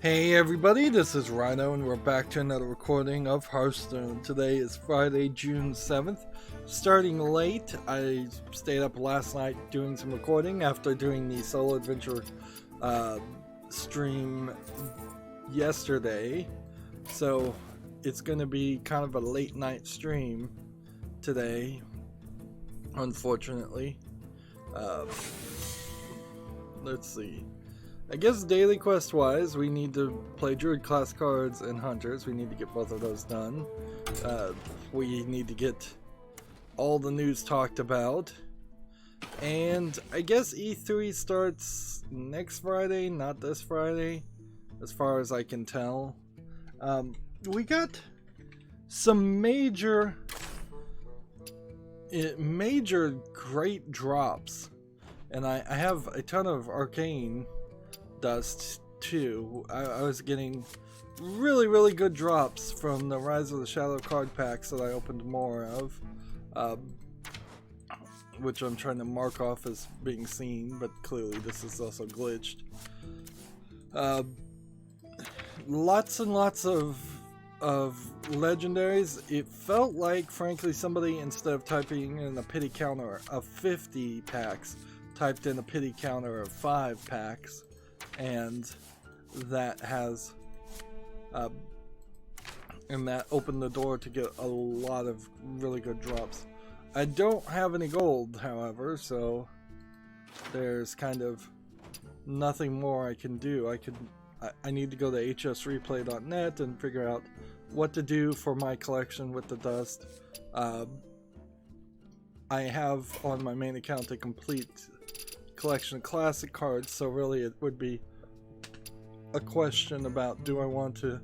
Hey everybody, this is Rydo and we're back to another recording of Hearthstone. Today is Friday, June 7th. Starting late, I stayed up last night doing some recording after doing the solo adventure stream yesterday. So it's going to be kind of a late night stream today, unfortunately. Let's see. I guess daily quest wise, we need to play Druid class cards and Hunters. We need to get both of those done. We need to get all the news talked about. And I guess E3 starts next Friday, not this Friday, as far as I can tell. We got some major great drops. And I have a ton of arcane dust too. I was getting really good drops from the Rise of the Shadow card packs that I opened more of, which I'm trying to mark off as being seen, but clearly this is also glitched. Lots and lots of legendaries. It felt like, frankly, somebody, instead of typing in a pity counter of 50 packs, typed in a pity counter of 5 packs. And that has and that opened the door to get a lot of really good drops. I don't have any gold, however, so there's kind of nothing more I can do. I need to go to hsreplay.net and figure out what to do for my collection with the dust. I have on my main account a complete collection of classic cards, so really it would be a question about, do I want to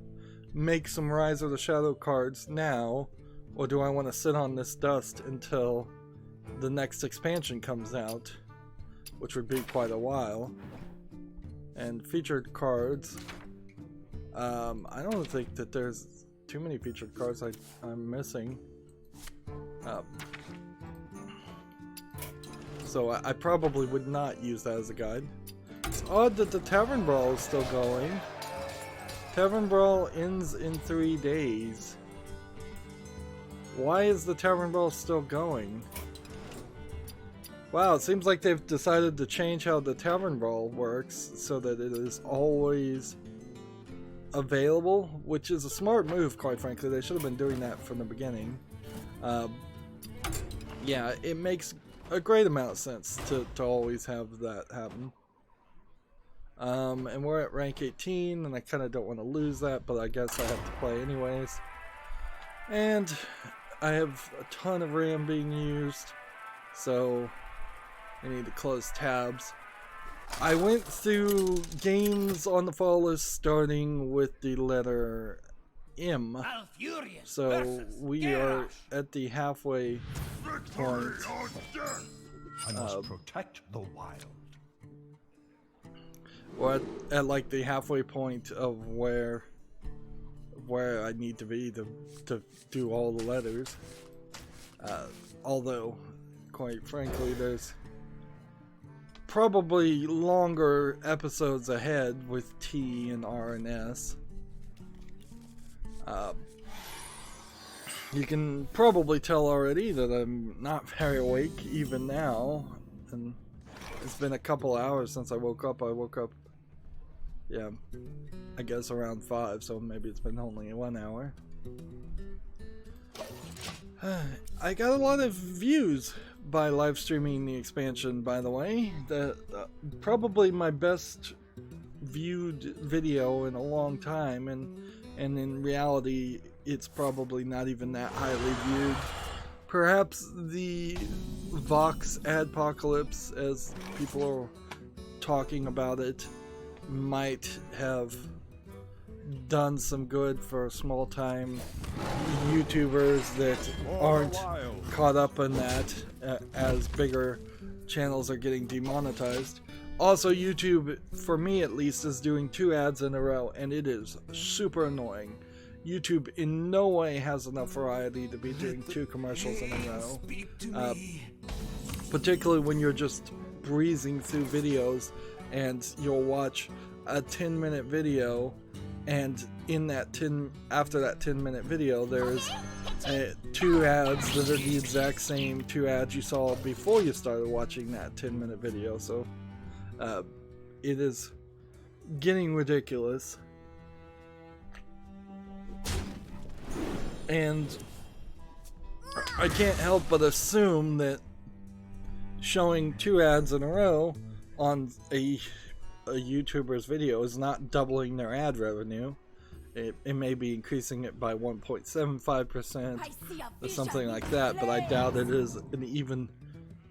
make some Rise of the Shadow cards now, or do I want to sit on this dust until the next expansion comes out, which would be quite a while. And featured cards, I don't think that there's too many featured cards I'm missing. So I probably would not use that as a guide. It's odd that the Tavern Brawl is still going. Tavern Brawl ends in 3 days. Why is the Tavern Brawl still going? Wow, it seems like they've decided to change how the Tavern Brawl works so that it is always available, which is a smart move, quite frankly. They should have been doing that from the beginning. Yeah, it makes a great amount of sense to always have that happen. And we're at rank 18, and I kind of don't want to lose that, but I guess I have to play anyways. And I have a ton of RAM being used, so I need to close tabs. I went through games on the fall list starting with the letter M, so we are at the halfway point. I must protect the wild. We're at like the halfway point of where I need to be to do all the letters. Although, quite frankly, there's probably longer episodes ahead with T and R and S. You can probably tell already that I'm not very awake even now, and it's been a couple hours since I woke up. I woke up, yeah, I guess around 5, so maybe it's been only 1 hour. I got a lot of views by live streaming the expansion, by the way. Probably my best viewed video in a long time, and in reality it's probably not even that highly viewed. Perhaps the Vox Adpocalypse, as people are talking about it, might have done some good for small time YouTubers that aren't caught up in that, as bigger channels are getting demonetized. Also, YouTube, for me at least, is doing 2 ads in a row, and it is super annoying. YouTube in no way has enough variety to be doing 2 commercials in a row. Particularly when you're just breezing through videos and you'll watch a 10-minute video and in that after that 10-minute video, there's 2 ads that are the exact same 2 ads you saw before you started watching that 10-minute video. So it is getting ridiculous. And I can't help but assume that showing 2 ads in a row on a YouTuber's video is not doubling their ad revenue. It may be increasing it by 1.75% or something like that, but I doubt it is an even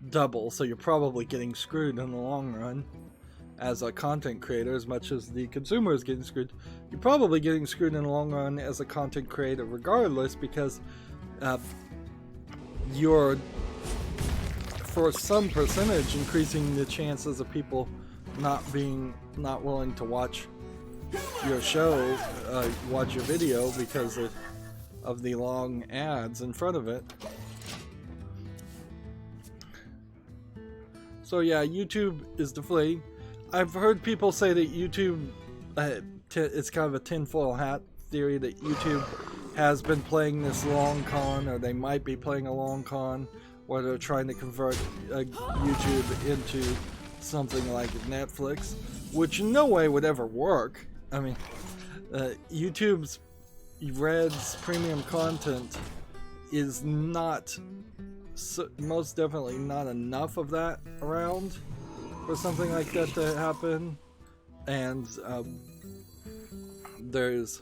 double, so you're probably getting screwed in the long run. As a content creator, as much as the consumer is getting screwed, you're probably getting screwed in the long run as a content creator regardless, because you're, for some percentage, increasing the chances of people not willing to watch your show, watch your video because of the long ads in front of it. So yeah, YouTube is deflating. I've heard people say that YouTube, it's kind of a tinfoil hat theory that YouTube has been playing this long con, or they might be playing a long con, where they're trying to convert YouTube into something like Netflix, which in no way would ever work. I mean, YouTube's Red's premium content is not, most definitely not enough of that around for something like that to happen. And there's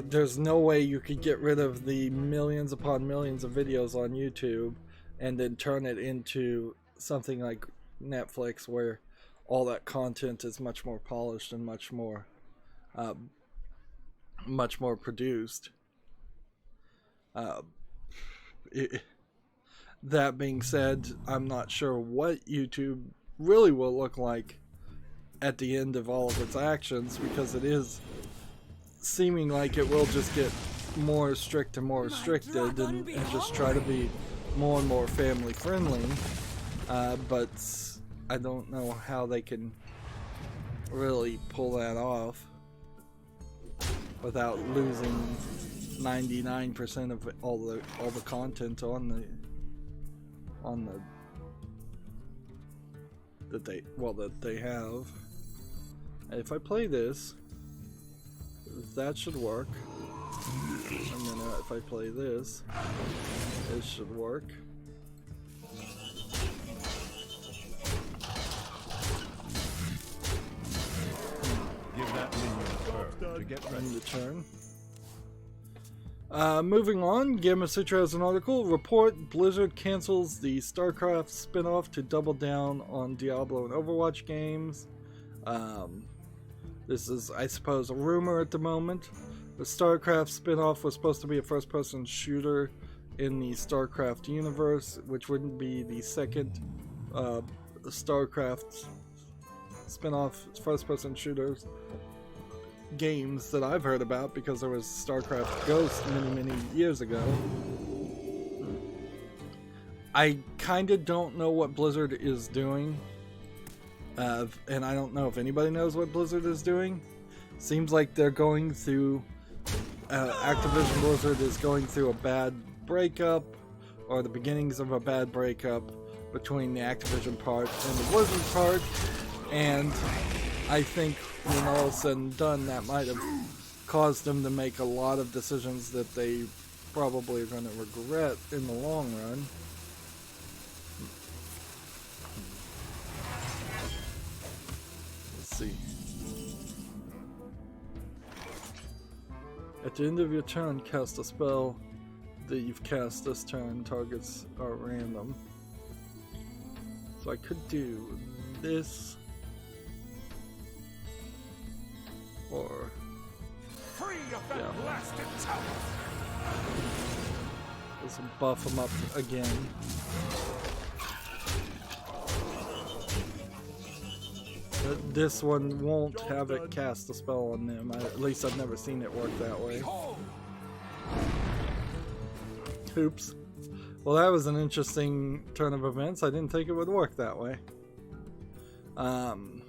there's no way you could get rid of the millions upon millions of videos on YouTube and then turn it into something like Netflix, where all that content is much more polished and much more produced. That being said, I'm not sure what YouTube really will look like at the end of all of its actions, because it is seeming like it will just get more strict and more restricted, and just try to be more and more family friendly. But I don't know how they can really pull that off without losing 99% of all the content that they have. If I play this, that should work. And then if I play this, it should work. Give that minion a turn to get ready. End the turn. Moving on, Gamma Citra has an article. Report: Blizzard cancels the StarCraft spin-off to double down on Diablo and Overwatch games. This is, I suppose, a rumor at the moment. The StarCraft spin-off was supposed to be a first-person shooter in the StarCraft universe, which wouldn't be the second StarCraft spin-off first-person shooters games that I've heard about, because there was StarCraft Ghost many years ago. I kind of don't know what Blizzard is doing, and I don't know if anybody knows what Blizzard is doing. Seems like they're going through, Activision Blizzard is going through a bad breakup, or the beginnings of a bad breakup between the Activision part and the Blizzard part, and I think when all is said and done, that might have caused them to make a lot of decisions that they probably are going to regret in the long run. Let's see. At the end of your turn, cast a spell that you've cast this turn. Targets are random. So I could do this, or yeah, let's buff them up again. This one won't have it cast a spell on them. At least I've never seen it work that way. Oops. Well, that was an interesting turn of events. I didn't think it would work that way. Gamatsu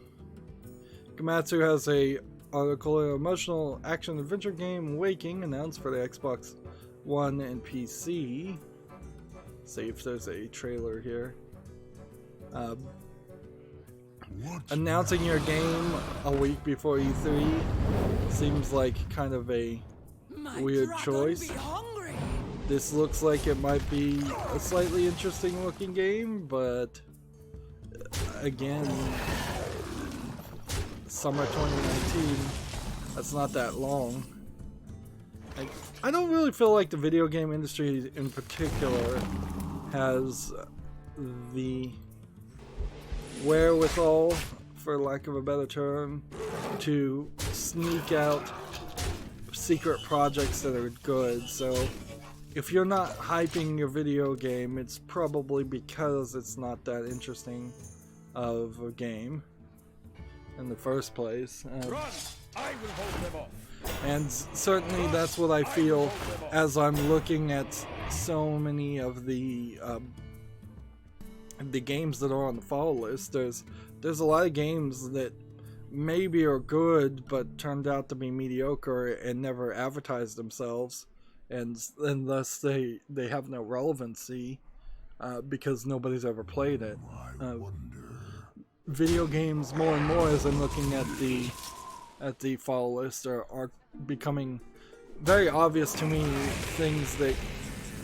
has a article, an emotional action adventure game Waking announced for the Xbox One and PC. See if there's a trailer here. Announcing your game a week before E3 seems like kind of a weird choice. This looks like it might be a slightly interesting looking game, but again, summer 2019, that's not that long. I don't really feel like the video game industry in particular has the wherewithal, for lack of a better term, to sneak out secret projects that are good. So if you're not hyping your video game, it's probably because it's not that interesting of a game in the first place. Run! I will hold them off. And certainly that's what I feel as I'm looking at so many of the games that are on the fall list. There's a lot of games that maybe are good but turned out to be mediocre and never advertised themselves, and thus they have no relevancy because nobody's ever played it. Video games more and more, as I'm looking at the fall list, are becoming very obvious to me, things that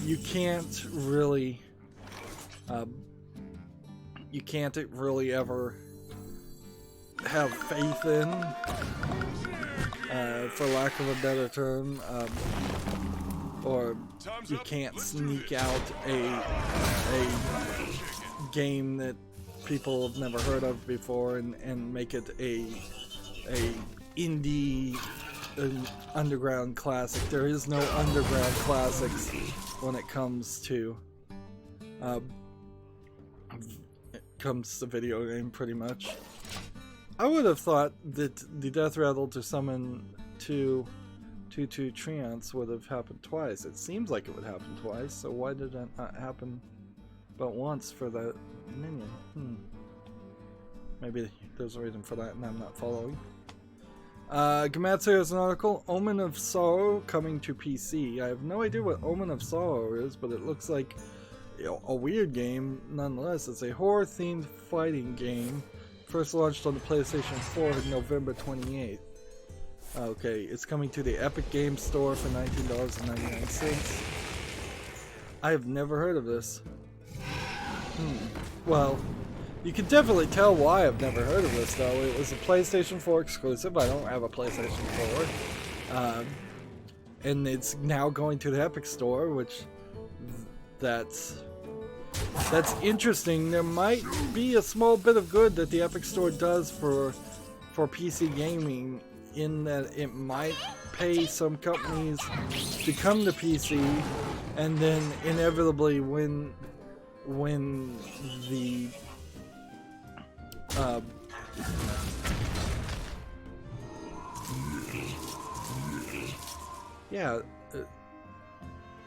you can't really ever have faith in, for lack of a better term, or you can't sneak out a game that people have never heard of before and make it a indie, an underground classic. There is no underground classics when it comes to video game, pretty much. I would have thought that the death rattle to summon two treants would have happened twice. It seems like it would happen twice, so why did it not happen but once for that minion? Maybe there's a reason for that and I'm not following. Gamatsu has an article, Omen of Sorrow coming to PC. I have no idea what Omen of Sorrow is, but it looks like a weird game nonetheless. It's a horror-themed fighting game. First launched on the PlayStation 4 on November 28th. Okay, it's coming to the Epic Games Store for $19.99. I have never heard of this. Well, you can definitely tell why I've never heard of this, though. It was a PlayStation 4 exclusive. I don't have a PlayStation 4. And it's now going to the Epic Store, which that's interesting. There might be a small bit of good that the Epic Store does for PC gaming, in that it might pay some companies to come to PC, and then inevitably when the yeah,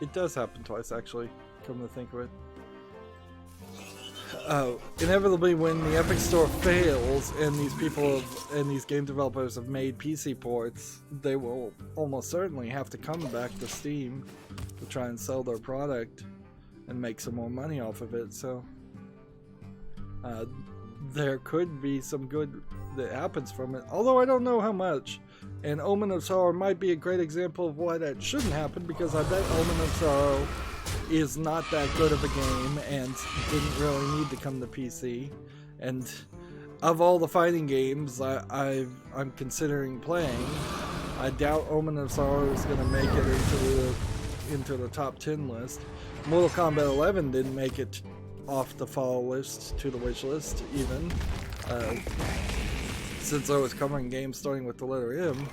it does happen twice, actually, come to think of it. Inevitably, when the Epic Store fails and these game developers have made PC ports, they will almost certainly have to come back to Steam to try and sell their product and make some more money off of it. So there could be some good that happens from it, although I don't know how much. And Omen of Sorrow might be a great example of why that shouldn't happen, because I bet Omen of Sorrow is not that good of a game and didn't really need to come to PC. And of all the fighting games I'm considering playing, I doubt Omen of Sorrow is going to make it into the top 10 list. Mortal Kombat 11 didn't make it off the fall list to the wish list even. Since I was covering games starting with the letter M,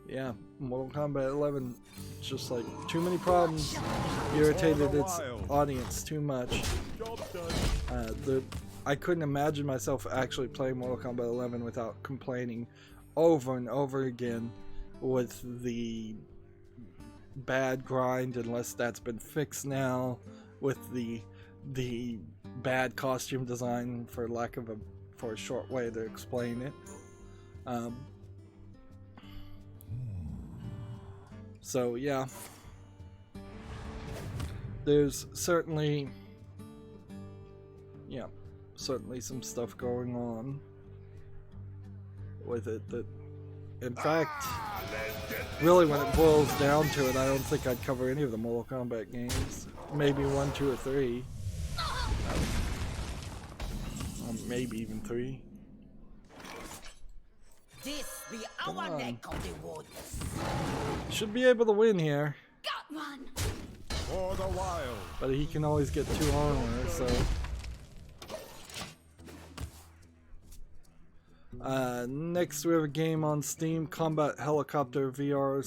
yeah, Mortal Kombat 11, just like too many problems, irritated its audience too much. I couldn't imagine myself actually playing Mortal Kombat 11 without complaining over and over again with the bad grind, unless that's been fixed now, with the bad costume design, for lack of a for a short way to explain it. So yeah, there's certainly some stuff going on with it that, in fact, really when it boils down to it, I don't think I'd cover any of the Mortal Kombat games. Maybe 1, 2, or 3. Maybe even 3. This be our neck of the woods. Should be able to win here. Got one. For the wild. But he can always get 2 armor, so. Next we have a game on Steam, Combat Helicopter VR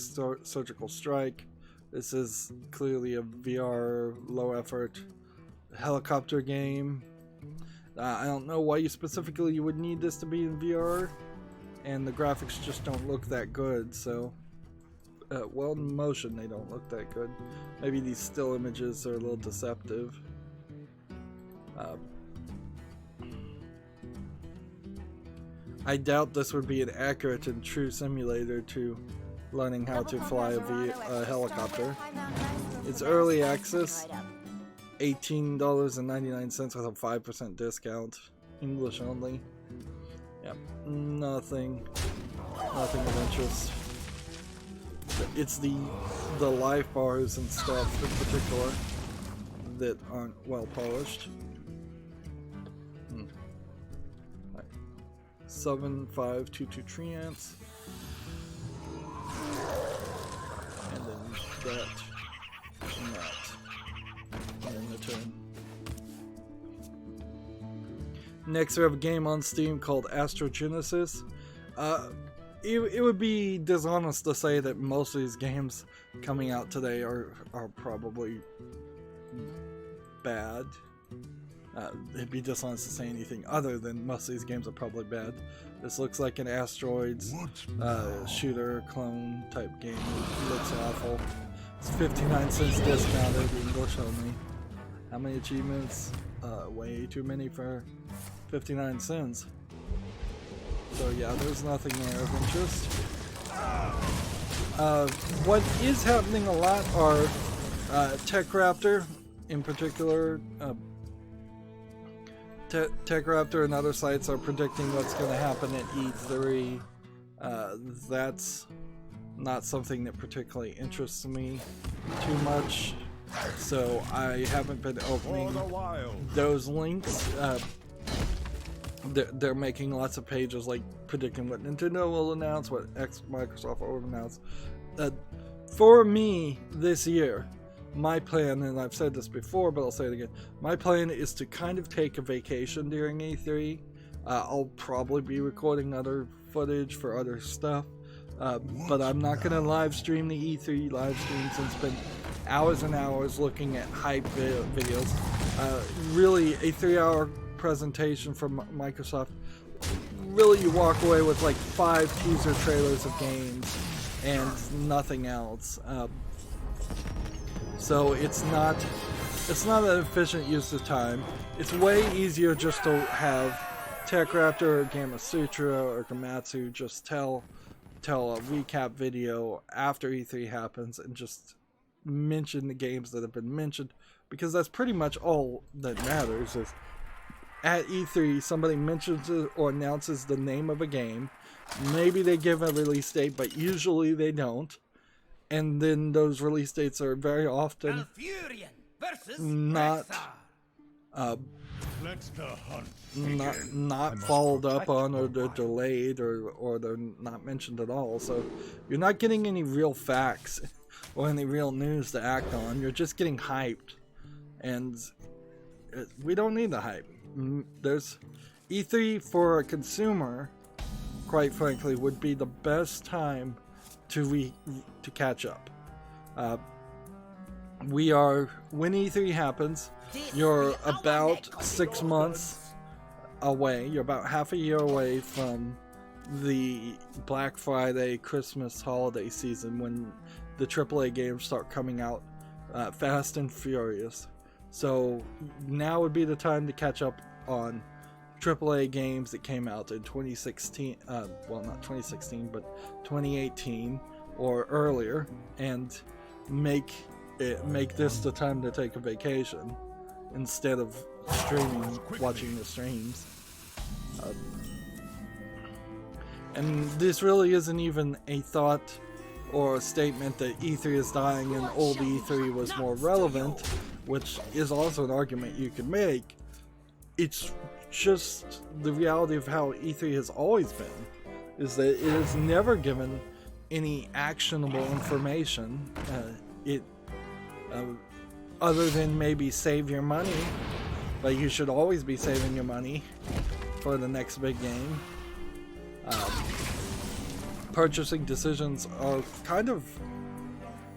Surgical Strike. This is clearly a VR low effort helicopter game. I don't know why you specifically would need this to be in VR, and the graphics just don't look that good, so well, in motion they don't look that good. Maybe these still images are a little deceptive. I doubt this would be an accurate and true simulator to learning how to fly a helicopter. It's early access, $18.99 with a 5% discount, English only. Yep, nothing of interest. It's the life bars and stuff in particular that aren't well polished. 7522 treants, and then that, and that, and then the turn. Next we have a game on Steam called Astrogenesis. It would be dishonest to say that most of these games coming out today are probably bad. It'd be dishonest to say anything other than most of these games are probably bad. This looks like an asteroids shooter clone type game. It looks awful. It's 59 cents discounted, English only. How many achievements? Way too many for 59 cents. So yeah, there's nothing there of interest. What is happening a lot are TechRaptor in particular. TechRaptor and other sites are predicting what's going to happen at E3. That's not something that particularly interests me too much, so I haven't been opening those links. They're making lots of pages like predicting what Nintendo will announce, what Microsoft will announce. For me, this year, my plan, and I've said this before, but I'll say it again, my plan is to kind of take a vacation during E3. I'll probably be recording other footage for other stuff, but I'm not going to live stream the E3 live streams and spend hours and hours looking at hype videos. Really, a 3-hour presentation from Microsoft, really you walk away with like 5 teaser trailers of games and nothing else. So it's not an efficient use of time. It's way easier just to have TechRaptor or Gamasutra or Gamatsu just tell a recap video after E3 happens and just mention the games that have been mentioned, because that's pretty much all that matters. Is at E3 somebody mentions it or announces the name of a game, maybe they give a release date, but usually they don't. And then those release dates are very often not followed up on, or they're delayed, or they're not mentioned at all. So you're not getting any real facts or any real news to act on. You're just getting hyped, and we don't need the hype. There's E3 for a consumer, quite frankly, would be the best time to catch up. When E3 happens, you're about 6 months away. You're about half a year away from the Black Friday, Christmas holiday season, when the AAA games start coming out fast and furious. So now would be the time to catch up on AAA games that came out in 2016, well, not 2016, but 2018 or earlier, and make this the time to take a vacation instead of watching the streams. And this really isn't even a thought or a statement that E3 is dying and old E3 was more relevant, which is also an argument you could make. It's just the reality of how E3 has always been, is that it has never given any actionable information, other than maybe save your money, but you should always be saving your money for the next big game. Purchasing decisions are kind of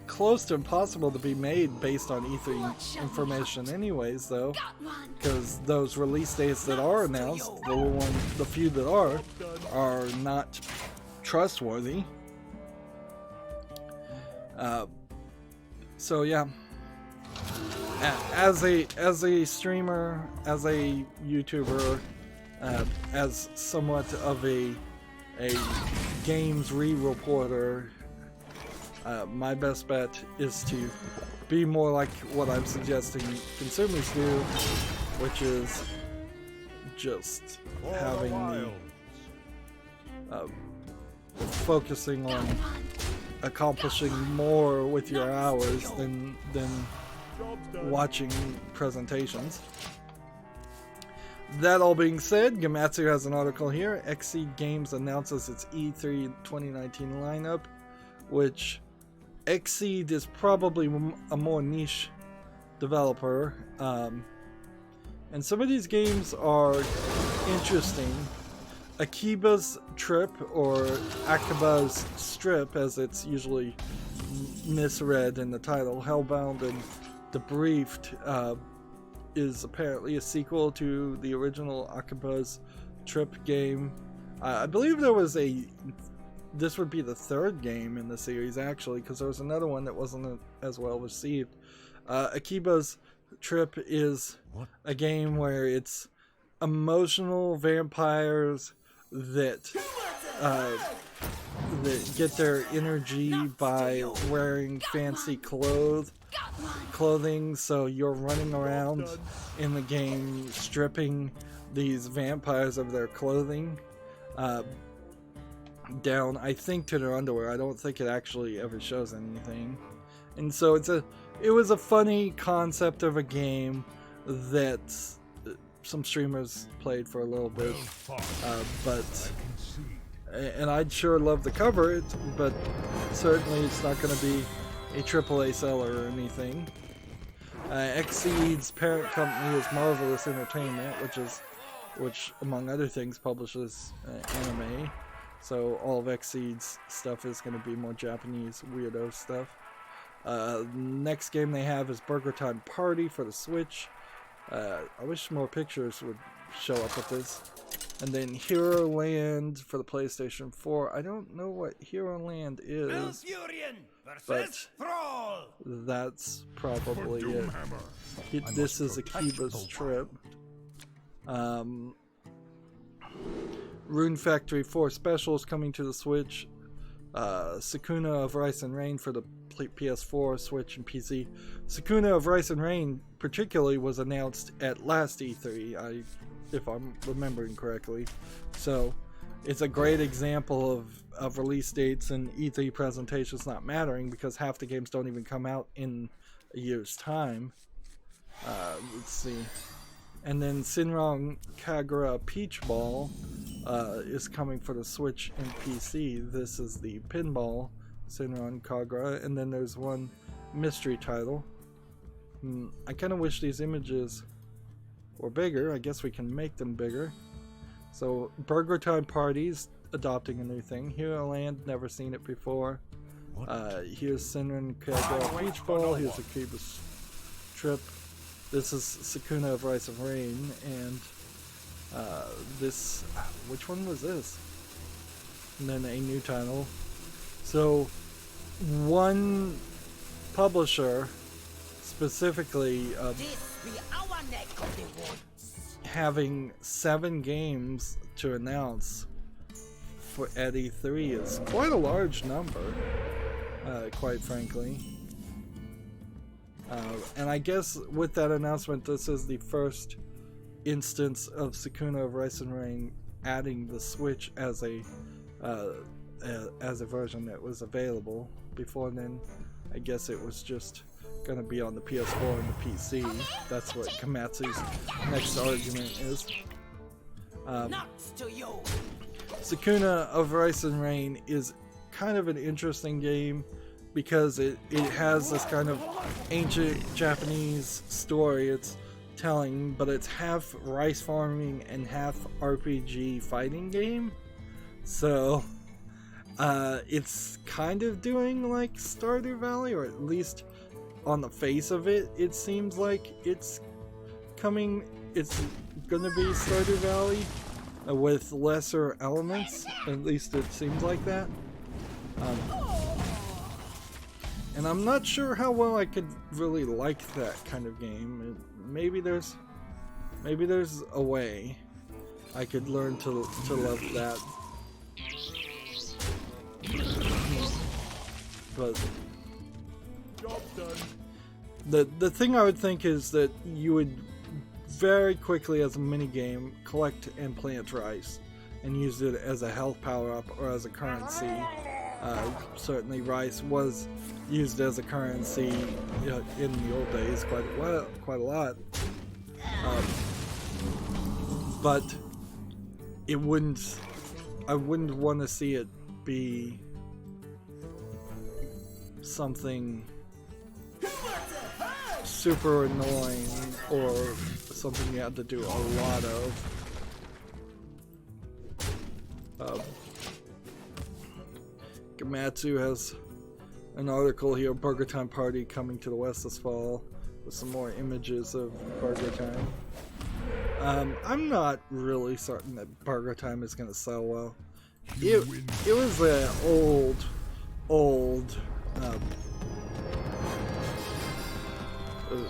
close to impossible to be made based on E3 information anyways, though, because those release dates that are announced, the few that are not trustworthy. So yeah, as a streamer, as a YouTuber, as somewhat of a games reporter, my best bet is to be more like what I'm suggesting consumers do, which is just having focusing on accomplishing more with your hours than watching presentations. That all being said, Gamatsu has an article here. Xseed Games announces its E3 2019 lineup, which Xseed is probably a more niche developer, and some of these games are interesting. Akiba's Trip, or Akiba's Strip as it's usually misread in the title, Hellbound and Debriefed, is apparently a sequel to the original Akiba's Trip game. I believe this would be the third game in the series, actually, because there was another one that wasn't as well received. Akiba's Trip is a game where it's emotional vampires that get their energy by wearing fancy clothing, so you're running around in the game stripping these vampires of their clothing down, I think, to their underwear. I don't think it actually ever shows anything. And so it was a funny concept of a game that some streamers played for a little bit, and I'd sure love to cover it, but certainly it's not going to be a AAA seller or anything. Xseed's parent company is Marvelous Entertainment, which among other things publishes anime, so all of Xseed's stuff is going to be more Japanese weirdo stuff. Next game they have is Burger Time Party for the Switch. I wish more pictures would show up with this. And then Hero Land for the PlayStation 4. I don't know what Hero Land is, but that's probably it. This is Akiba's Trip. Rune Factory 4 Special is coming to the Switch. Sakuna of Rice and Rain for the PS4, Switch, and PC. Sakuna of Rice and Rain particularly was announced at last E3, if I'm remembering correctly. So it's a great example of release dates and E3 presentations not mattering, because half the games don't even come out in a year's time. Let's see. And then Shinron Kagura Peach Ball is coming for the Switch and PC. This is the pinball Shinron Kagura, and then there's one mystery title. I kind of wish these images were bigger. I guess we can make them bigger. So Burger Time Party's adopting a new thing. Hero Land, never seen it before. Here's Shinron Kagura Peach Ball. Here's Akiba's Trip. This is Sakuna of Rice and Rain, and this, which one was this? And then a new title. So one publisher specifically having 7 games to announce at E3 is quite a large number, quite frankly. And I guess with that announcement, this is the first instance of Sakuna of Rice and Rain adding the Switch as a version that was available. Before then, I guess it was just gonna be on the PS4 and the PC. That's what Komatsu's next argument is. Sakuna of Rice and Rain is kind of an interesting game because it has this kind of ancient Japanese story it's telling, but it's half rice farming and half RPG fighting game. So it's kind of doing like Stardew Valley, or at least on the face of it, it seems like it's gonna be Stardew Valley with lesser elements. At least it seems like that. And I'm not sure how well I could really like that kind of game. Maybe there's a way I could learn to love that. But Job done. the thing I would think is that you would very quickly, as a mini game, collect and plant rice and use it as a health power-up or as a currency. Certainly rice was used as a currency in the old days quite a lot. But I wouldn't want to see it be something super annoying or something you have to do a lot of. Komatsu has an article here, Burger Time Party coming to the West this fall, with some more images of Burger Time. I'm not really certain that Burger Time is going to sell well. It was an old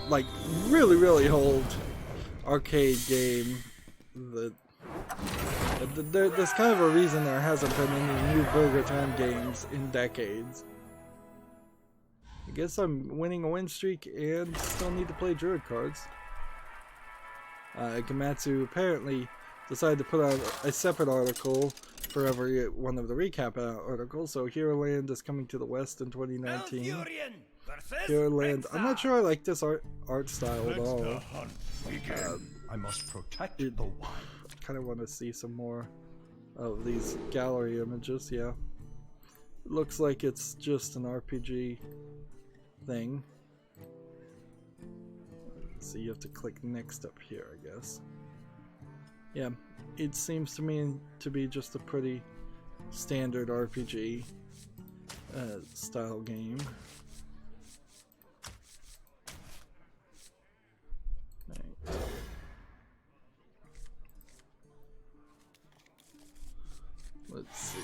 like really old arcade game that there's kind of a reason there hasn't been any new Burger Time games in decades. I guess I'm winning a win streak and still need to play Druid cards. Komatsu apparently decided to put out a separate article for every one of the recap articles. So Hero Land is coming to the West in 2019. Hero Land, I'm not sure I like this art style at all. I must protect the wild. I kind of want to see some more of these gallery images. Yeah, it looks like it's just an RPG thing. So you have to click next up here, I guess. Yeah, it seems to me to be just a pretty standard RPG style game. Right. Let's see.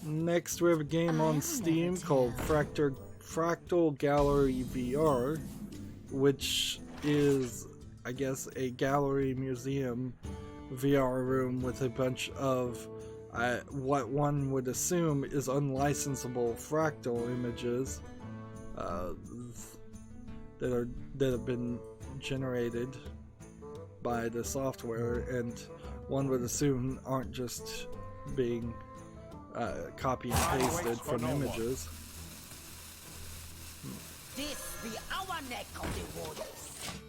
Next we have a game on Steam called Fractal Gallery VR, which is, I guess, a gallery museum VR room with a bunch of what one would assume is unlicensable fractal images that have been generated by the software, and one would assume aren't just being copy and pasted from images. This be our neck of the woods.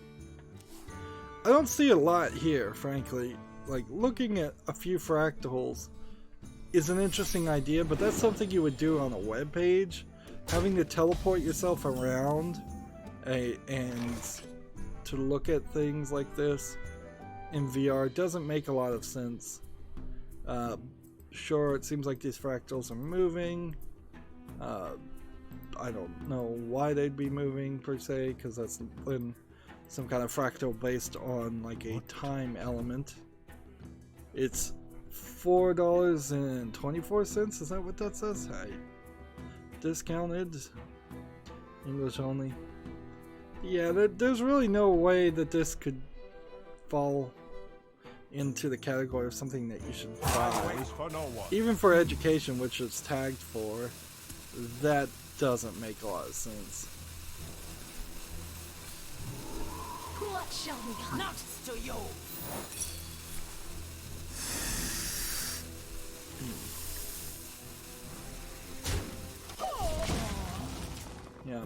I don't see a lot here, frankly. Like, looking at a few fractals is an interesting idea, but that's something you would do on a web page. Having to teleport yourself around and to look at things like this in VR doesn't make a lot of sense. Sure, it seems like these fractals are moving. I don't know why they'd be moving per se, because that's been some kind of fractal based on like a time element. It's $4.24. Is that what that says? Discounted. English only. Yeah, there's really no way that this could fall into the category of something that you should buy. For no one. Even for education, which it's tagged for, that doesn't make a lot of sense. What shall we hunt? Not to you. Yeah.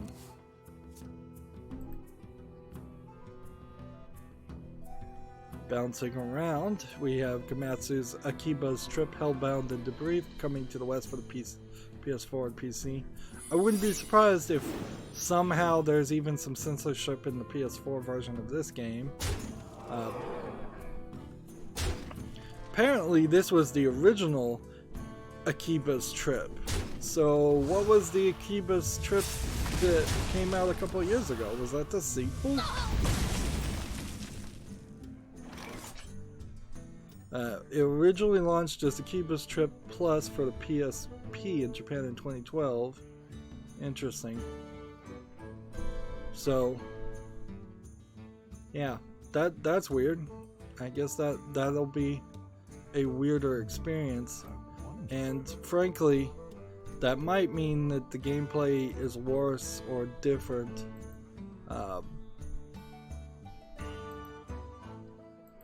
Bouncing around, we have Gamatsu's Akiba's Trip Hellbound and Debriefed coming to the West for the PS4 and PC. I wouldn't be surprised if somehow there's even some censorship in the PS4 version of this game. Apparently this was the original Akiba's Trip. So what was the Akiba's Trip that came out a couple of years ago? Was that the sequel? It originally launched as Akiba's Trip Plus for the PSP in Japan in 2012. Interesting. So, yeah, that's weird. I guess that'll be a weirder experience, and frankly, that might mean that the gameplay is worse or different.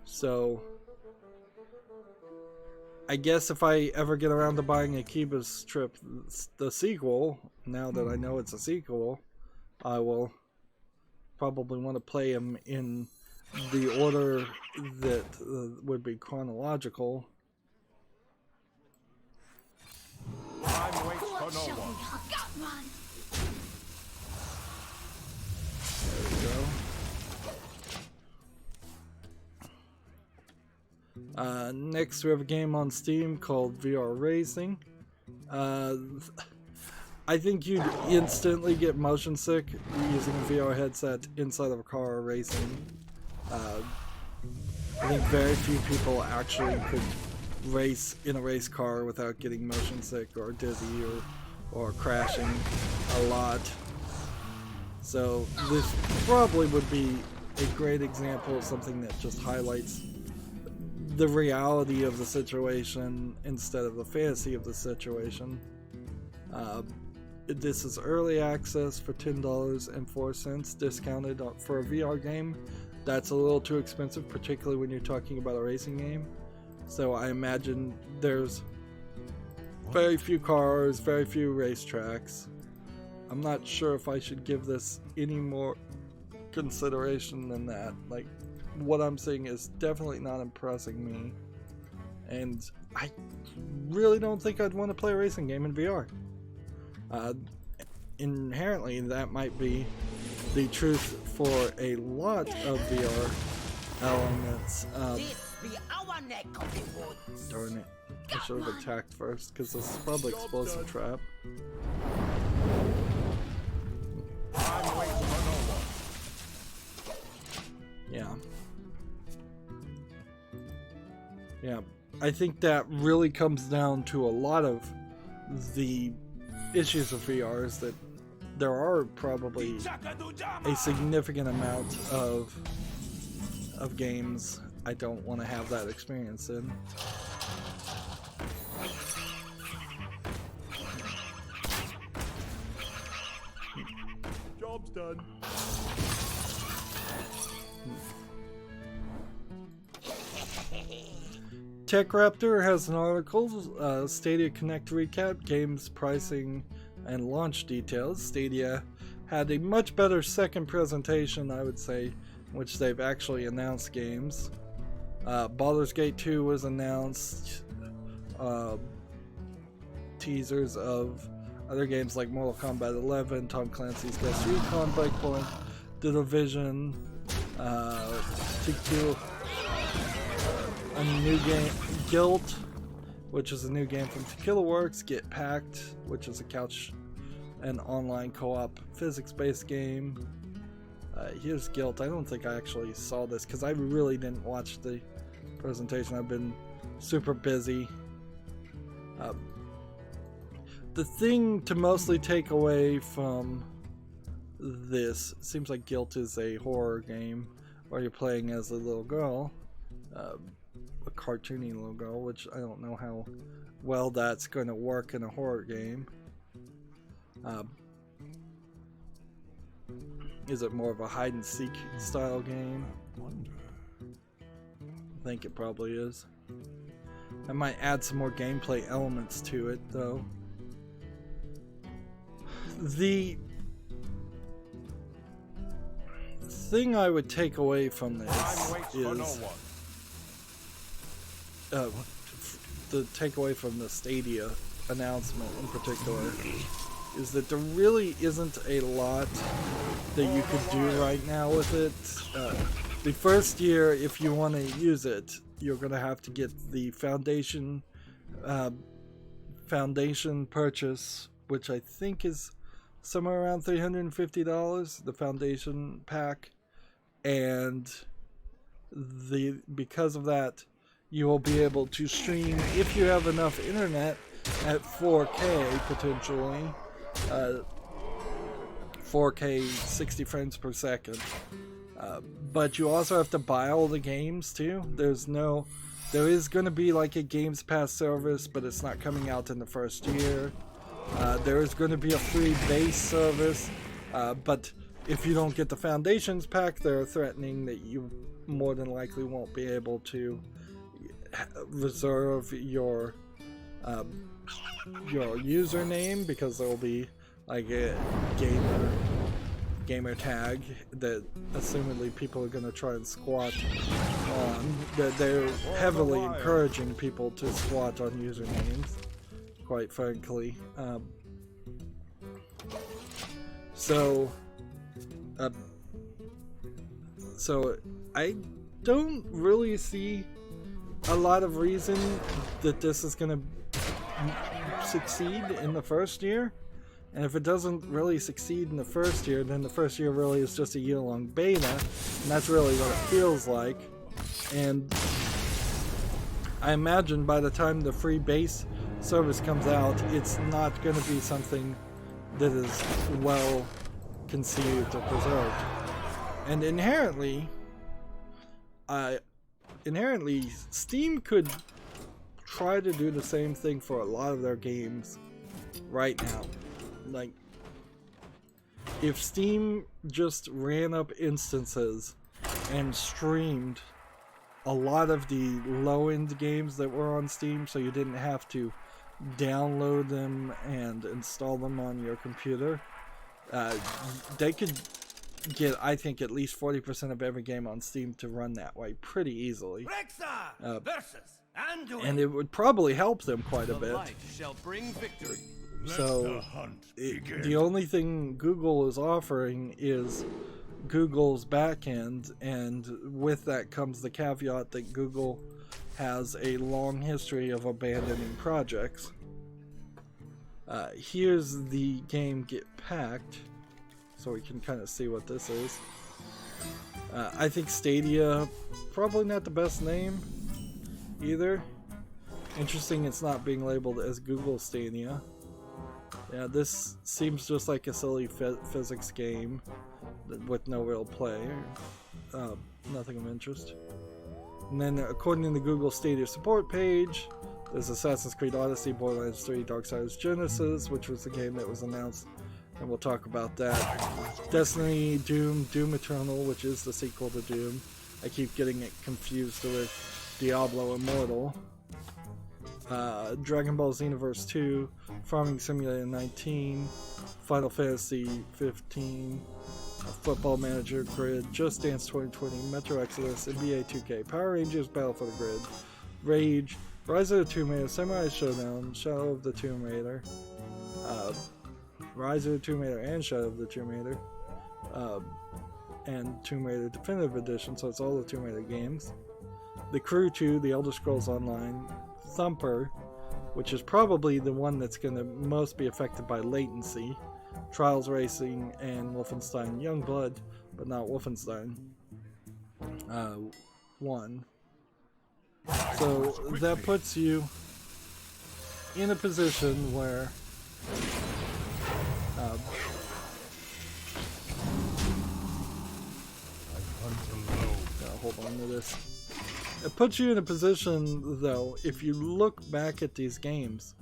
So, I guess if I ever get around to buying Akiba's Trip, the sequel, now that I know it's a sequel, I will probably want to play them in the order that would be chronological. Time waits for no one. There we go. Next we have a game on Steam called VR Racing. I think you'd instantly get motion sick using a VR headset inside of a car racing. I think very few people actually could race in a race car without getting motion sick or dizzy or crashing a lot. So this probably would be a great example of something that just highlights the reality of the situation instead of the fantasy of the situation. This is early access for $10.04 discounted for a VR game. That's a little too expensive, particularly when you're talking about a racing game. So I imagine there's very few cars, very few racetracks. I'm not sure if I should give this any more consideration than that. Like, what I'm seeing is definitely not impressing me, and I really don't think I'd want to play a racing game in VR. Inherently, that might be the truth for a lot of VR elements. Darn it, I should have attacked first, because this is probably explosive trap. Time waits for no one. Yeah. Yeah, I think that really comes down to a lot of the issues of VR is that there are probably a significant amount of games I don't want to have that experience in. Job's done. TechRaptor has an article, Stadia Connect recap, games pricing and launch details. Stadia had a much better second presentation, I would say, in which they've actually announced games. Baldur's Gate 2 was announced, teasers of other games like Mortal Kombat 11, Tom Clancy's Ghost Recon Breakpoint, The Division, a new game, Guilt, which is a new game from Tequila Works, Get Packed, which is a couch and online co-op physics-based game. Here's Guilt. I don't think I actually saw this because I really didn't watch the presentation. I've been super busy. The thing to mostly take away from this. It seems like Guilt is a horror game where you're playing as a little girl, a cartoony little girl, which I don't know how well that's going to work in a horror game. Is it more of a hide and seek style game? I think it probably is. I might add some more gameplay elements to it, though. The thing I would take away from this is the takeaway from the Stadia announcement in particular is that there really isn't a lot that you could do right now with it. The first year, if you want to use it, you're going to have to get the foundation purchase, which I think is somewhere around $350, the foundation pack, and because of that, you will be able to stream, if you have enough internet, at 4K potentially, 4K 60 frames per second. But you also have to buy all the games too. There is going to be like a Games Pass service, but it's not coming out in the first year. There is going to be a free base service, but if you don't get the Foundations pack, they're threatening that you more than likely won't be able to reserve your username, because there will be like a gamer tag that assumedly people are going to try and squat on. They're heavily encouraging people to squat on usernames, quite frankly. So I don't really see a lot of reason that this is going to succeed in the first year. And if it doesn't really succeed in the first year, then the first year really is just a year-long beta, and that's really what it feels like. And I imagine by the time the free base service comes out, it's not going to be something that is well conceived or preserved. And inherently, Steam could try to do the same thing for a lot of their games right now. Like, if Steam just ran up instances and streamed a lot of the low-end games that were on Steam, so you didn't have to download them and install them on your computer, they could get, I think, at least 40% of every game on Steam to run that way pretty easily. And it would probably help them quite a bit. Shall bring victory. So the only thing Google is offering is Google's backend, and with that comes the caveat that Google has a long history of abandoning projects. Here's the game Get Packed, so we can kind of see what this is. I think Stadia, probably not the best name either. Interesting it's not being labeled as Google Stadia. Yeah, this seems just like a silly physics game with no real play. Nothing of interest. And then, according to the Google Stadia support page, there's Assassin's Creed Odyssey, Borderlands 3, Darksiders Genesis, which was the game that was announced, and we'll talk about that. Destiny, Doom, Doom Eternal, which is the sequel to Doom. I keep getting it confused with Diablo Immortal. Dragon Ball Xenoverse 2, Farming Simulator 19, Final Fantasy 15, Football Manager Grid, Just Dance 2020, Metro Exodus, NBA 2K, Power Rangers Battle for the Grid, Rage, Rise of the Tomb Raider, Samurai Showdown, Shadow of the Tomb Raider, Rise of the Tomb Raider and Shadow of the Tomb Raider, and Tomb Raider Definitive Edition, so it's all the Tomb Raider games. The Crew 2, The Elder Scrolls Online, Thumper, which is probably the one that's going to most be affected by latency, Trials Racing, and Wolfenstein Youngblood, but not Wolfenstein 1. So that puts you in a position where hold on to this. It puts you in a position, though, if you look back at these games,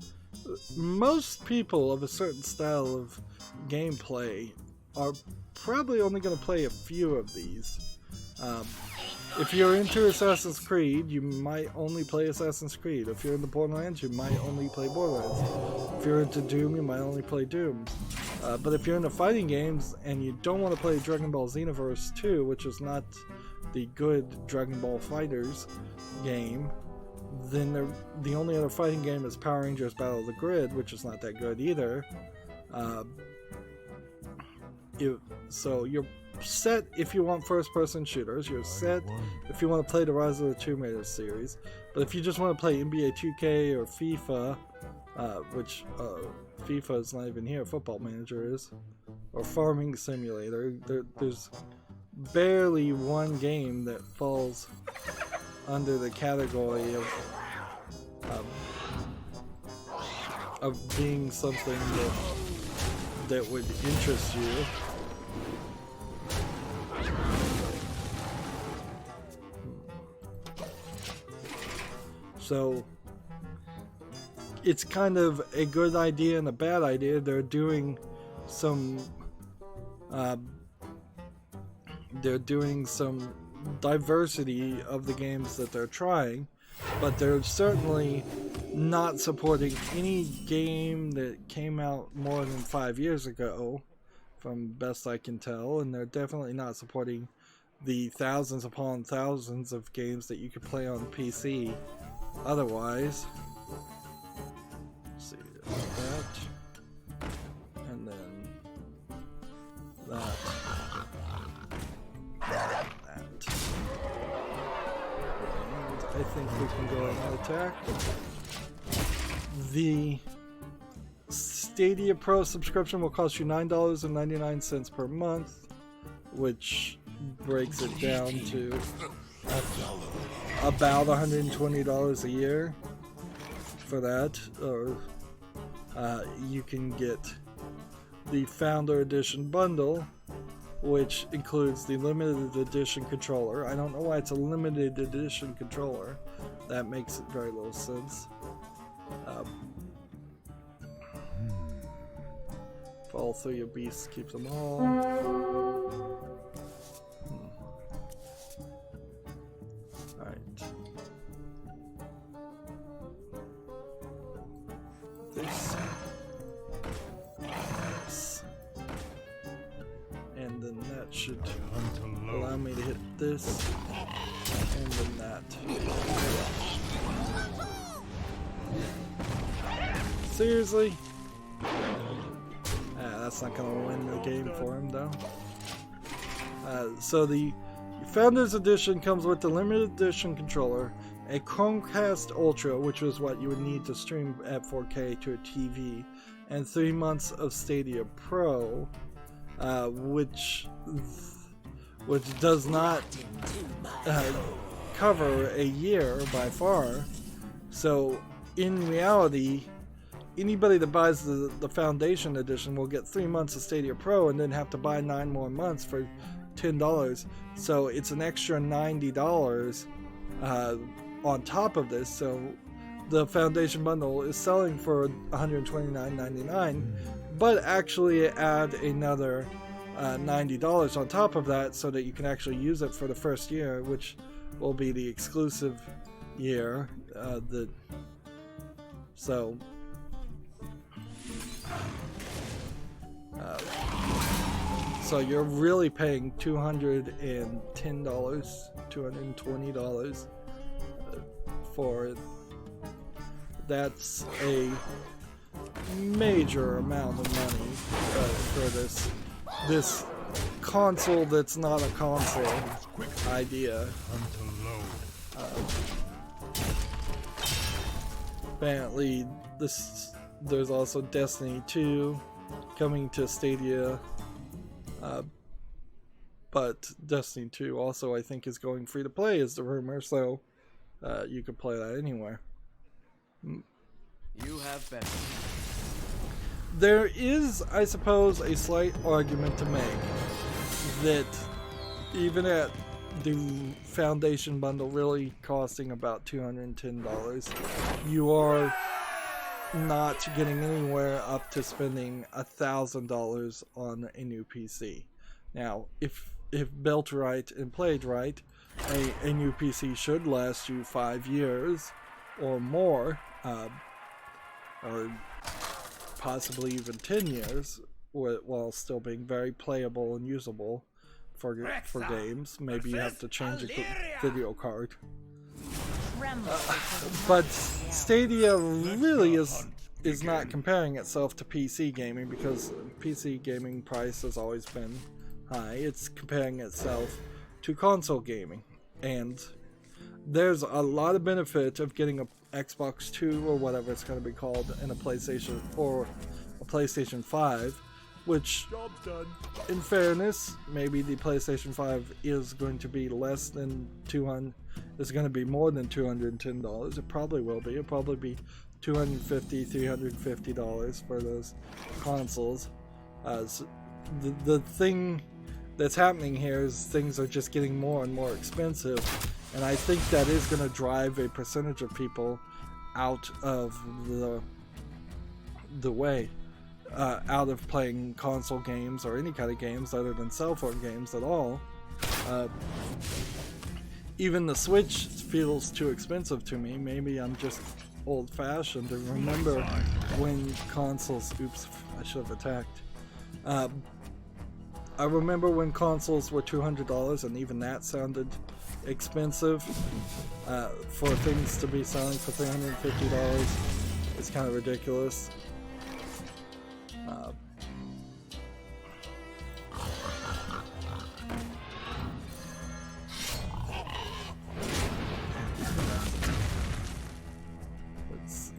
most people of a certain style of gameplay are probably only going to play a few of these. If you're into Assassin's Creed, you might only play Assassin's Creed. If you're into Borderlands, you might only play Borderlands. If you're into Doom, you might only play Doom. But if you're into fighting games and you don't want to play Dragon Ball Xenoverse 2, which is not the good Dragon Ball Fighters game, then the only other fighting game is Power Rangers Battle of the Grid, which is not that good either. So you're set if you want first-person shooters. You're set if you want to play the Rise of the Tomb Raider series. But if you just want to play NBA 2K or FIFA, which FIFA is not even here, Football Manager is, or Farming Simulator, there's barely one game that falls under the category of being something that would interest you. So it's kind of a good idea and a bad idea. They're doing some diversity of the games that they're trying, but they're certainly not supporting any game that came out more than 5 years ago, from best I can tell, and they're definitely not supporting the thousands upon thousands of games that you could play on PC otherwise. Let's see, that, and then that. I think we can go ahead and attack. The Stadia Pro subscription will cost you $9.99 per month, which breaks it down to about $120 a year for that. Or you can get the Founder Edition bundle, which includes the limited edition controller. I don't know why it's a limited edition controller. That makes it very little sense. Fall through your beasts, keep them all. Alright. This. And then that should allow me to hit this, and then that. Seriously? That's not going to win the game for him, though. So the Founders Edition comes with the limited edition controller, a Chromecast Ultra, which is what you would need to stream at 4K to a TV, and 3 months of Stadia Pro, which does not cover a year by far. So in reality, anybody that buys the Foundation Edition will get 3 months of Stadia Pro and then have to buy 9 more months for $10. So it's an extra $90 on top of this. So the Foundation bundle is selling for $129.99, but actually add another $90 on top of that so that you can actually use it for the first year, which will be the exclusive year. So you're really paying $210, $220 for it. That's a major amount of money for this console that's not a console idea. Apparently, there's also Destiny 2 coming to Stadia, but Destiny 2 also I think is going free to play is the rumor, so you could play that anywhere. You have been. There is, I suppose, a slight argument to make that even at the Foundation bundle really costing about $210, you are not getting anywhere up to spending $1,000 on a new PC. Now, if built right and played right, a new PC should last you 5 years or more, or possibly even 10 years, while still being very playable and usable for games. Maybe you have to change a video card. But Stadia really is not comparing itself to PC gaming, because PC gaming price has always been high. It's comparing itself to console gaming, and there's a lot of benefit of getting a Xbox 2 or whatever it's going to be called, and a PlayStation or a PlayStation 5, which, in fairness, maybe the PlayStation 5 is going to be less than is going to be more than $210. It probably will be. It'll probably be $250, $350 for those consoles. So the thing that's happening here is things are just getting more and more expensive, and I think that is going to drive a percentage of people out of the way, out of playing console games or any kind of games other than cell phone games at all. Even the Switch feels too expensive to me. Maybe I'm just old-fashioned to remember when consoles... Oops, I should have attacked. I remember when consoles were $200, and even that sounded expensive. For things to be selling for $350, it's kind of ridiculous. Let's see.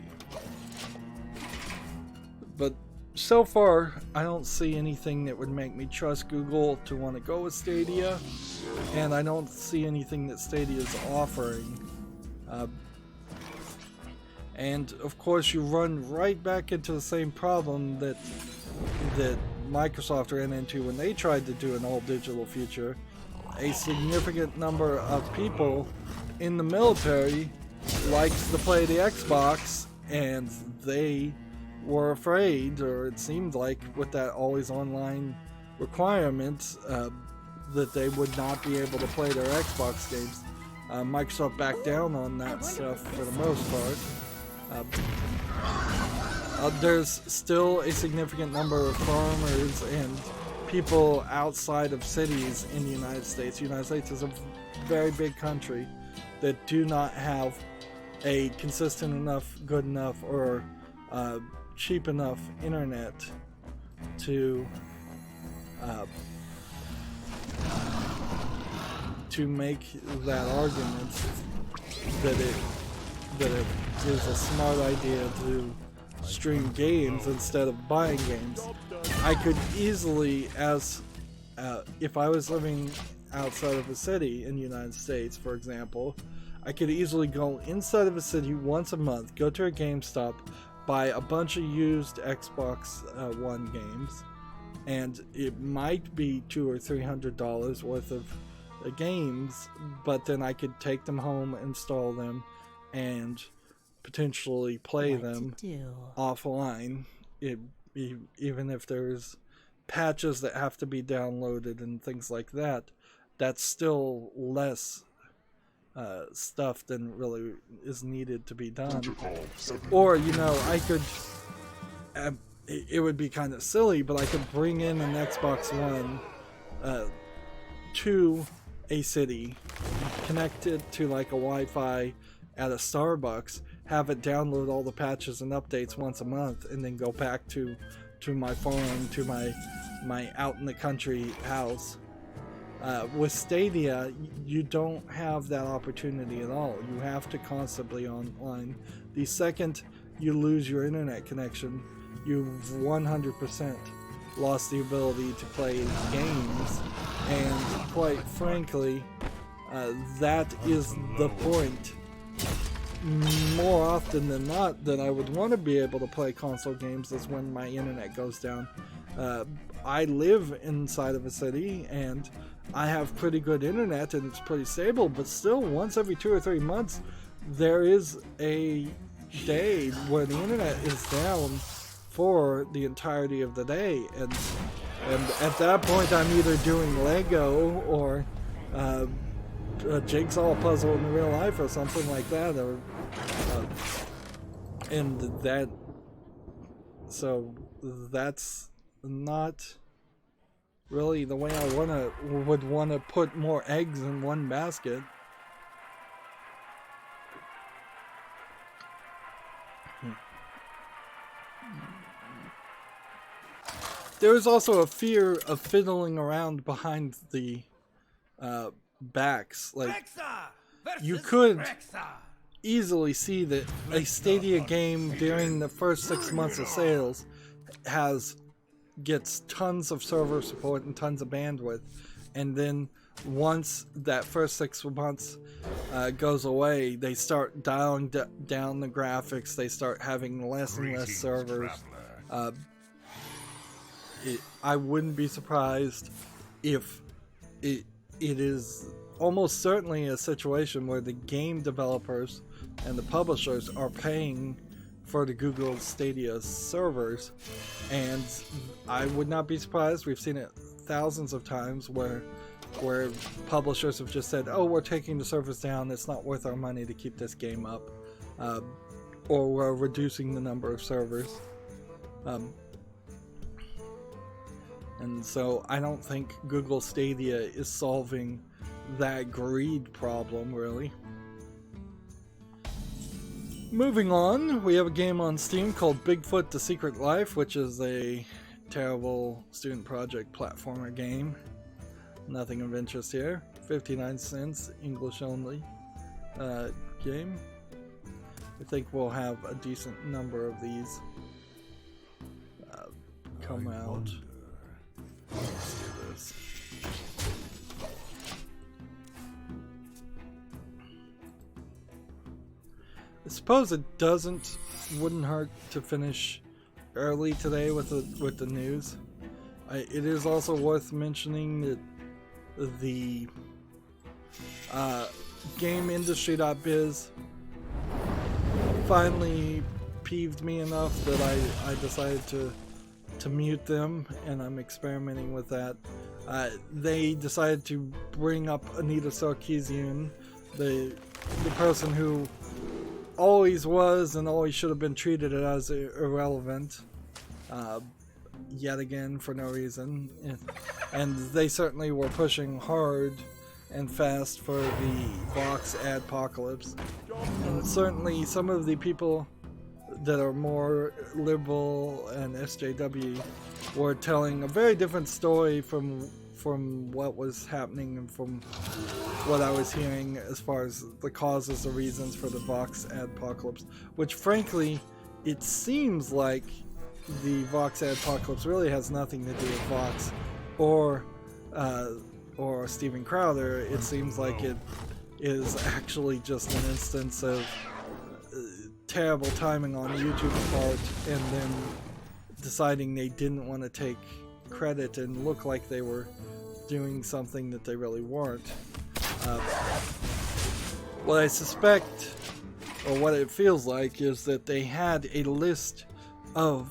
But so far, I don't see anything that would make me trust Google to want to go with Stadia, and I don't see anything that Stadia is offering. And of course, you run right back into the same problem that Microsoft ran into when they tried to do an all-digital future. A significant number of people in the military liked to play the Xbox, and they were afraid, or it seemed like with that always online requirement, that they would not be able to play their Xbox games. Microsoft backed down on that stuff for the most part. There's still a significant number of farmers and people outside of cities in the United States. The United States is a very big country that do not have a consistent enough, good enough, or cheap enough internet to make that argument that it is a smart idea to stream games instead of buying games. I could easily, if I was living outside of a city in the United States, for example, I could easily go inside of a city once a month, go to a GameStop, buy a bunch of used Xbox One games, and it might be $200 or $300 worth of games, but then I could take them home, install them, and potentially play them offline, even if there's patches that have to be downloaded and things like that. That's still less stuff than really is needed to be done. Or, I could, it would be kind of silly, but I could bring in an Xbox One to a city, connect it to like a Wi-Fi at a Starbucks, have it download all the patches and updates once a month, and then go back to my farm, to my out in the country house. With Stadia, you don't have that opportunity at all. You have to constantly online. The second you lose your internet connection, you've 100% lost the ability to play games, and quite frankly, that is the point. More often than not, that I would want to be able to play console games is when my internet goes down. I live inside of a city, and I have pretty good internet and it's pretty stable, but still, once every 2 or 3 months, there is a day where the internet is down for the entirety of the day, and at that point, I'm either doing Lego or a jigsaw puzzle in real life or something like that, or and that. So that's not really the way I would want to put more eggs in one basket. There is also a fear of fiddling around behind the backs. Like, you could easily see that a Stadia game during the first 6 months of sales gets tons of server support and tons of bandwidth, and then once that first 6 months goes away, they start dialing down the graphics. They start having less and less servers. I wouldn't be surprised if it is almost certainly a situation where the game developers and the publishers are paying for the Google Stadia servers, and I would not be surprised. We've seen it thousands of times where publishers have just said, oh, we're taking the servers down, it's not worth our money to keep this game up, or we're reducing the number of servers. And so I don't think Google Stadia is solving that greed problem, really. Moving on, we have a game on Steam called Bigfoot: The Secret Life, which is a terrible student project platformer game. Nothing of interest here. 59 cents, English only game. I think we'll have a decent number of these come out. Let's do this. I suppose it wouldn't hurt to finish early today with the news. It is also worth mentioning that the GameIndustry.biz finally peeved me enough that I decided to mute them, and I'm experimenting with that. They decided to bring up Anita Sarkeesian, the person who always was and always should have been treated as irrelevant, yet again for no reason. And they certainly were pushing hard and fast for the Vox adpocalypse. And certainly some of the people that are more liberal and SJW were telling a very different story from what was happening and from what I was hearing as far as the causes, the reasons for the Vox adpocalypse, which frankly, it seems like the Vox adpocalypse really has nothing to do with Vox or Steven Crowder. It seems like it is actually just an instance of terrible timing on YouTube's part, and then deciding they didn't want to take credit and look like they were doing something that they really weren't. What I suspect, or what it feels like, is that they had a list of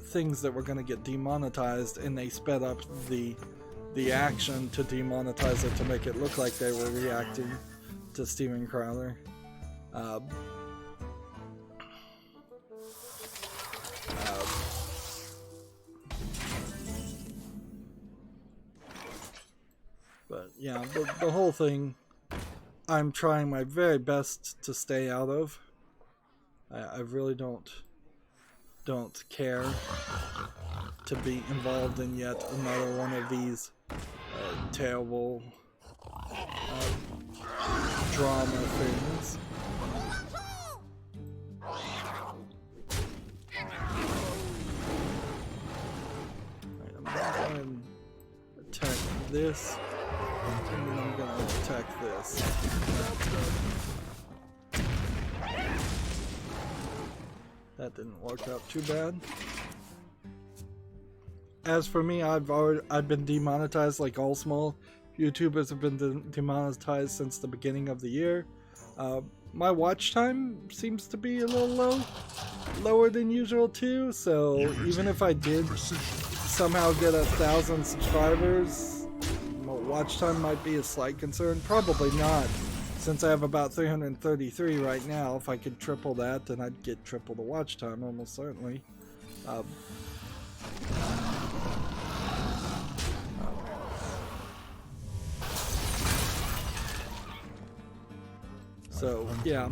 things that were going to get demonetized, and they sped up the action to demonetize it to make it look like they were reacting to Steven Crowder. But yeah, the whole thing, I'm trying my very best to stay out of. I really don't care to be involved in yet another one of these terrible drama things. Right, I'm gonna go and attack this, and then I'm gonna attack this. That didn't work out too bad. as for me, I've been demonetized like all small YouTubers have been demonetized since the beginning of the year. My watch time seems to be a little lower than usual too, so even if I did somehow get 1,000 subscribers, my watch time might be a slight concern. Probably not, since I have about 333 right now. If I could triple that, then I'd get triple the watch time, almost certainly. So, yeah.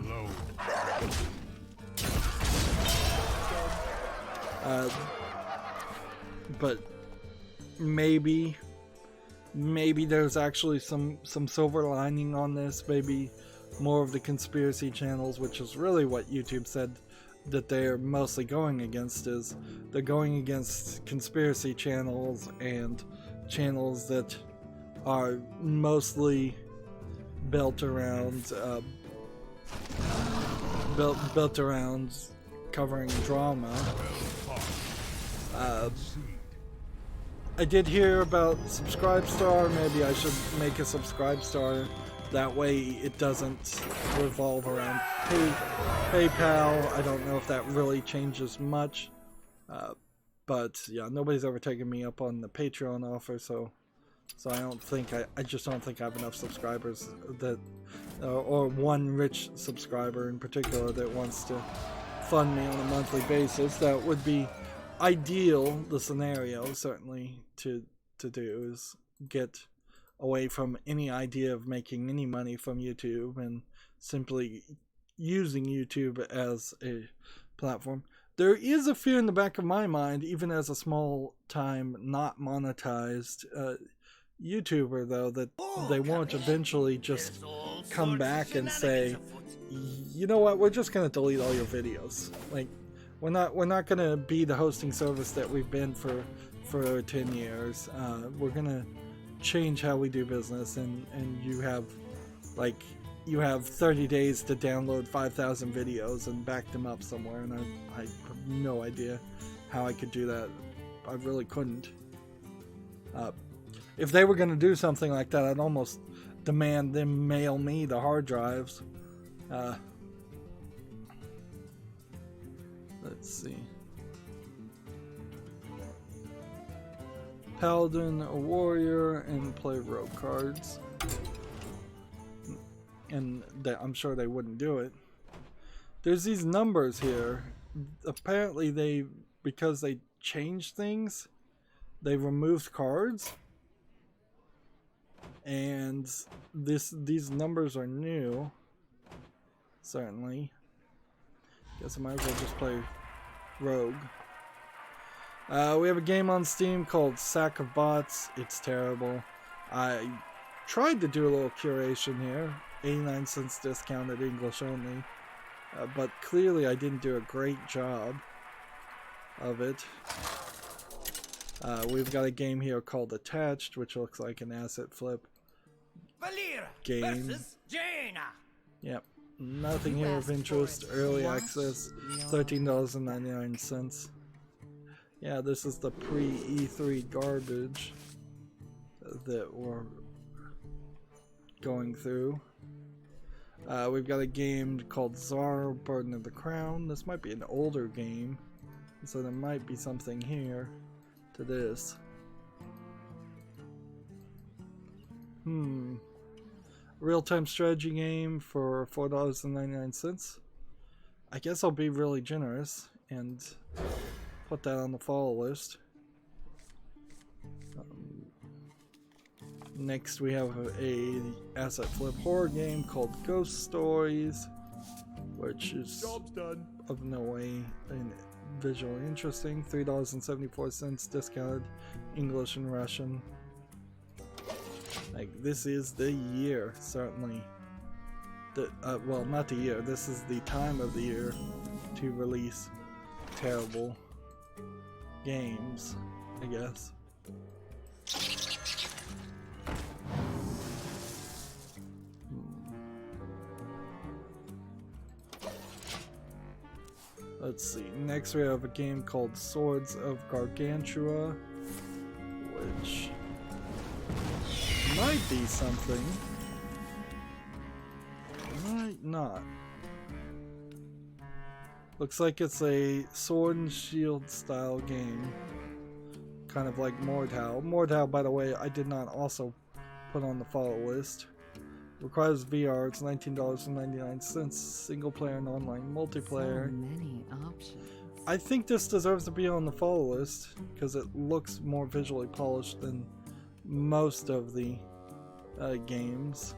But maybe there's actually some silver lining on this. Maybe more of the conspiracy channels, which is really what YouTube said that they're mostly going against, is they're going against conspiracy channels and channels that are mostly built around built around covering drama. I did hear about Subscribestar. Maybe I should make a Subscribestar. That way it doesn't revolve around PayPal. I don't know if that really changes much. But yeah, nobody's ever taken me up on the Patreon offer, so I don't think I just don't think I have enough subscribers that or one rich subscriber in particular that wants to fund me on a monthly basis. That would be ideal, the scenario certainly to do, is get away from any idea of making any money from YouTube and simply using YouTube as a platform. There is a fear in the back of my mind, even as a small time not monetized YouTuber, though, that they won't eventually just come back and say, you know what, we're just gonna delete all your videos. Like, we're not gonna be the hosting service that we've been for 10 years. We're gonna change how we do business, and you have 30 days to download 5,000 videos and back them up somewhere, and I have no idea how I could do that. I really couldn't. If they were going to do something like that, I'd almost demand them mail me the hard drives. Let's see. Paladin, a warrior, and play rogue cards. And I'm sure they wouldn't do it. There's these numbers here. Apparently because they changed things, they removed cards. And these numbers are new. Certainly. Guess I might as well just play rogue. We have a game on Steam called Sack of Bots. It's terrible. I tried to do a little curation here. 89 cents discounted, English only. But clearly I didn't do a great job of it. We've got a game here called Attached, which looks like an asset flip game. Yep. Nothing here of interest. Early access, $13.99. Yeah, this is the pre-E3 garbage that we're going through. We've got a game called Czar, Burden of the Crown. This might be an older game, so there might be something here to this. Real-time strategy game for $4.99. I guess I'll be really generous and put that on the follow list. Next we have a asset flip horror game called Ghost Stories, which is of no way visually interesting. $3.74 discounted, English and Russian. Like, this is the year, certainly. Well, not the year, this is the time of the year to release terrible games, I guess. Let's see. Next we have a game called Swords of Gargantua. be something. Might not. Looks like it's a sword and shield style game. Kind of like Mordhau. Mordhau, by the way, I did not also put on the follow list. Requires VR, it's $19.99, single player and online multiplayer. So many options. I think this deserves to be on the follow list because it looks more visually polished than most of the games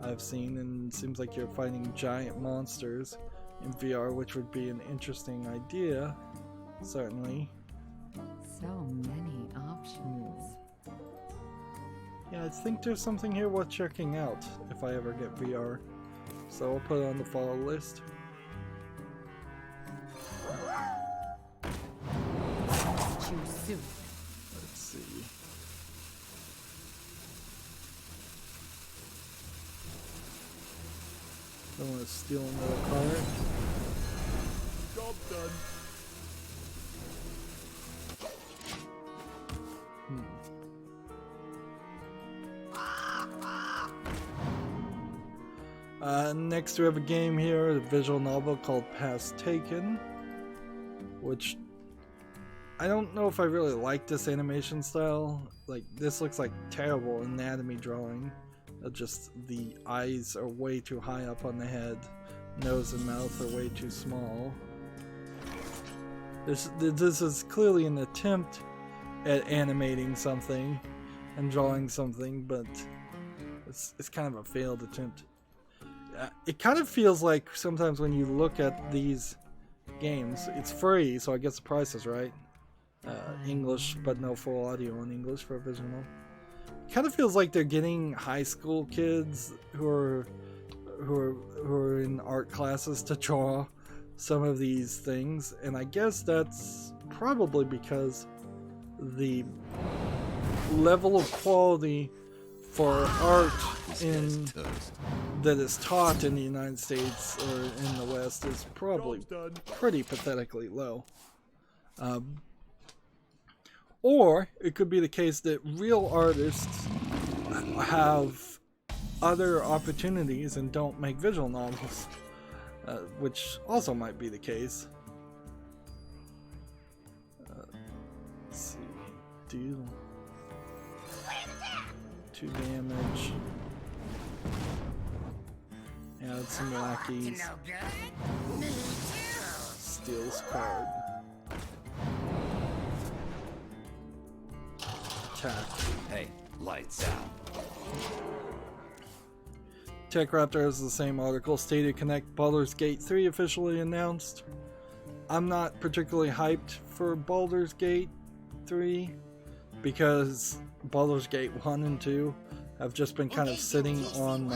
I've seen, and it seems like you're fighting giant monsters in VR, which would be an interesting idea, certainly. So many options. Yeah, I think there's something here worth checking out if I ever get VR, so I'll put it on the follow list. Choose soon. Let's see. Don't want to steal another card. Job done. Next we have a game here, a visual novel called Past Taken, which I don't know if I really like this animation style. Like, this looks like terrible anatomy drawing. Just the eyes are way too high up on the head, nose and mouth are way too small. This is clearly an attempt at animating something and drawing something, but it's kind of a failed attempt. It kind of feels like sometimes when you look at these games, it's free, so I guess the price is right. English, but no full audio in English for visual. Kind of feels like they're getting high school kids who are in art classes to draw some of these things, and I guess that's probably because the level of quality for art that is taught in the United States or in the West is probably pretty pathetically low. Or it could be the case that real artists have other opportunities and don't make visual novels, which also might be the case. Let's see. Deal 2 damage. Add some lackeys. Steals card. Attack. Hey, lights out. Tech Raptor has the same article. Stadia Connect Baldur's Gate 3 officially announced. I'm not particularly hyped for Baldur's Gate 3 because Baldur's Gate 1 and 2 have just been kind of sitting on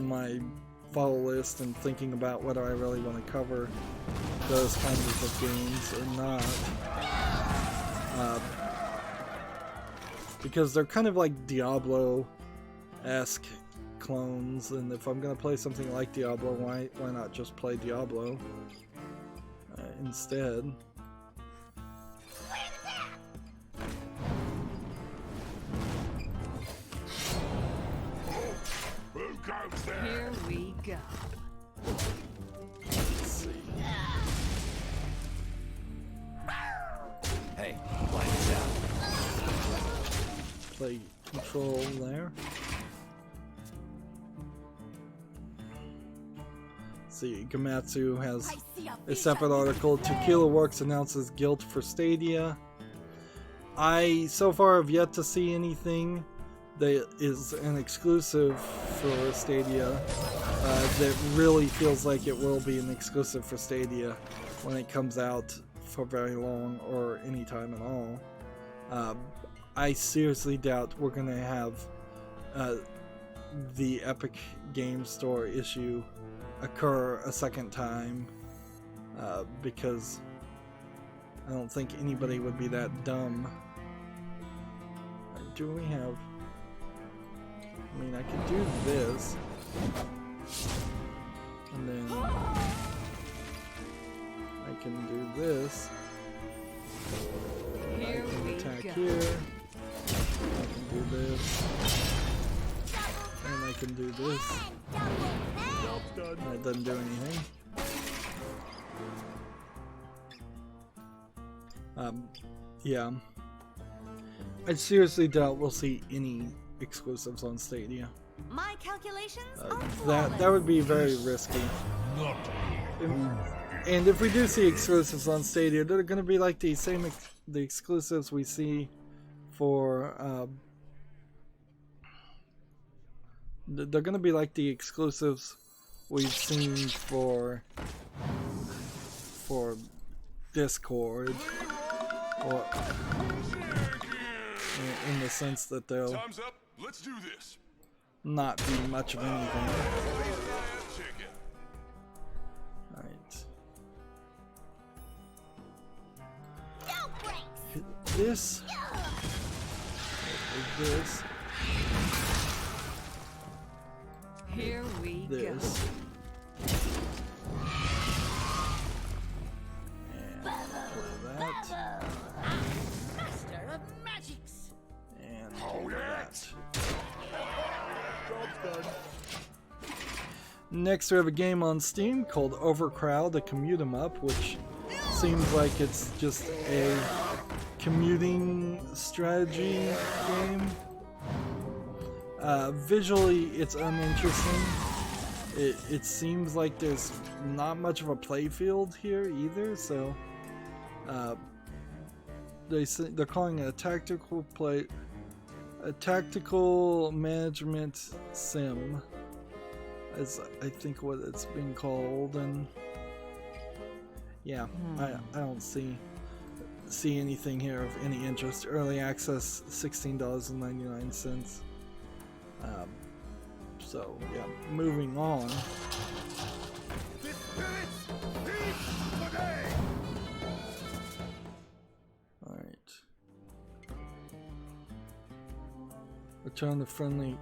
my follow list and thinking about whether I really want to cover those kinds of games or not. Because they're kind of like Diablo-esque clones, and if I'm going to play something like Diablo, why not just play Diablo instead? Here we go. Let's see. Hey, lights out. Play control there. Let's see, Gamatsu has a separate article. Tequila Works announces guilt for Stadia. I so far have yet to see anything that is an exclusive for Stadia that really feels like it will be an exclusive for Stadia when it comes out for very long or any time at all. I seriously doubt we're gonna have the Epic Game Store issue occur a second time because I don't think anybody would be that dumb. Do we have... I mean, I could do this, and then I can do this. Here I can we attack go. here. I can do this. And I can do this. That doesn't do anything. Yeah. I seriously doubt we'll see any exclusives on Stadia. My calculations are That flawless. would be very risky. And if we do see exclusives on Stadia, they're going to be like the same the exclusives we see for they're going to be like the exclusives we've seen for Discord, or in the sense that they'll Time's up. Let's do this. not be much of anything. Alright. Hit this. Hit this. Here we This. go. And play that. Master of magics. And do that. Next we have a game on Steam called Overcrowd, a commute 'em up, which seems like it's just a commuting strategy game. Visually it's uninteresting. It seems like there's not much of a play field here either, so they're calling it a tactical management sim, is I think what it's been called, and yeah, I don't see anything here of any interest. Early access, $16.99. So yeah, moving on. Alright. Return the friendly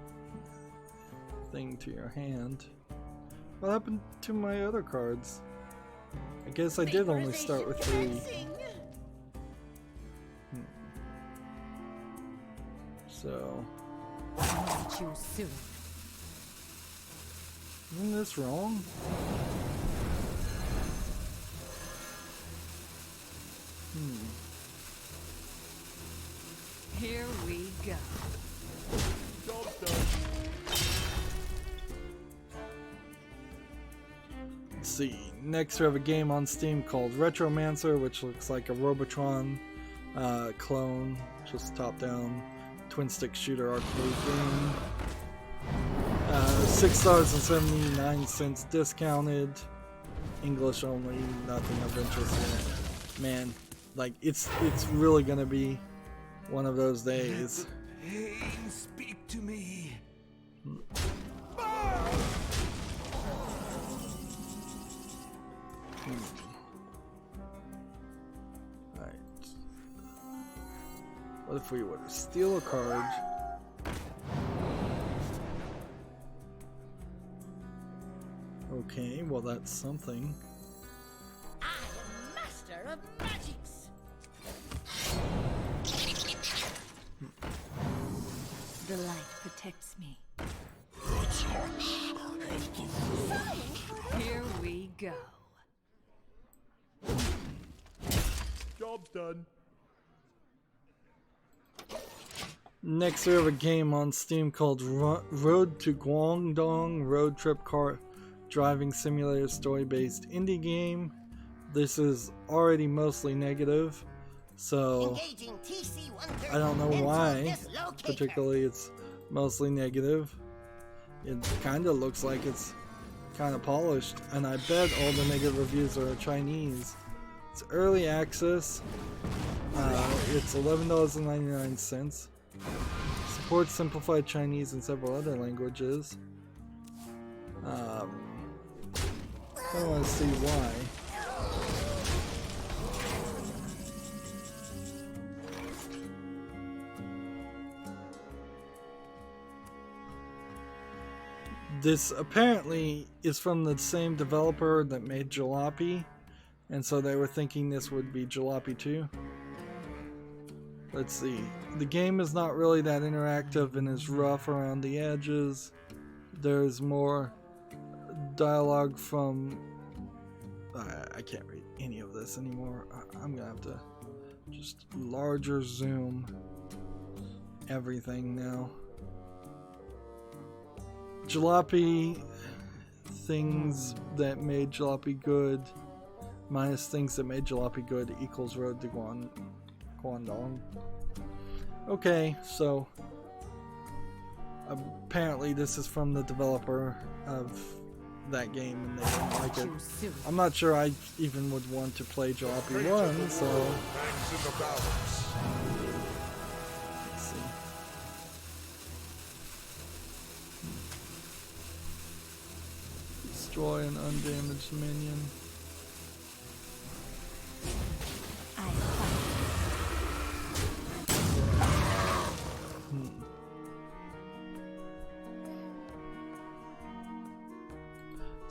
thing to your hand. What happened to my other cards? I guess I did only start with 3. So, Meet you soon. isn't this wrong? Here we go. Let's see. Next we have a game on Steam called Retromancer, which looks like a Robotron clone, just top-down twin-stick shooter arcade game. $6.79 discounted. English only, nothing of interest in it. Man, like it's really gonna be one of those days. Pain, speak to me. Right. What if we were to steal a card? Okay, well that's something. I am master of magics. The light protects me. Here we go. Job's done. Next we have a game on Steam called Road to Guangdong Road Trip Car Driving Simulator story-based indie game. This is already mostly negative, so I don't know why particularly it's mostly negative. It kind of looks like it's kind of polished, and I bet all the negative reviews are Chinese. It's early access. It's $11.99. Supports simplified Chinese and several other languages. I don't want to see why. This apparently is from the same developer that made Jalopy, and so they were thinking this would be Jalopy 2. Let's see. The game is not really that interactive and is rough around the edges. There's more dialogue from... I can't read any of this anymore. I'm gonna have to just larger zoom everything now. Jalopy, things that made Jalopy good minus things that made Jalopy good equals Road to Guangdong. Okay, so apparently this is from the developer of that game and they didn't like it. I'm not sure I even would want to play Jalopy 1, so let's see. Destroy an undamaged minion.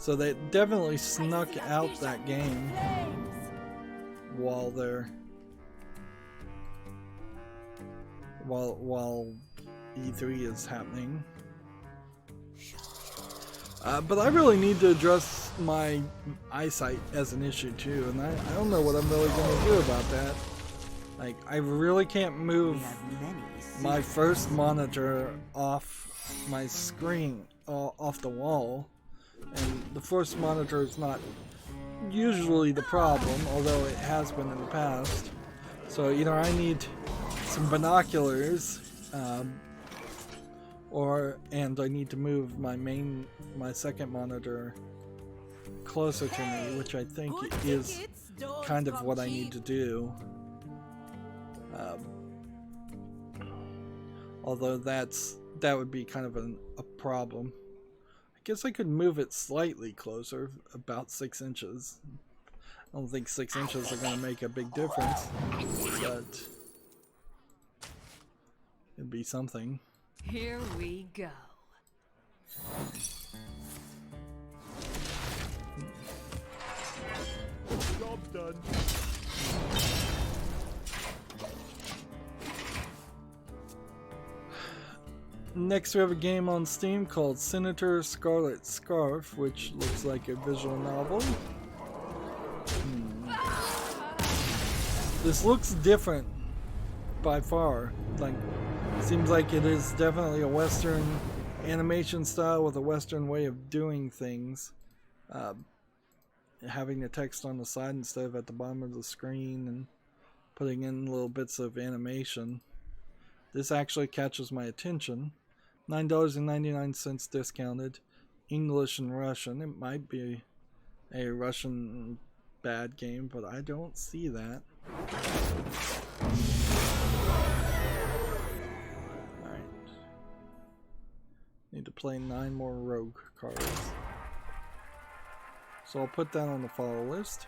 So they definitely snuck out that game while E3 is happening. But I really need to address my eyesight as an issue too, and I don't know what I'm really going to do about that. Like, I really can't move my first monitor off my screen, off the wall. And the first monitor is not usually the problem, although it has been in the past. So either I need some binoculars, and I need to move my second monitor closer to me, which I think is kind of what I need to do. Although that would be kind of a problem. I guess I could move it slightly closer, about 6 inches. I don't think 6 inches are going to make a big difference, but it'd be something. Here we go. Job's done. Next we have a game on Steam called Senator Scarlet Scarf, which looks like a visual novel. This looks different by far. Like, seems like it is definitely a Western animation style with a Western way of doing things. Having the text on the side instead of at the bottom of the screen and putting in little bits of animation. This actually catches my attention. $9.99 discounted. English and Russian. It might be a Russian bad game, but I don't see that. Alright. Need to play 9 more rogue cards. So I'll put that on the follow list.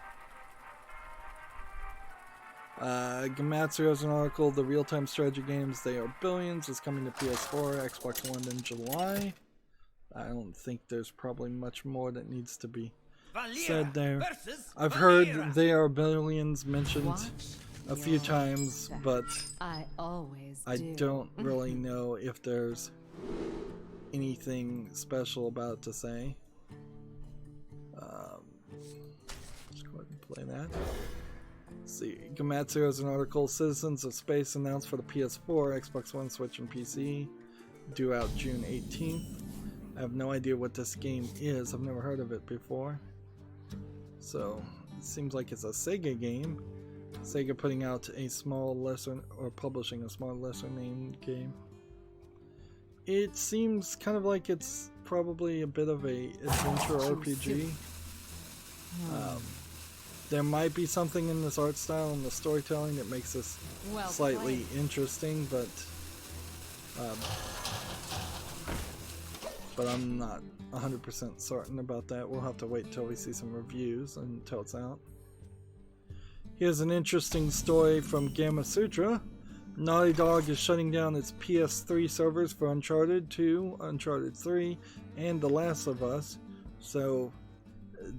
Gamatsu has an article, the real-time strategy games, they are billions, is coming to PS4, Xbox One in July. I don't think there's probably much more that needs to be said there. I've heard they are billions mentioned a few times, but I don't really know if there's anything special about it to say. Let's go ahead and play that. See, Gamatsu has an article, Citizens of Space announced for the PS4, Xbox One, Switch, and PC, due out June 18th. I have no idea what this game is, I've never heard of it before. So, it seems like it's a Sega game. Sega putting out a small lesser, or publishing a small lesser named game. It seems kind of like it's probably a bit of a adventure RPG. There might be something in this art style and the storytelling that makes this slightly interesting, but I'm not 100% certain about that. We'll have to wait till we see some reviews until it's out. Here's an interesting story from Gamma Sutra. Naughty Dog is shutting down its PS3 servers for Uncharted 2, Uncharted 3, and The Last of Us. So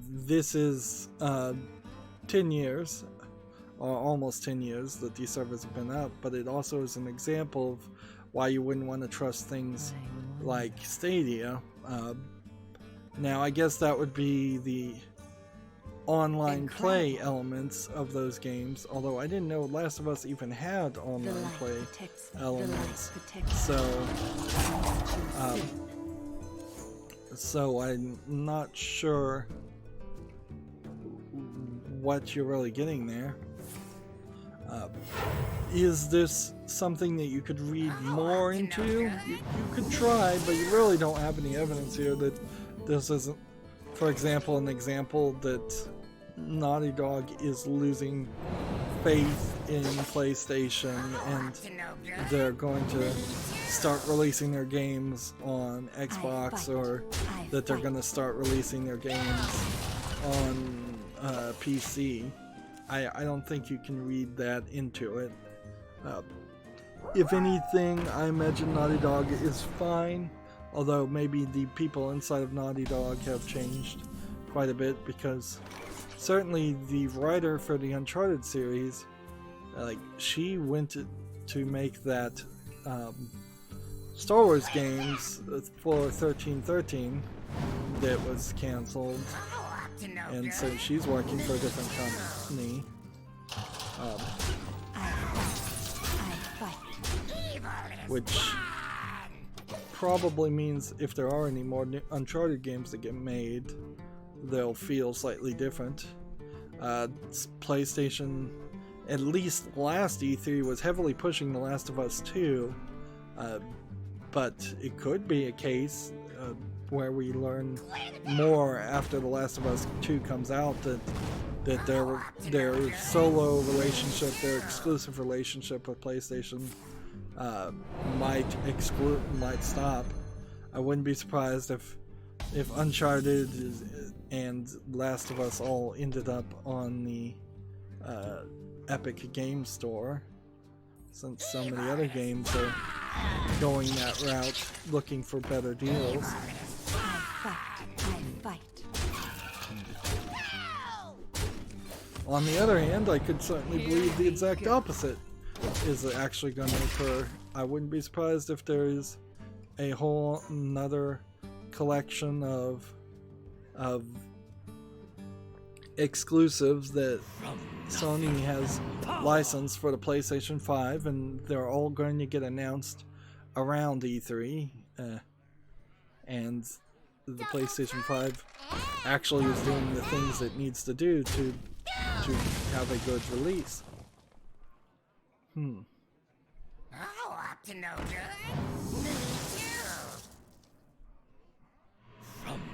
this is 10 years or almost 10 years that these servers have been up, but it also is an example of why you wouldn't want to trust things like Stadia. Now, I guess that would be the online play elements of those games, although I didn't know Last of Us even had online play elements. So I'm not sure what you're really getting there. Is this something that you could read more into? You could try, but you really don't have any evidence here that this isn't, for example, an example that Naughty Dog is losing faith in PlayStation and they're going to start releasing their games on Xbox, or that they're going to start releasing their games on PC. I don't think you can read that into it. If anything, I imagine Naughty Dog is fine, although maybe the people inside of Naughty Dog have changed quite a bit, because certainly the writer for the Uncharted series, she went to make that Star Wars games for 1313 that was cancelled, and so she's working for a different company. Which probably means if there are any more Uncharted games that get made, they'll feel slightly different. PlayStation, at least last E3, was heavily pushing The Last of Us 2, but it could be a case where we learn more after The Last of Us 2 comes out that their solo relationship, their exclusive relationship with PlayStation might stop. I wouldn't be surprised if Uncharted and Last of Us all ended up on the Epic Game Store, since so many other games are going that route, looking for better deals. On the other hand, I could certainly believe the exact opposite is actually going to occur. I wouldn't be surprised if there is a whole another collection of exclusives that Sony has licensed for the PlayStation 5, and they're all going to get announced around E3, and the PlayStation 5 actually is doing the things it needs to do to have a good release. Up to no good.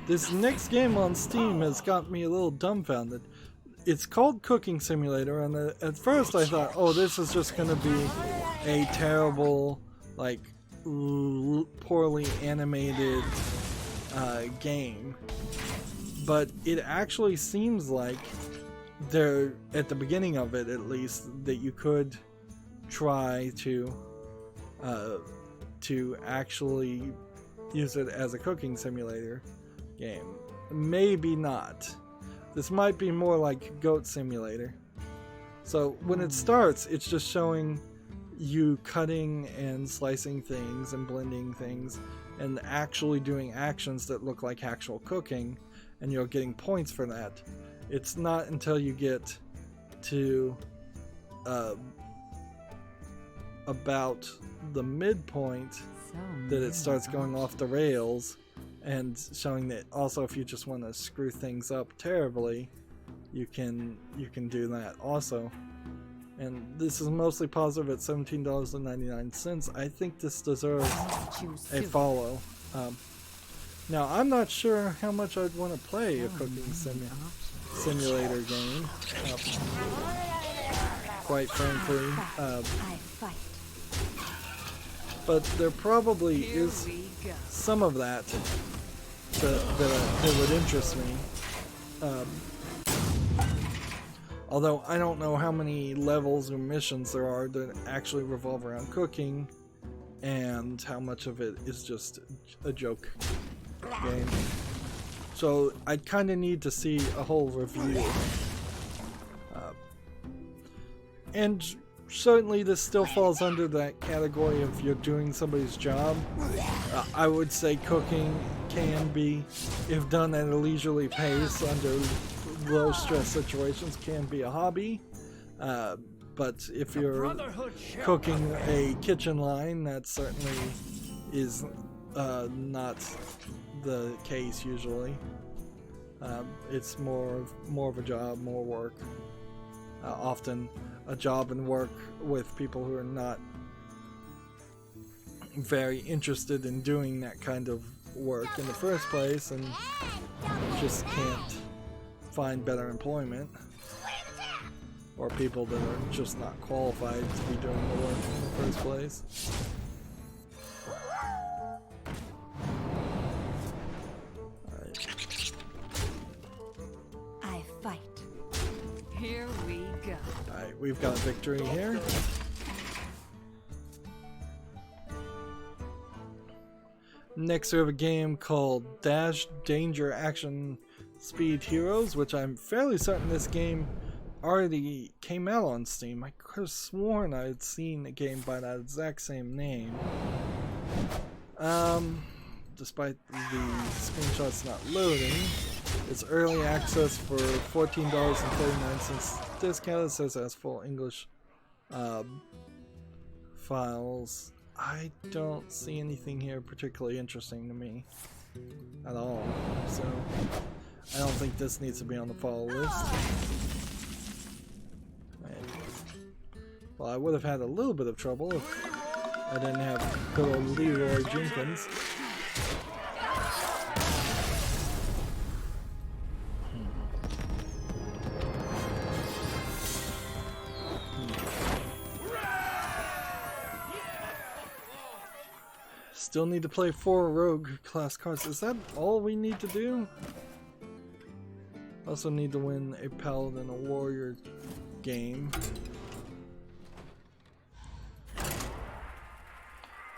This next game on Steam has got me a little dumbfounded. It's called Cooking Simulator, and at first I thought, oh, this is just going to be a terrible, poorly animated game. But it actually seems like there, at the beginning of it at least, that you could try to actually use it as a cooking simulator game. Maybe not. This might be more like Goat Simulator. So when it starts, it's just showing you cutting and slicing things and blending things and actually doing actions that look like actual cooking, and you're getting points for that. It's not until you get to about the midpoint that it starts going off the rails, and showing that also if you just want to screw things up terribly, you can do that also. And this is mostly positive at $17.99. I think this deserves a follow. Now, I'm not sure how much I'd want to play a cooking simulator game, quite frankly. But there probably is some of that would interest me. Although I don't know how many levels or missions there are that actually revolve around cooking, and how much of it is just a joke game. So I kind of need to see a whole review. And certainly this still falls under that category of you're doing somebody's job. I would say cooking can be, if done at a leisurely pace under low stress situations, can be a hobby. But if you're cooking a kitchen line, that certainly is not the case usually. It's more of a job, more work. Often a job and work with people who are not very interested in doing that kind of work in the first place and just can't find better employment, or people that are just not qualified to be doing the work in the first place. I fight. Here we go. Alright, we've got a victory here. Next we have a game called Dash Danger Action Speed Heroes, which I'm fairly certain this game already came out on Steam. I could have sworn I had seen a game by that exact same name. Despite the screenshots not loading. It's early access for $14.39 discount. It says it has full English files. I don't see anything here particularly interesting to me at all, so I don't think this needs to be on the follow list. Well, I would have had a little bit of trouble if I didn't have good old Leroy Jenkins. Still need to play 4 rogue class cards. Is that all we need to do? Also need to win a paladin, a warrior game.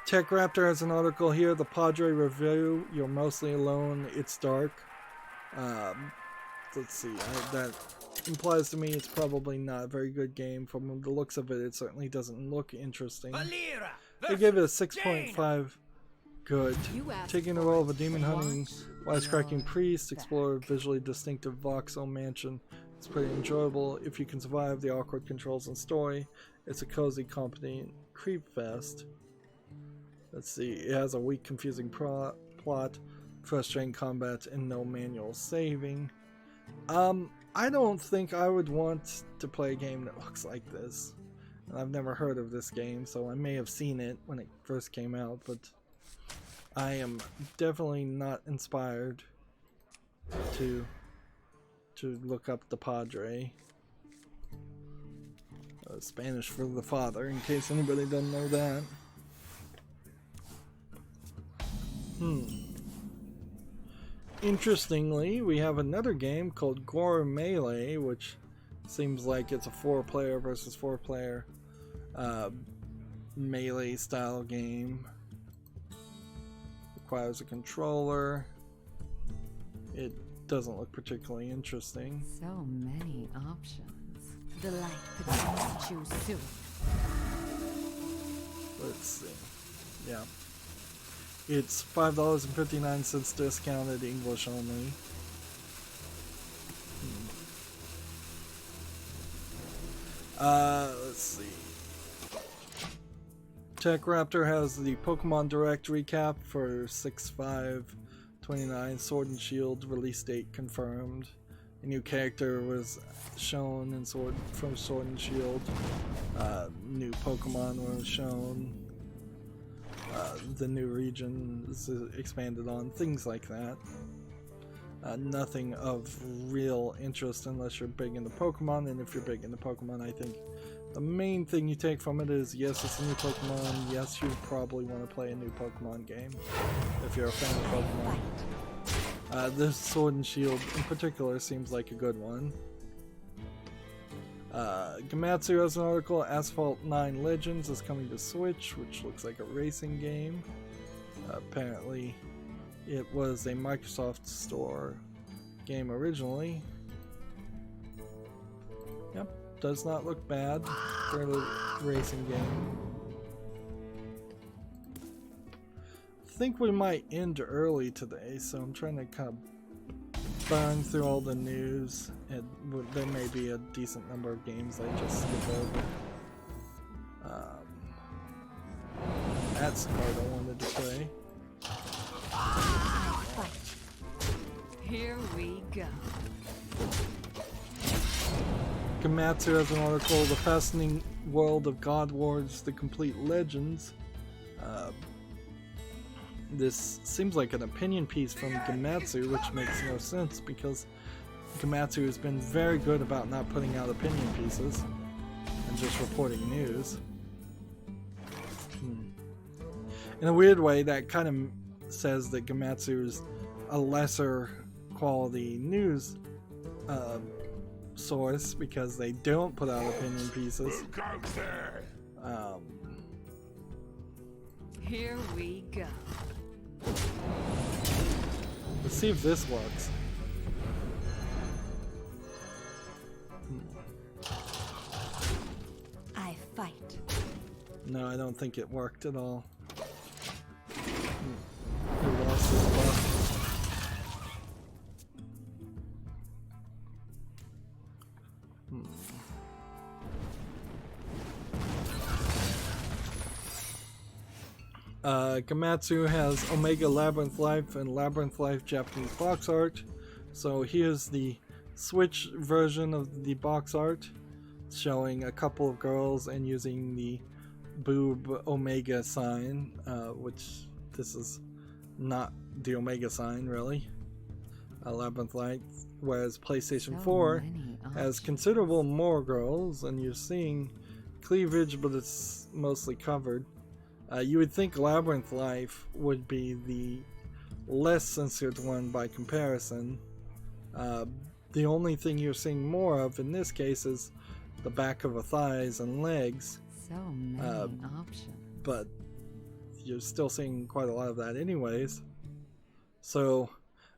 Tech Raptor has an article here. The Padre review. You're mostly alone. It's dark. Let's see. That implies to me it's probably not a very good game. From the looks of it, it certainly doesn't look interesting. They gave it a 6.5. Good. Taking the role of a demon hunting, wisecracking priest, explore a visually distinctive voxel mansion. It's pretty enjoyable if you can survive the awkward controls and story. It's a cozy, competent creep fest. Let's see, it has a weak, confusing plot, frustrating combat, and no manual saving. I don't think I would want to play a game that looks like this. I've never heard of this game, so I may have seen it when it first came out, but I am definitely not inspired to look up the Padre. Spanish for the father, in case anybody doesn't know that. Interestingly, we have another game called Gore Melee, which seems like it's a 4-player versus 4-player melee style game. Requires a controller. It doesn't look particularly interesting. So many options. The light could choose soon. Let's see. Yeah. It's $5.59 discounted, English only. Let's see. Tech Raptor has the Pokemon Direct recap for 6/5/29. Sword and Shield release date confirmed. A new character was shown in from Sword and Shield. New Pokemon was shown. The new region is expanded on. Things like that. Nothing of real interest unless you're big into Pokemon, and if you're big into Pokemon, I think the main thing you take from it is, yes, it's a new Pokemon, yes, you probably want to play a new Pokemon game if you're a fan of Pokemon. This Sword and Shield in particular seems like a good one. Gamatsu has an article, Asphalt 9 Legends is coming to Switch, which looks like a racing game. Apparently it was a Microsoft Store game originally. Yep, does not look bad. for a racing game. I think we might end early today, so I'm trying to kind of burn through all the news, and there may be a decent number of games I just skip over. That's the card I wanted to play. Here we go. Gamatsu has an article, The Fascinating World of God Wars, The Complete Legends. This seems like an opinion piece from Gamatsu, which makes no sense because Gamatsu has been very good about not putting out opinion pieces and just reporting news. In a weird way, that kind of says that Gamatsu is a lesser quality news source because they don't put out opinion pieces. Here we go. Let's see if this works. I fight. No, I don't think it worked at all. Who lost his buff? Gamatsu has Omega Labyrinth Life and Labyrinth Life Japanese box art. So here's the Switch version of the box art, showing a couple of girls and using the boob Omega sign, which this is not the Omega sign really. Labyrinth Life, whereas PlayStation 4 has considerable more girls, and you're seeing cleavage, but it's mostly covered. You would think Labyrinth Life would be the less censored one by comparison. The only thing you're seeing more of in this case is the back of the thighs and legs. So many options. But you're still seeing quite a lot of that anyways. So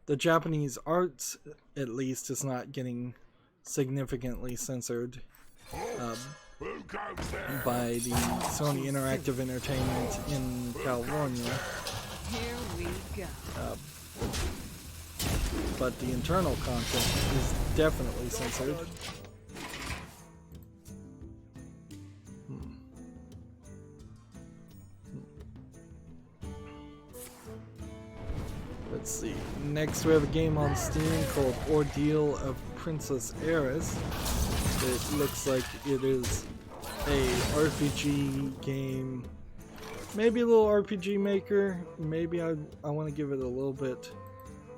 the Japanese art, at least, is not getting significantly censored by the Sony Interactive Entertainment in California. Here we go. But the internal content is definitely censored. Let's see. Next we have a game on Steam called Ordeal of Princess Heiress. It looks like it is a RPG game. Maybe a little RPG maker. Maybe I want to give it a little bit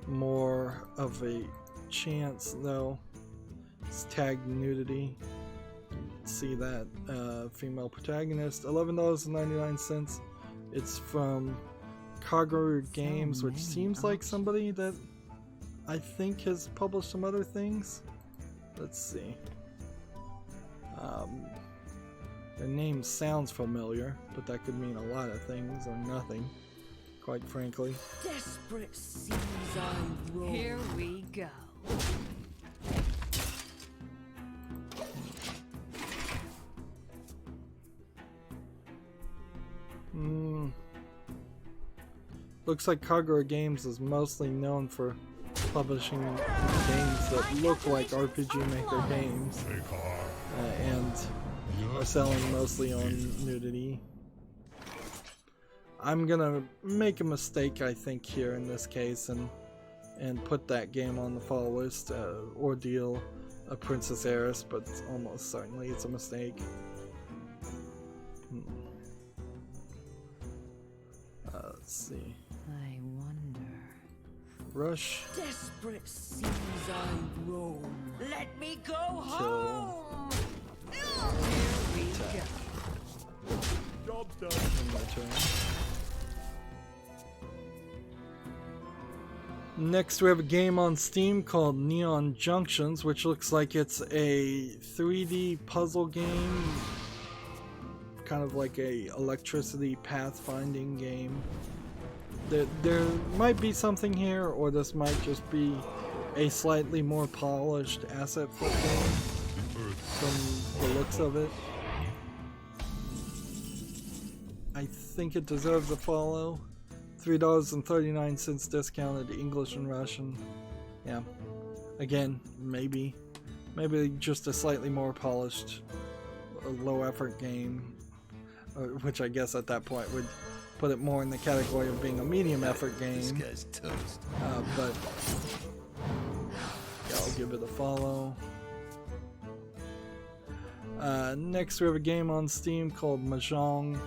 more of a chance though. It's tagged nudity. See that female protagonist. $11.99. It's from Kagura Games, which seems like somebody that I think has published some other things. Let's see. Their name sounds familiar, but that could mean a lot of things or nothing, quite frankly. Desperate seas I roam. Here we go. Looks like Kagura Games is mostly known for publishing games that look like RPG Maker games and are selling mostly on nudity. I'm gonna make a mistake, I think, here in this case and put that game on the follow list, Ordeal of Princess Heiress, but almost certainly it's a mistake. Let's see. I wonder. Rush. Desperate seas I roam. Let me go home. Here we go. Job's done. My turn. Next we have a game on Steam called Neon Junctions, which looks like it's a 3D puzzle game, kind of like a electricity pathfinding game. There might be something here, or this might just be a slightly more polished asset flip game from the looks of it. think it deserves a follow. $3.39 discounted English and Russian. Yeah. Again, maybe just a slightly more polished, low effort game, which I guess at that point would put it more in the category of being a medium effort game. This guy's toast. But yeah, I'll give it a follow. Next we have a game on Steam called Mahjong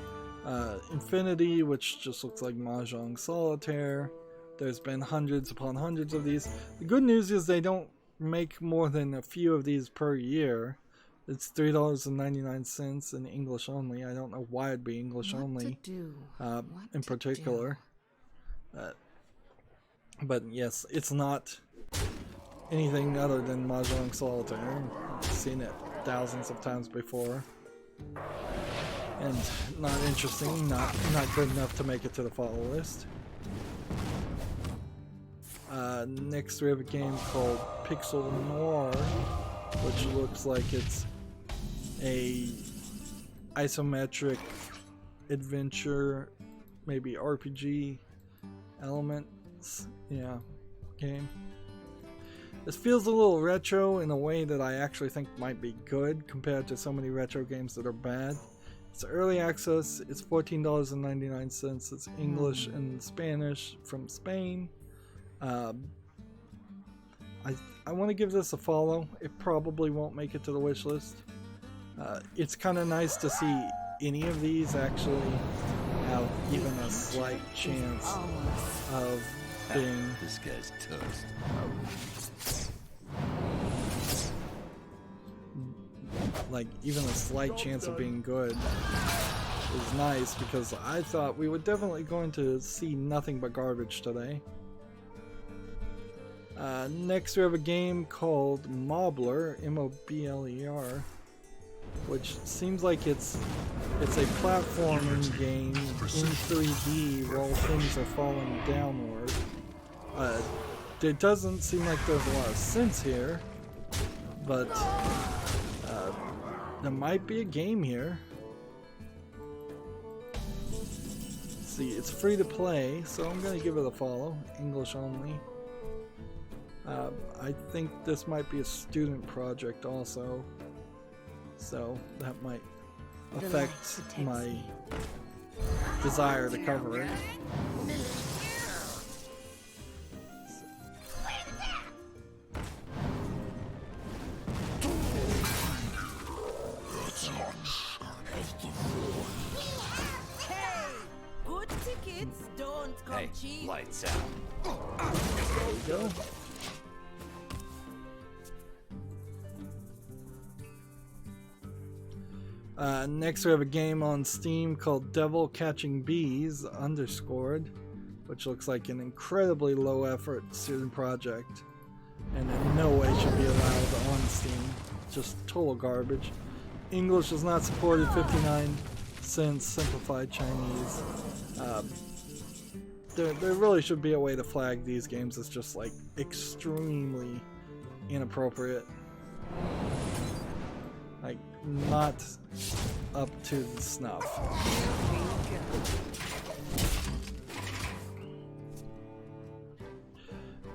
Infinity, which just looks like Mahjong Solitaire. There's been hundreds upon hundreds of these. The good news is they don't make more than a few of these per year. It's $3.99 in English only. I don't know why it'd be English only in particular. But yes, it's not anything other than Mahjong Solitaire. I've seen it thousands of times before. And not interesting, not good enough to make it to the follow list. Next we have a game called Pixel Noir, which looks like it's a isometric adventure, maybe RPG elements, yeah, game. This feels a little retro in a way that I actually think might be good compared to so many retro games that are bad. It's early access, it's $14.99, it's English and Spanish from Spain. I want to give this a follow. It probably won't make it to the wish list. It's kind of nice to see any of these actually have even a slight chance of being This guy's toast. like even a slight chance of being good is nice, because I thought we were definitely going to see nothing but garbage today. Next we have a game called Mobler, M-O-B-L-E-R, which seems like it's a platforming game in 3D while things are falling downward. It doesn't seem like there's a lot of sense here, but there might be a game here. See, it's free to play, so I'm gonna give it a follow. English only. I think this might be a student project also, so that might affect my desire to cover it. Good tickets don't come Hey, cheap. lights out. There we go. Next we have a game on Steam called Devil Catching Bees Underscored, which looks like an incredibly low effort student project and in no way should be allowed on Steam. Just total garbage. English is not supported, 59 cents, simplified Chinese. There really should be a way to flag these games as just like extremely inappropriate. Like, not up to the snuff.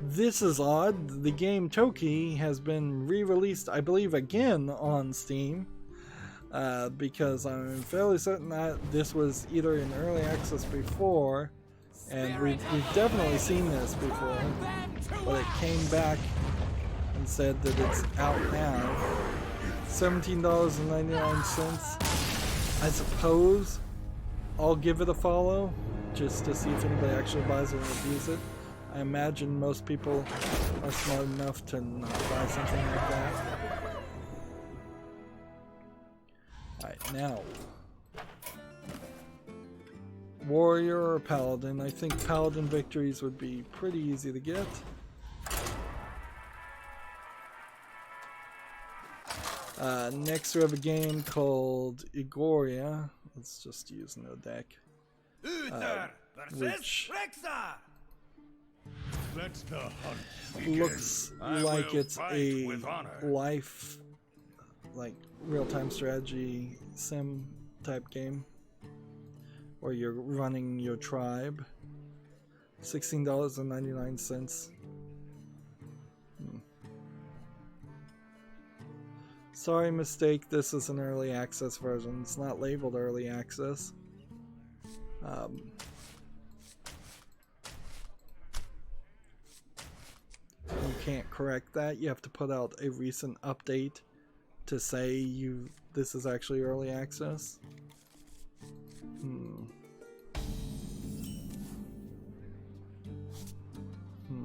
This is odd. The game Toki has been re-released, I believe, again on Steam. Because I'm fairly certain that this was either in early access before, and we've definitely seen this before, but it came back and said that it's out now. $17.99. I suppose I'll give it a follow just to see if anybody actually buys it and reviews it. I imagine most people are smart enough to not buy something like that. Alright, now Warrior or Paladin. I think Paladin victories would be pretty easy to get. Next we have a game called Igoria. Let's just use no deck. Which looks like it's a life, like real-time strategy sim type game. or you're running your tribe. $16.99. Sorry, mistake. This is an early access version. It's not labeled early access. You can't correct that. You have to put out a recent update to say this is actually early access.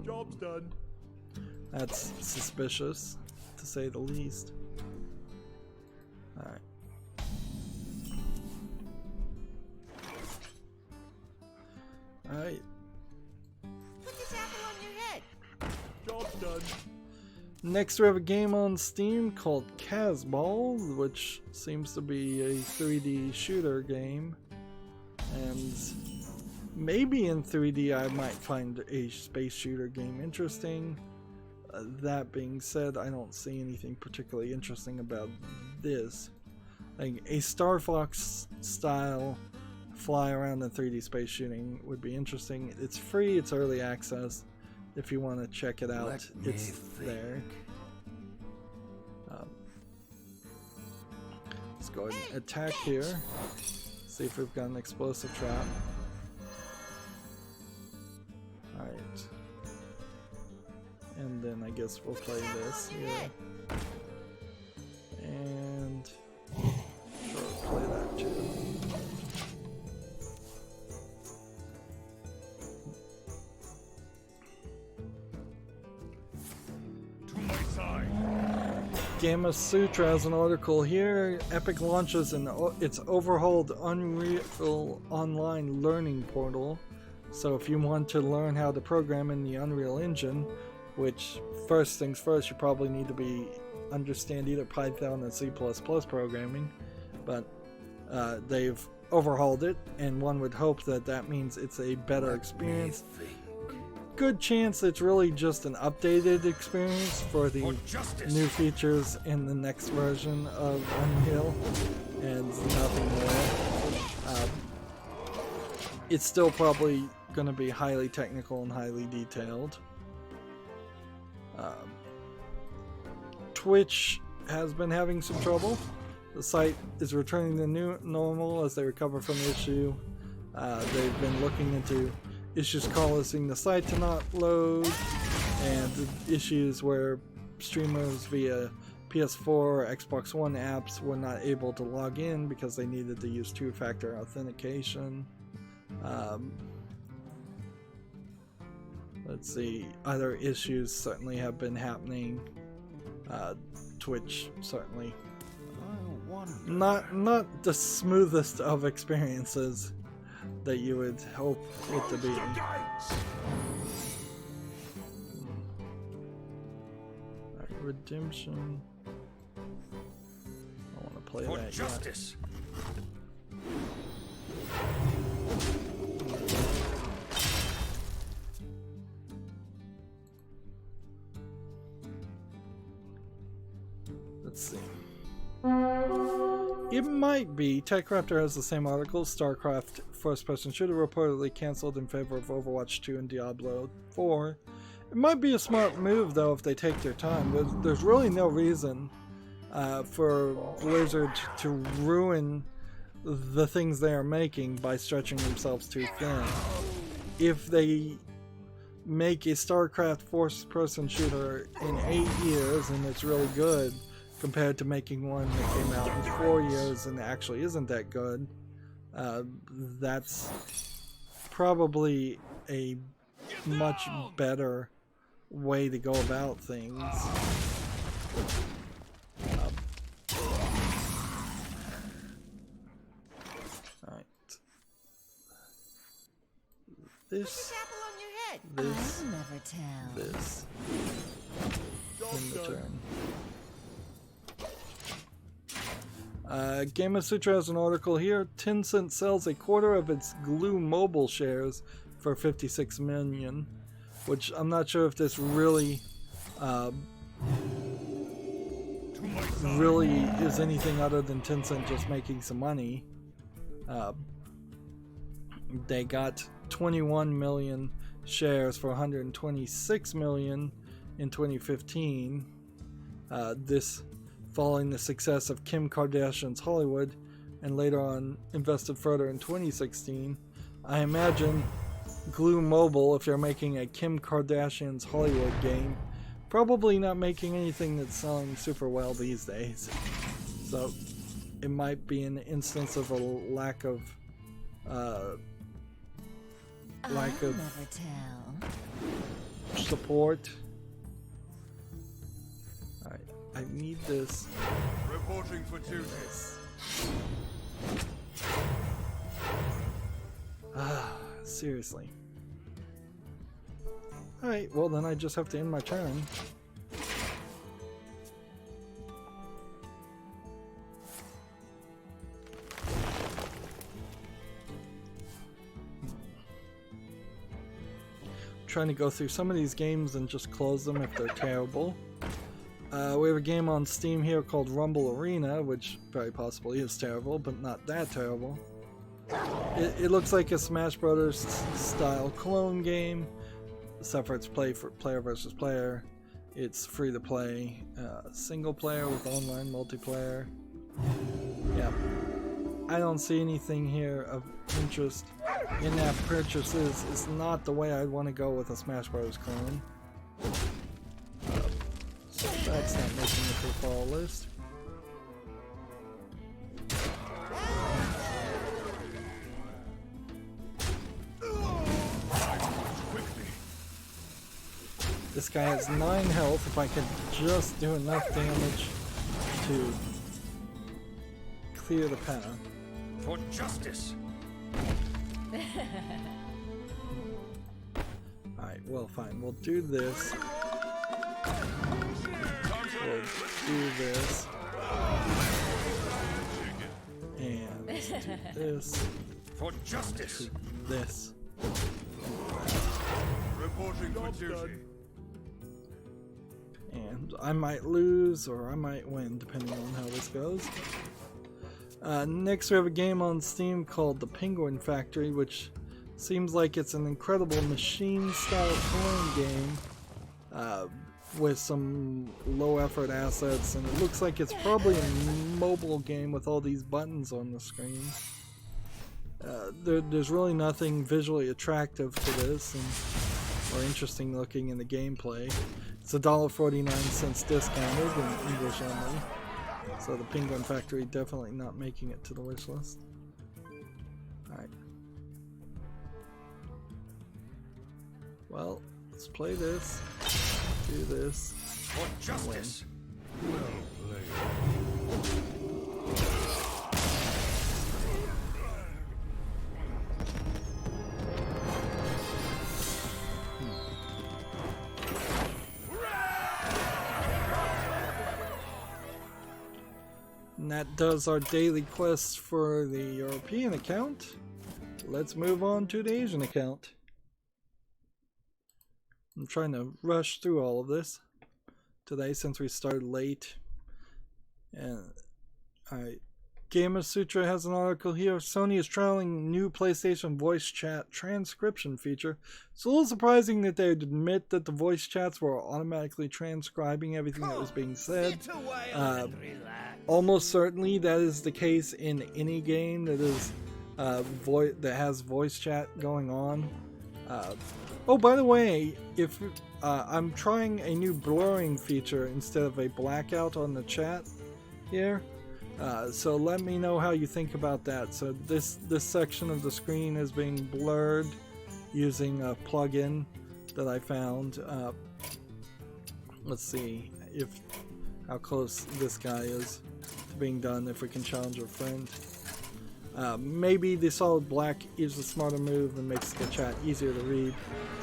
Job's done. That's suspicious, to say the least. Alright. Alright. Put this apple on your head. Job's done. Next we have a game on Steam called Casball, which seems to be a 3D shooter game. And maybe in 3D I might find a space shooter game interesting. That being said, I don't see anything particularly interesting about this. Like a Star Fox style fly around in 3D space shooting would be interesting. It's free, it's early access. If you want to check it out, it's there. Let's go ahead and attack here. See if we've got an explosive trap. Alright. And then I guess we'll play this here. And sure, play that too. To my side. Gamma Sutra has an article here. Epic launches its overhauled Unreal Online learning portal. So if you want to learn how to program in the Unreal Engine, which first things first, you probably need to understand either Python or C++ programming, but they've overhauled it, and one would hope that means it's a better experience. Good chance it's really just an updated experience for the new features in the next version of Unreal, and nothing more. It's still probably going to be highly technical and highly detailed. Twitch has been having some trouble. The site is returning to normal as they recover from the issue. They've been looking into issues causing the site to not load, and issues where streamers via PS4 or Xbox One apps were not able to log in because they needed to use two-factor authentication. Let's see, other issues certainly have been happening. Twitch certainly not the smoothest of experiences that you would hope it to be. Right, Redemption. I want to play that yet. Let's see. It might be. TechRaptor has the same article. StarCraft first-person shooter reportedly cancelled in favor of Overwatch 2 and Diablo 4. It might be a smart move, though, if they take their time. There's really no reason for Blizzard to ruin the things they are making by stretching themselves too thin. If they make a StarCraft first-person shooter in 8 years and it's really good, compared to making one that came out in 4 years and actually isn't that good, that's probably a much better way to go about things. Alright. This, this, I'll never tell. this, in the turn. Gamma Sutra has an article here. Tencent sells a quarter of its Glue mobile shares for 56 million, which I'm not sure if this really is anything other than Tencent just making some money. They got 21 million shares for 126 million in 2015. This following the success of Kim Kardashian's Hollywood, and later on invested further in 2016. I imagine Glue Mobile, if you're making a Kim Kardashian's Hollywood game, probably not making anything that's selling super well these days. So it might be an instance of a lack of support. Alright, I need this. Reporting for duty. Seriously. Alright, well then I just have to end my turn. Trying to go through some of these games and just close them if they're terrible. We have a game on Steam here called Rumble Arena, which very possibly is terrible, but not that terrible. It looks like a Smash Brothers style clone game, except for it's player versus player. It's free to play, single player with online multiplayer. Yeah, I don't see anything here of interest. In-app purchases is not the way I'd want to go with a Smash Bros. Clone. So that's not making it to the fall list. This guy has 9 health. If I could just do enough damage to clear the path. For justice. Alright, well fine. We'll do this. We'll do this. And let's do this. For justice. Do this. Reporting for duty. And I might lose or I might win depending on how this goes. Next we have a game on Steam called The Penguin Factory, which seems like it's an incredible machine style clone game with some low effort assets, and it looks like it's probably a mobile game with all these buttons on the screen. There's really nothing visually attractive to this or interesting looking in the gameplay. It's $1.49 discounted in English only. So the Penguin Factory definitely not making it to the wish list. Alright. Well, let's play this. Do this. For justice. And that does our daily quests for the European account. Let's move on to the Asian account. I'm trying to rush through all of this today since we started late. And alright, Gamer Sutra has an article here. Sony is trialing new PlayStation voice chat transcription feature. It's a little surprising that they would admit that the voice chats were automatically transcribing everything that was being said. Almost certainly that is the case in any game that is that has voice chat going on. Oh, by the way, if I'm trying a new blurring feature instead of a blackout on the chat here. So let me know how you think about that. So this section of the screen is being blurred using a plugin that I found. Let's see how close this guy is to being done, if we can challenge a friend. Maybe the solid black is a smarter move and makes the chat easier to read,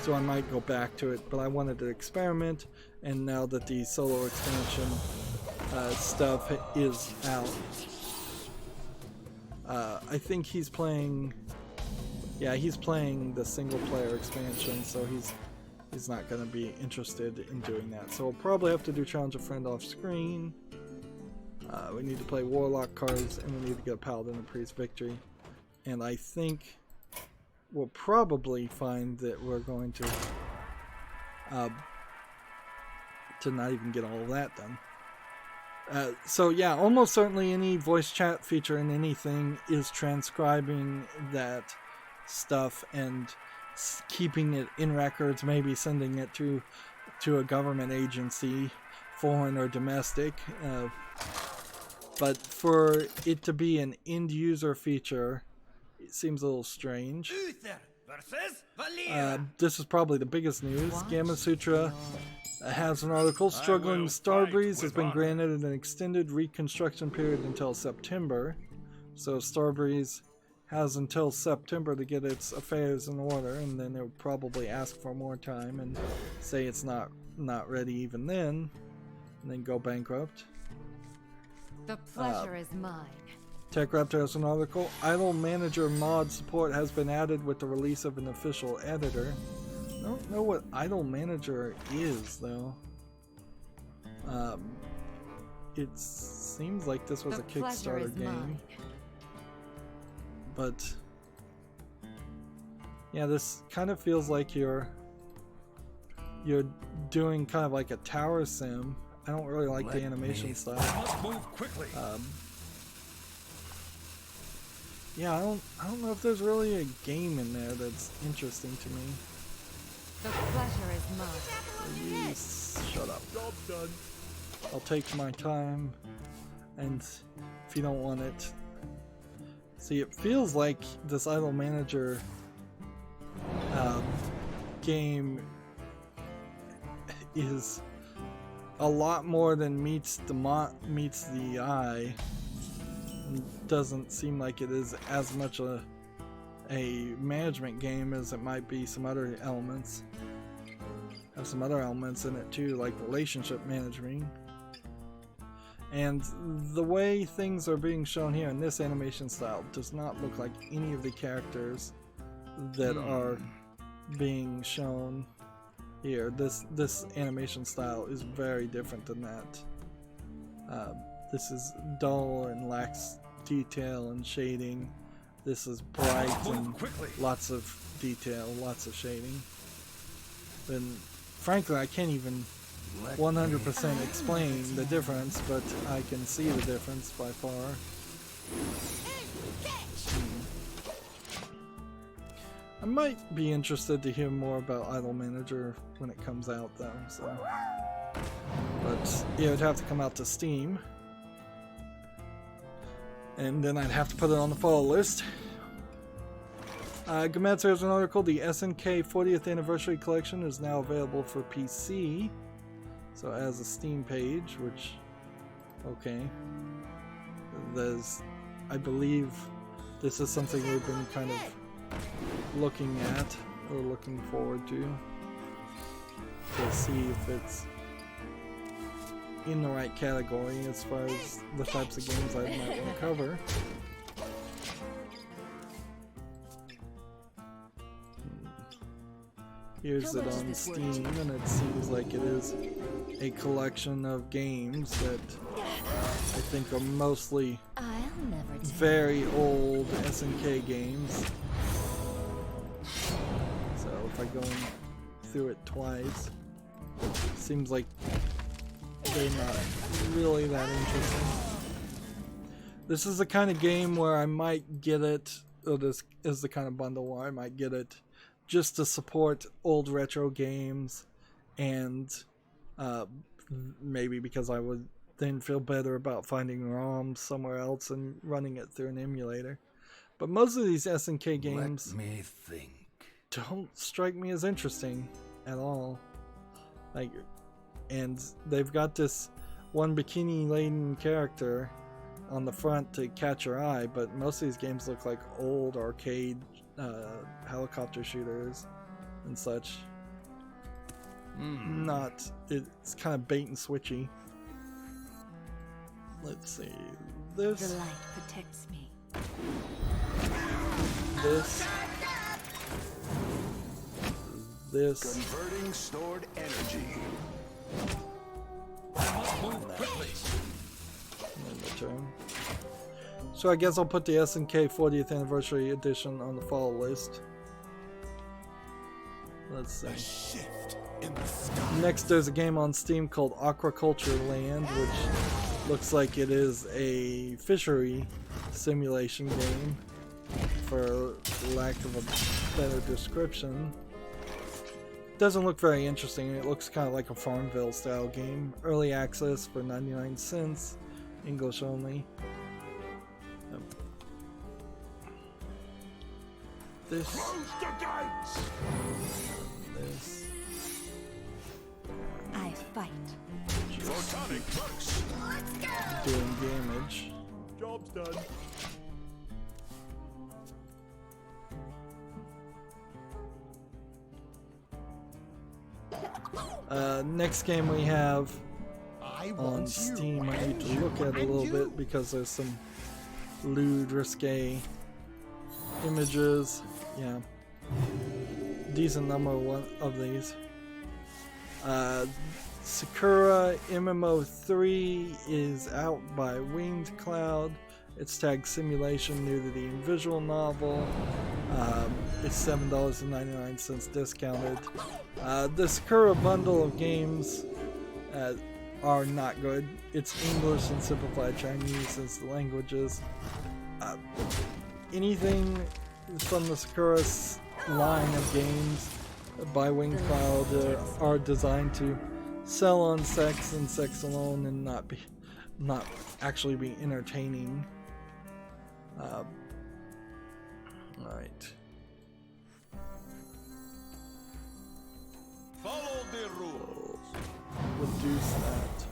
so I might go back to it, but I wanted to experiment, and now that the solo expansion stuff is out, I think he's playing, yeah, he's playing the single player expansion, so he's not going to be interested in doing that. So we'll probably have to do challenge a friend off screen. We need to play Warlock cards, and we need to get a Paladin and Priest victory. And I think we'll probably find that we're going to not even get all of that done. So yeah, almost certainly any voice chat feature in anything is transcribing that stuff and keeping it in records, maybe sending it to a government agency, foreign or domestic. But for it to be an end user feature, it seems a little strange. Uther versus Valir. This is probably the biggest news. Gamma Sutra has an article. Struggling Starbreeze has been granted an extended reconstruction period until September. So Starbreeze has until September to get its affairs in order, and then it would probably ask for more time and say it's not ready even then, and then go bankrupt. The pleasure is mine. TechRaptor has an article. Idle Manager mod support has been added with the release of an official editor. I don't know what Idle Manager is, though. It seems like this was a Kickstarter game. But yeah, this kind of feels like you're doing kind of like a tower sim. I don't really like the animation style. Must move quickly. Yeah, I don't know if there's really a game in there that's interesting to me. The pleasure is mine. Please shut up. Job done. I'll take my time, and if you don't want it, see, it feels like this Idle Manager game is a lot more than meets the eye. And doesn't seem like it is as much a management game as it might be some other elements. Have some other elements in it too, like relationship management. And the way things are being shown here in this animation style does not look like any of the characters that are being shown here. This animation style is very different than that. This is dull and lacks detail and shading. This is bright and lots of detail, lots of shading. And frankly, I can't even 100% explain the difference, but I can see the difference by far. I might be interested to hear more about Idle Manager when it comes out, though. So, but yeah, it'd have to come out to Steam, and then I'd have to put it on the follow list. Gametsu has an article. The SNK 40th Anniversary Collection is now available for PC. So it has a Steam page, which, okay. I believe this is something we've been kind of looking at, or looking forward to see if it's in the right category as far as the types of games I might want to cover. Here's it on Steam, and it seems like it is a collection of games that I think are mostly very old SNK games. So if I go through it twice, it seems like they're not really that interesting. This is the kind of game where I might get it, or this is the kind of bundle where I might get it just to support old retro games, and maybe because I would then feel better about finding ROMs somewhere else and running it through an emulator. But most of these SNK games don't strike me as interesting at all. Like, and they've got this one bikini-laden character on the front to catch your eye, but most of these games look like old arcade helicopter shooters and such. It's kind of bait and switchy. Let's see. The light protects me. This. Converting stored energy. So I guess I'll put the SNK 40th Anniversary Edition on the follow list. Let's see. A shift in the sky. Next, there's a game on Steam called Aquaculture Land, which looks like it is a fishery simulation game, for lack of a better description. Doesn't look very interesting. It looks kind of like a Farmville style game. Early access for 99 cents, English only. This. This. I fight. Photonic burst. Doing damage. Job's done. Next game we have I on want Steam, you. I need to look at it a little bit because there's some lewd, risque images. Yeah, decent number of these. Sakura MMO3 is out by Winged Cloud. It's tagged simulation, nudity, and visual novel. It's $7.99 discounted. The Sakura bundle of games are not good. It's English and simplified Chinese as the languages. Anything from the Sakura line of games by Winged Cloud are designed to sell on sex and sex alone, and not actually be entertaining. Alright. Follow the rules. Reduce that.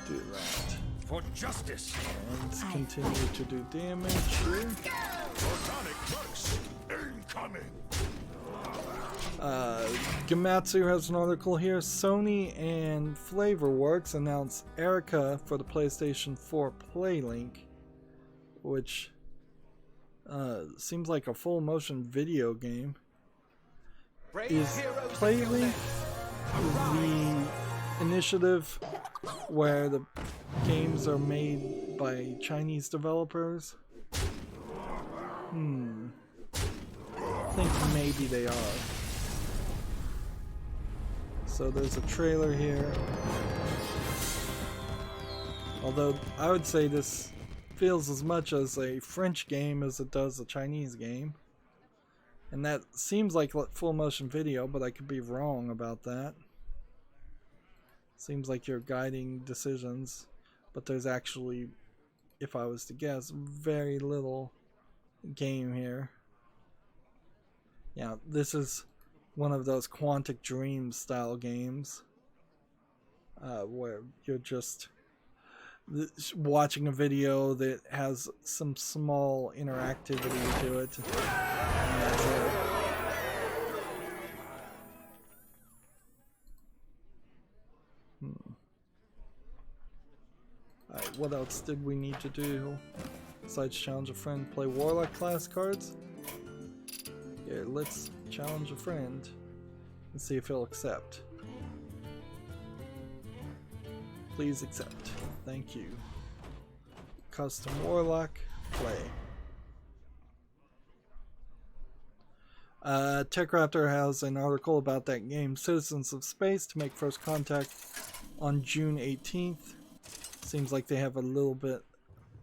Do that. For justice. And continue to do damage. Photonic burst. Incoming. Gamatsu has an article here. Sony and Flavorworks announced Erica for the PlayStation 4 PlayLink, which seems like a full motion video game. Is PlayLink the initiative where the games are made by Chinese developers? I think maybe they are. So there's a trailer here. Although I would say this feels as much as a French game as it does a Chinese game. And that seems like full motion video, but I could be wrong about that. Seems like you're guiding decisions, but there's actually, if I was to guess, very little game here. Yeah, this is one of those Quantic Dream style games where you're just watching a video that has some small interactivity to it. And that's it. Alright, what else did we need to do? Besides challenge a friend, play Warlock class cards? Here, let's challenge a friend and see if he'll accept. Please accept. Thank you. Custom Warlock, play. TechRaptor has an article about that game, Citizens of Space, to make first contact on June 18th. Seems like they have a little bit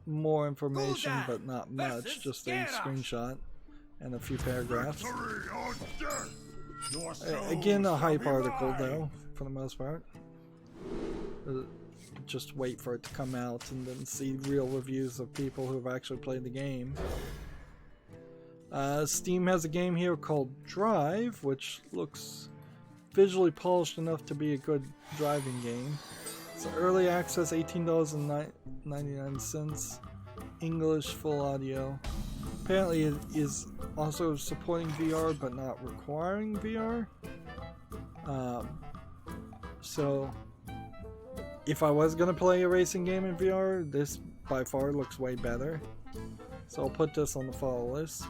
more information, but not much. Just a screenshot and a few paragraphs. Again, a hype article, though, for the most part. Just wait for it to come out and then see real reviews of people who have actually played the game. Steam has a game here called Drive, which looks visually polished enough to be a good driving game. It's early access, $18.99, English, full audio. Apparently it is also supporting VR but not requiring VR. So if I was going to play a racing game in VR, this by far looks way better. So I'll put this on the follow list.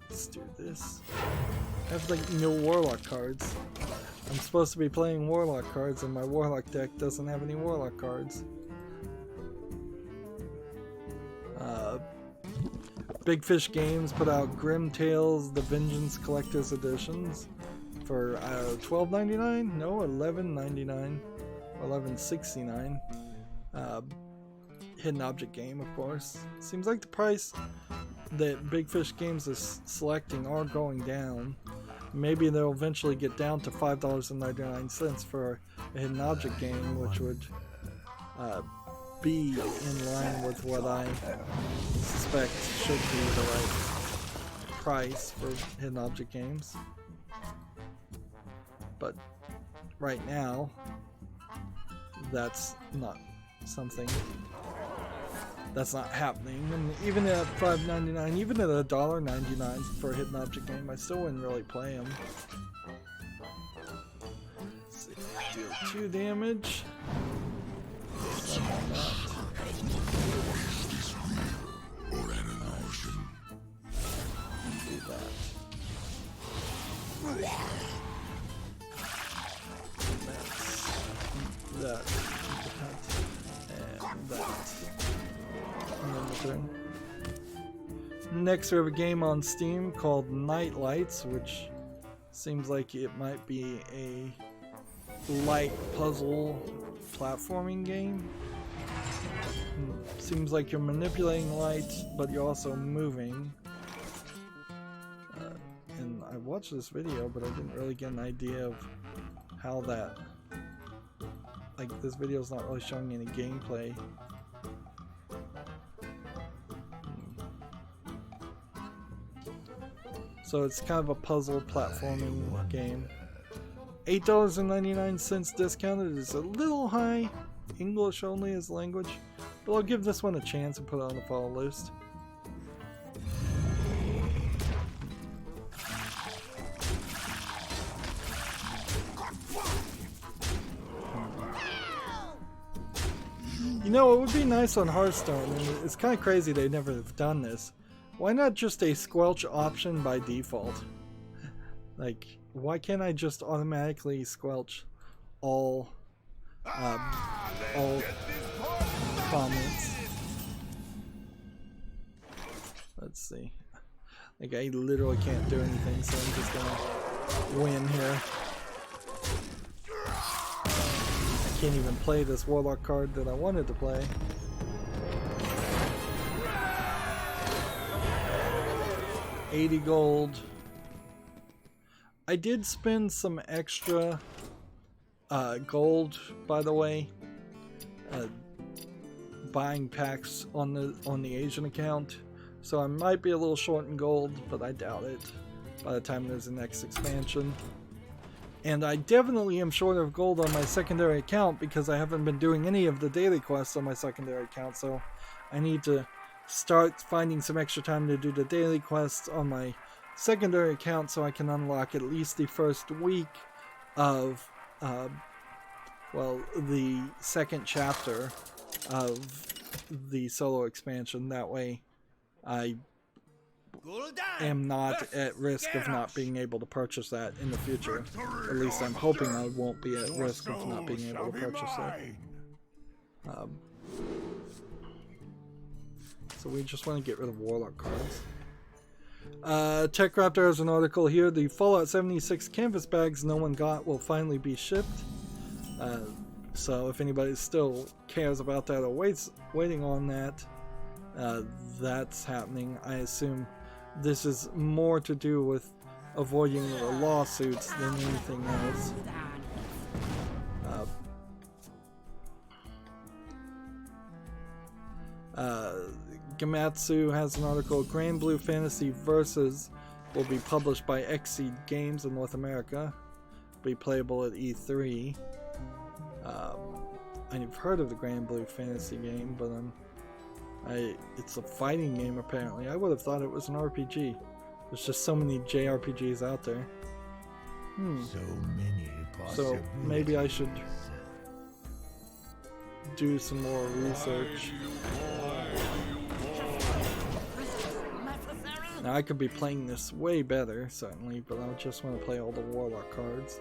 Let's do this. I have like no Warlock cards. I'm supposed to be playing Warlock cards and my Warlock deck doesn't have any Warlock cards. Big Fish Games put out Grim Tales: The Vengeance Collector's Editions for $12.99? No, $11.99, $11.69. Hidden object game, of course. Seems like the price that Big Fish Games is selecting are going down. Maybe they'll eventually get down to $5.99 for a hidden object game, which would be in line with what I suspect should be the right price for hidden object games. But right now, that's not something that's not happening. And even at $5.99, even at $1.99 for a hidden object game, I still wouldn't really play them. Let's see, deal 2 damage. Do that. That. And that. Next we have a game on Steam called Night Lights, which seems like it might be a light puzzle platforming game. Seems like you're manipulating lights, but you're also moving. And I watched this video, but I didn't really get an idea of how that... Like, this video's not really showing any gameplay. So it's kind of a puzzle platforming game. $8.99 discounted is a little high. English only as language. But I'll give this one a chance and put it on the follow list. You know, it would be nice on Hearthstone, and it's kind of crazy they never have done this. Why not just a squelch option by default? Like, why can't I just automatically squelch all comments? Let's see. Like, I literally can't do anything, so I'm just gonna win here. I can't even play this Warlock card that I wanted to play. $80 gold. I did spend some extra gold, by the way, buying packs on the Asian account, so I might be a little short in gold, but I doubt it by the time there's the next expansion. And I definitely am short of gold on my secondary account because I haven't been doing any of the daily quests on my secondary account, so I need to start finding some extra time to do the daily quests on my secondary account so I can unlock at least the first week of well, the second chapter of the solo expansion. That way I am not at risk of not being able to purchase that in the future. At least I'm hoping I won't be at risk of not being able to purchase it. So we just want to get rid of Warlock cards. TechRaptor has an article here. The Fallout 76 canvas bags no one got will finally be shipped. So if anybody still cares about that or waiting on that, that's happening. I assume this is more to do with avoiding the lawsuits than anything else. Gamatsu has an article. Grand Blue Fantasy Versus will be published by Xseed Games in North America. Be playable at E3. I've heard of the Grand Blue Fantasy game, but it's a fighting game apparently. I would have thought it was an RPG. There's just so many JRPGs out there. So maybe I should do some more research. Now I could be playing this way better, certainly, but I just want to play all the Warlock cards.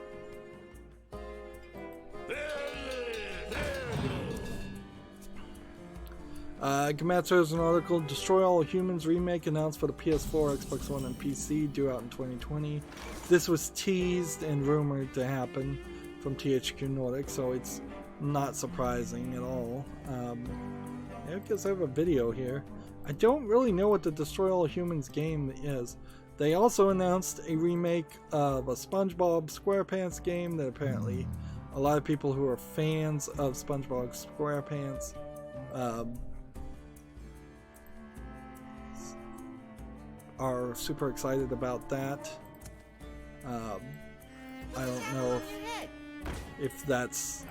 Gematsu has an article, Destroy All Humans remake announced for the PS4, Xbox One, and PC, due out in 2020. This was teased and rumored to happen from THQ Nordic, so it's not surprising at all. I guess I have a video here. I don't really know what the Destroy All Humans game is. They also announced a remake of a SpongeBob SquarePants game that apparently a lot of people who are fans of SpongeBob SquarePants are super excited about that. I don't know if that's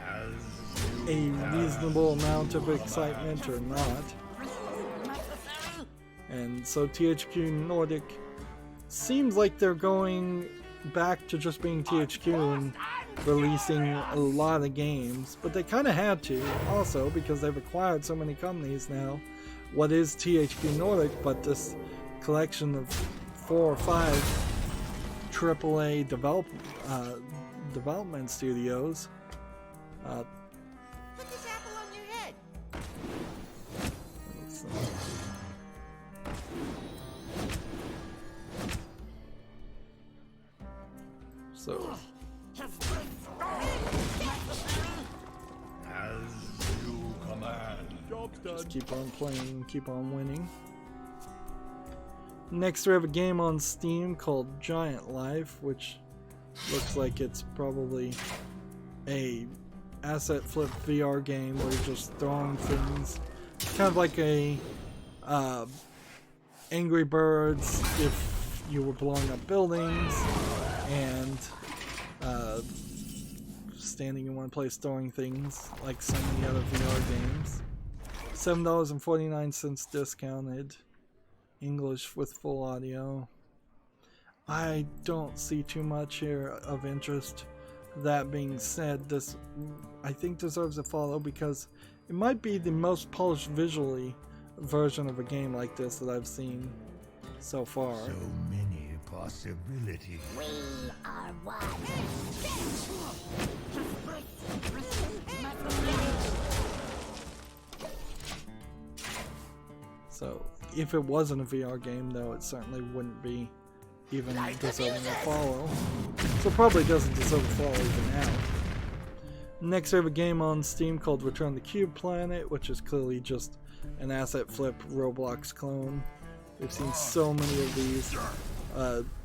a reasonable amount of excitement or not. And so THQ Nordic seems like they're going back to just being THQ and releasing a lot of games, but they kind of had to also because they've acquired so many companies now. What is THQ Nordic but this collection of 4 or 5 AAA development studios? Put this apple on your head. So As you command. Job's done. just keep on playing, keep on winning. Next we have a game on Steam called Giant Life, which looks like it's probably a asset flip VR game where you're just throwing things. Kind of like a Angry Birds if you were blowing up buildings and standing in one place throwing things like so many other VR games. $7.49 discounted. English with full audio. I don't see too much here of interest. That being said, this I think deserves a follow because it might be the most polished visually version of a game like this that I've seen so far. So many possibilities. We are one. So if it wasn't a VR game, though, it certainly wouldn't be even deserving a follow. So it probably doesn't deserve a follow even now. Next we have a game on Steam called Return to Cube Planet, which is clearly just an asset flip Roblox clone. We've seen so many of these.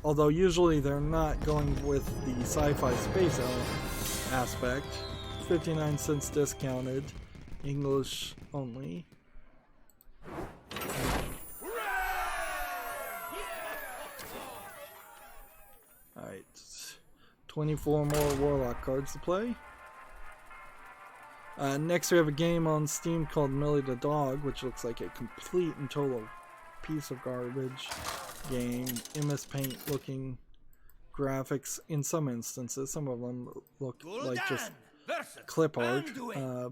Although usually they're not going with the sci-fi space aspect. 59 cents discounted. English only. Alright, 24 more Warlock cards to play. Next we have a game on Steam called Millie the Dog, which looks like a complete and total piece of garbage game. MS Paint looking graphics in some instances. Some of them look like just clip art. Yeah,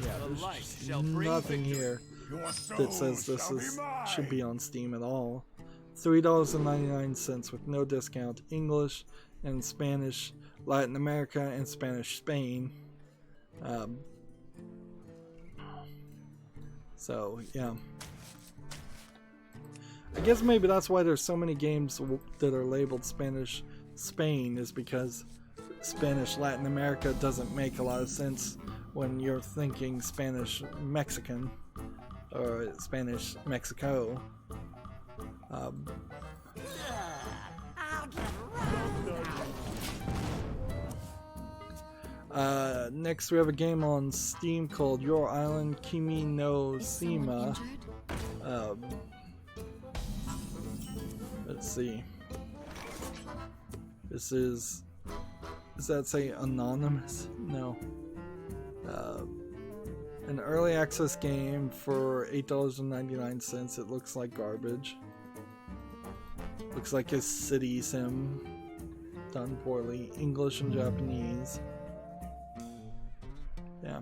there's just nothing here that says this should be on Steam at all. $3.99 with no discount. English and Spanish Latin America and Spanish Spain. So yeah, I guess maybe that's why there's so many games that are labeled Spanish Spain, is because Spanish Latin America doesn't make a lot of sense when you're thinking Spanish Mexican or Spanish Mexico. Next we have a game on Steam called Your Island Kimi no Sima. Let's see. This is... Does that say anonymous? No. An early access game for $8.99. It looks like garbage. Looks like a city sim done poorly. English and Japanese. Yeah.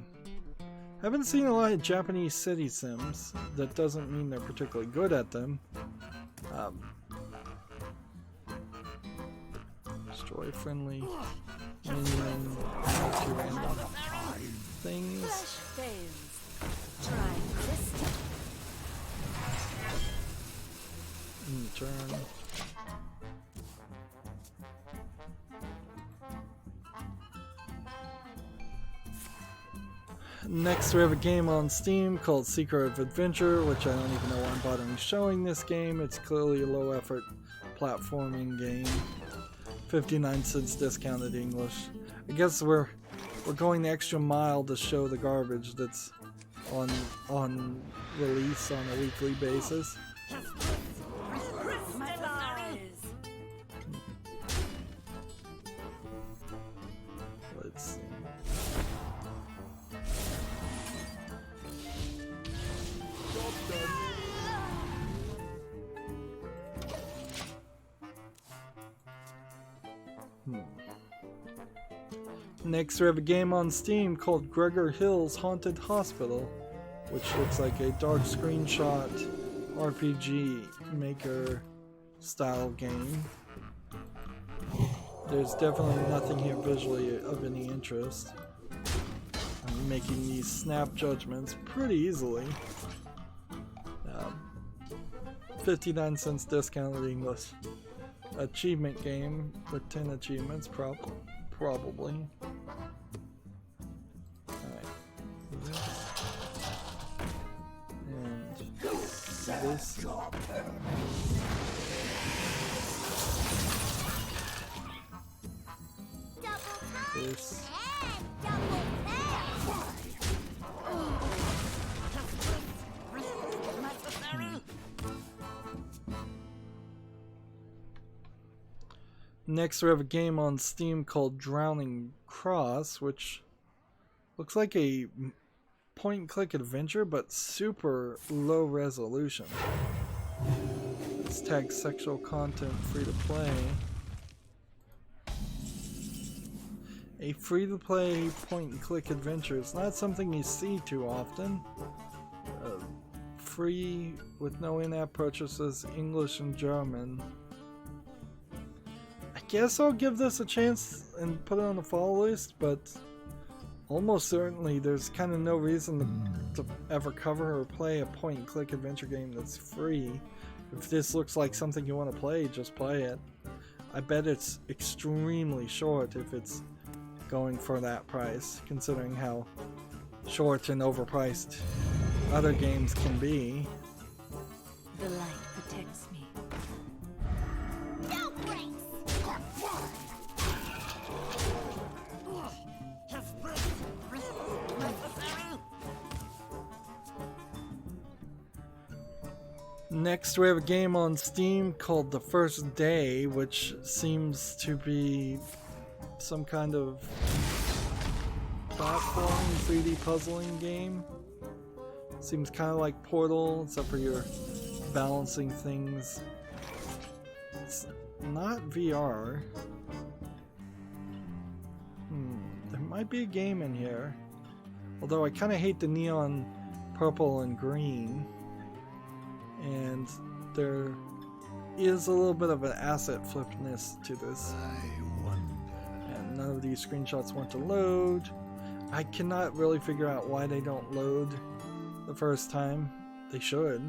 Haven't seen a lot of Japanese city sims. That doesn't mean they're particularly good at them. Destroy friendly minion, multi-random things. Try this Turn. Next, we have a game on Steam called Secret of Adventure, which I don't even know why I'm bothering showing this game. It's clearly a low-effort platforming game. 59 cents discounted English. I guess we're going the extra mile to show the garbage that's on release on a weekly basis. Let's see. Next, we have a game on Steam called Gregor Hill's Haunted Hospital, which looks like a dark screenshot RPG maker style game. There's definitely nothing here visually of any interest. I'm making these snap judgments pretty easily. 59 cents discounted English. Achievement game with 10 achievements, probably. Alright. And this. This. Next, we have a game on Steam called Drowning Cross, which looks like a point-and-click adventure, but super low resolution. It's tagged sexual content, free to play. A free-to-play point-and-click adventure is not something you see too often. Free with no in-app purchases, English and German. I guess I'll give this a chance and put it on the follow list, but almost certainly there's kind of no reason to ever cover or play a point-and-click adventure game that's free. If this looks like something you want to play, just play it. I bet it's extremely short if it's going for that price, considering how short and overpriced other games can be. The light protects me. No breaks. Next, we have a game on Steam called The First Day, which seems to be some kind of platform 3D puzzling game. Seems kind of like Portal, except for you're balancing things. It's not VR. There might be a game in here. Although I kind of hate the neon purple and green. And there is a little bit of an asset flipness to this. And none of these screenshots want to load. I cannot really figure out why they don't load the first time. They should.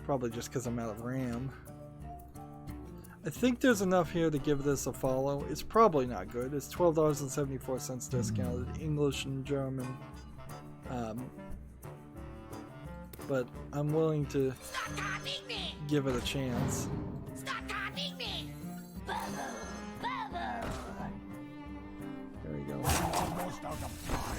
Probably just because I'm out of RAM. I think there's enough here to give this a follow. It's probably not good. It's $12.74 discounted, English and German. But I'm willing to give it a chance. Stop copying me. There we go. Almost out of time.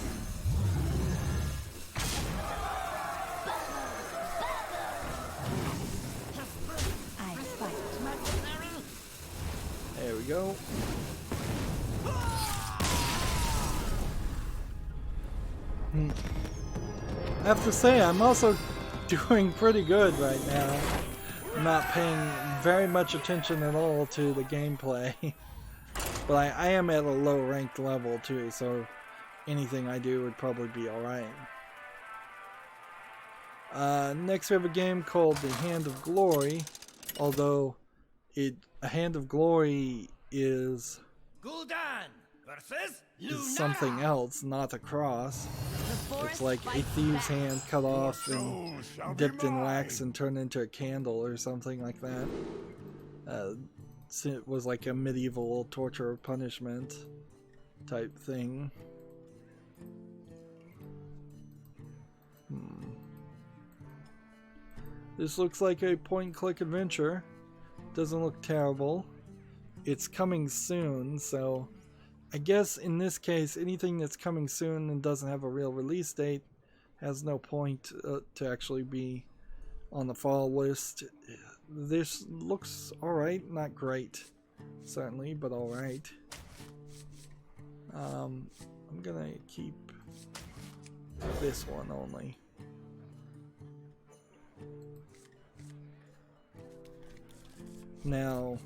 I fight. There we go. I have to say, I'm also doing pretty good right now. I'm not paying very much attention at all to the gameplay. But I am at a low ranked level too, so anything I do would probably be alright. Next we have a game called The Hand of Glory, although A Hand of Glory is Gul'dan versus something else, not a cross. The It's like a thieves' hand cut off and dipped in wax and turned into a candle or something like that. So it was like a medieval torture or punishment type thing. This looks like a point-and-click adventure. Doesn't look terrible. It's coming soon, so I guess in this case, anything that's coming soon and doesn't have a real release date has no point to actually be on the fall list. This looks alright, not great, certainly, but alright. I'm gonna keep this one only. Now,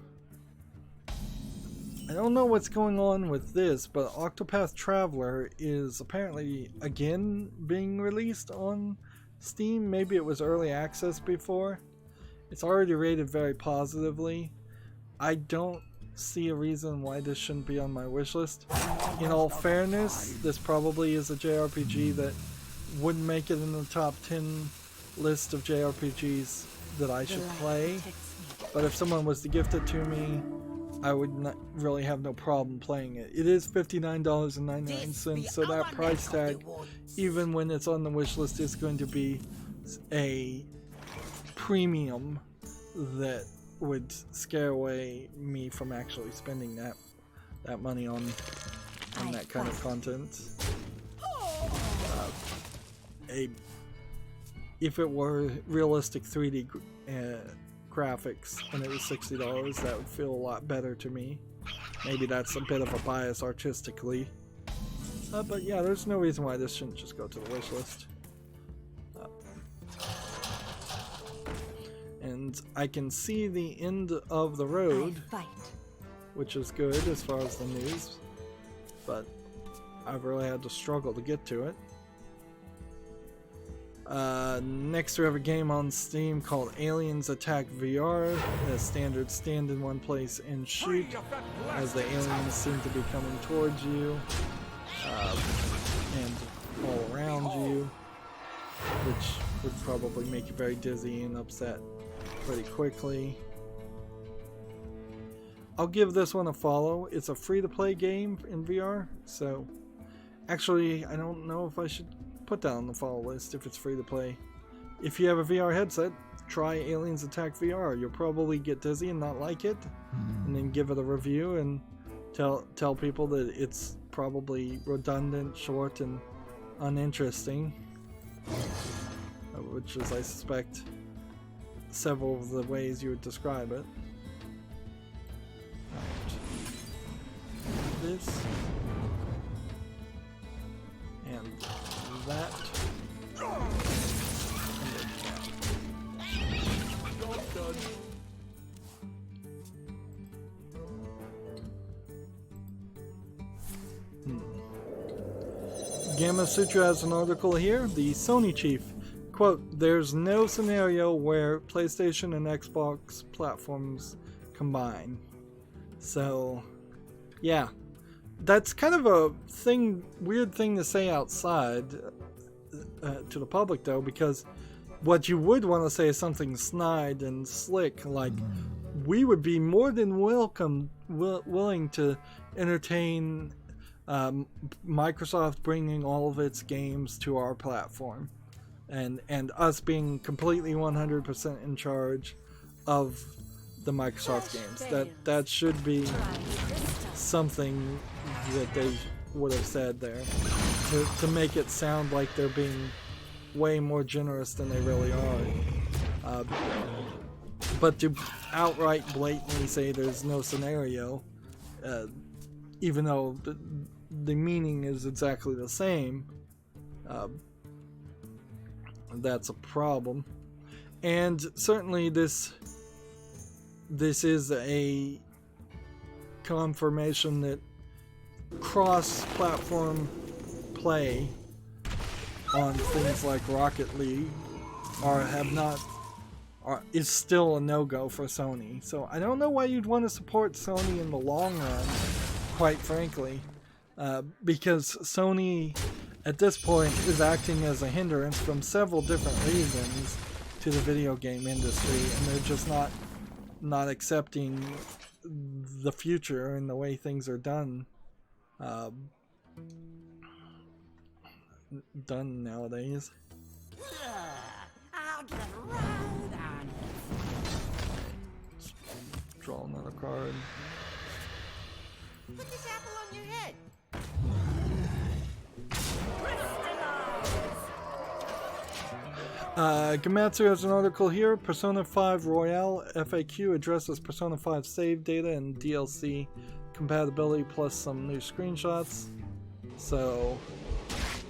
I don't know what's going on with this, but Octopath Traveler is apparently again being released on Steam. Maybe it was early access before. It's already rated very positively. I don't see a reason why this shouldn't be on my wish list. In all fairness, this probably is a JRPG that wouldn't make it in the top 10 list of JRPGs that I should play. But if someone was to gift it to me, I would not really have no problem playing it. It is $59.99, so that price tag, even when it's on the wish list, is going to be a premium that would scare away me from actually spending that money on that kind of content. If it were realistic 3D graphics and it was $60, that would feel a lot better to me. Maybe that's a bit of a bias artistically. But yeah, there's no reason why this shouldn't just go to the wish list. And I can see the end of the road, which is good as far as the news, but I've really had to struggle to get to it. Next we have a game on Steam called Aliens Attack VR. A standard stand in one place and shoot as the aliens seem to be coming towards you and all around you, which would probably make you very dizzy and upset pretty quickly. I'll give this one a follow. It's a free-to-play game in VR, so actually I don't know if I should put that on the follow list if it's free to play. If you have a VR headset, try Aliens Attack VR. You'll probably get dizzy and not like it, and then give it a review and tell people that it's probably redundant, short, and uninteresting, which is, I suspect, several of the ways you would describe it. Right. This and that. Gamma Sutra has an article here. The Sony chief, quote, "There's no scenario where PlayStation and Xbox platforms combine." So, yeah. That's kind of a weird thing to say outside to the public, though, because what you would want to say is something snide and slick, like, we would be more than willing to entertain Microsoft bringing all of its games to our platform, and us being completely 100% in charge of the Microsoft games. That should be something that they would have said there to make it sound like they're being way more generous than they really are. But to outright blatantly say there's no scenario, even though the meaning is exactly the same, that's a problem. And certainly this is a confirmation that cross-platform play on things like Rocket League is still a no-go for Sony. So I don't know why you'd want to support Sony in the long run, quite frankly, because Sony at this point is acting as a hindrance from several different reasons to the video game industry, and they're just not accepting the future and the way things are done nowadays. I'll get right on it. Draw another card. Put this apple on your head. Gamatsu has an article here. Persona 5 Royale FAQ addresses Persona 5 save data and DLC compatibility plus some new screenshots. So,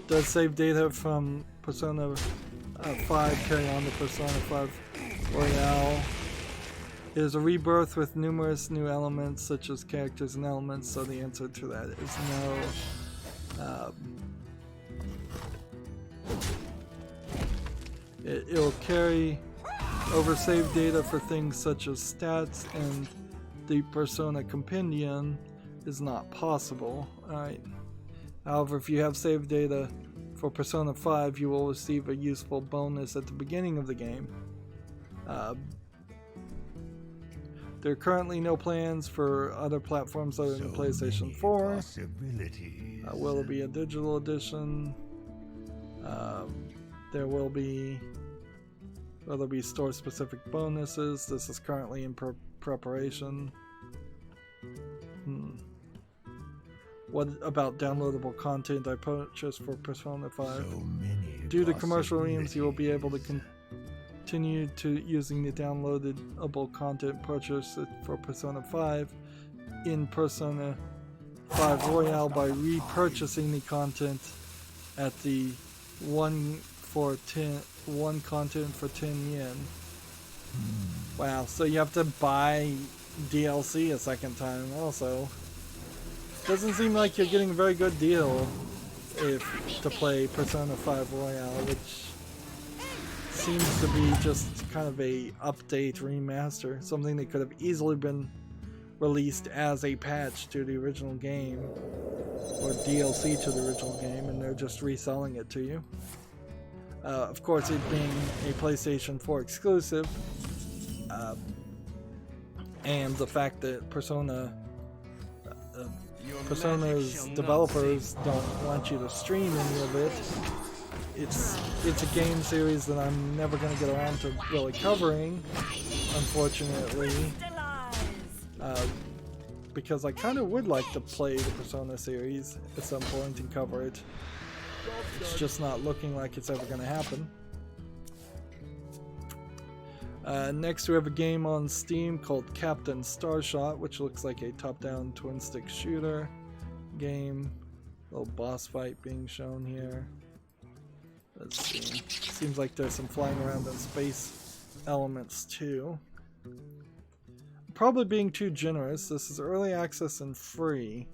does save data from Persona 5 carry on to Persona 5 Royale? It is a rebirth with numerous new elements such as characters and elements, so the answer to that is no. It will carry over save data for things such as stats, and the Persona Compendium is not possible. Alright. However, if you have save data for Persona 5, you will receive a useful bonus at the beginning of the game. There are currently no plans for other platforms other than PlayStation 4. Will there be a digital edition? There will be store-specific bonuses. This is currently in preparation. What about downloadable content I purchased for Persona 5? Due to commercial reasons, you will be able to continue to using the downloadable content purchased for Persona 5 in Persona 5 Royale by repurchasing the content at the one content for 10 yen. Wow, so you have to buy DLC a second time also. Doesn't seem like you're getting a very good deal to play Persona 5 Royale, which seems to be just kind of a update remaster, something that could have easily been released as a patch to the original game or DLC to the original game, and they're just reselling it to you. Of course, it being a PlayStation 4 exclusive, and the fact that Persona's developers don't want you to stream any of it. It's a game series that I'm never going to get around to really covering, unfortunately, because I kind of would like to play the Persona series at some point and cover it. It's just not looking like it's ever going to happen. Next we have a game on Steam called Captain Starshot, which looks like a top-down twin-stick shooter game. Little boss fight being shown here. Let's see. Seems like there's some flying around in space elements too. Probably being too generous. This is early access and free,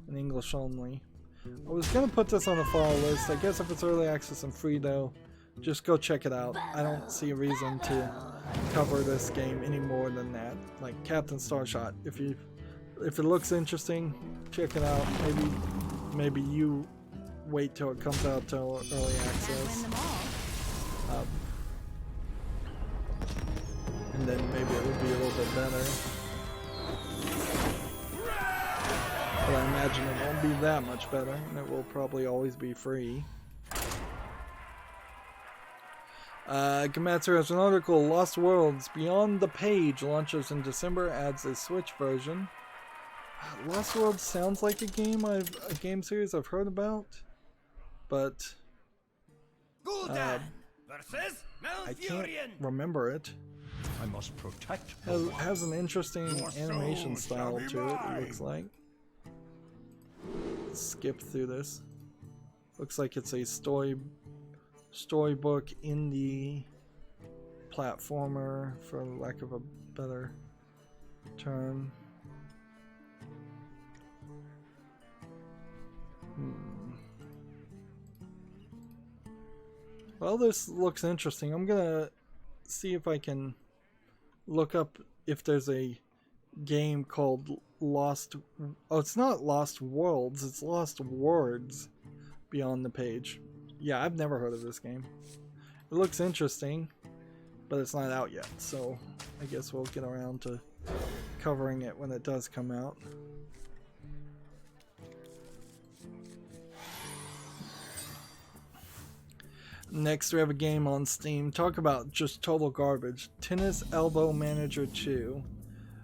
in English only. I was gonna put this on the fall list. I guess if it's early access and free though, just go check it out. I don't see a reason to cover this game any more than that. Like Captain Starshot, if it looks interesting, check it out. Maybe you wait till it comes out till early access, and then maybe it would be a little bit better. But I imagine it won't be that much better, and it will probably always be free. Gamatsu has an article, Lost Worlds Beyond the Page launches in December, adds a Switch version. Lost Worlds sounds like a game series I've heard about, but I can't remember it. I must protect It has an interesting animation style to it, it looks like. Let's skip through this. Looks like it's a storybook indie platformer, for lack of a better term. Well, this looks interesting. I'm gonna see if I can look up if there's a game called Lost... Oh, it's not Lost Worlds, it's Lost Words. beyond the page. Yeah, I've never heard of this game. It looks interesting, but it's not out yet, so I guess we'll get around to covering it when it does come out. Next, we have a game on Steam. Talk about just total garbage. Tennis Elbow Manager 2,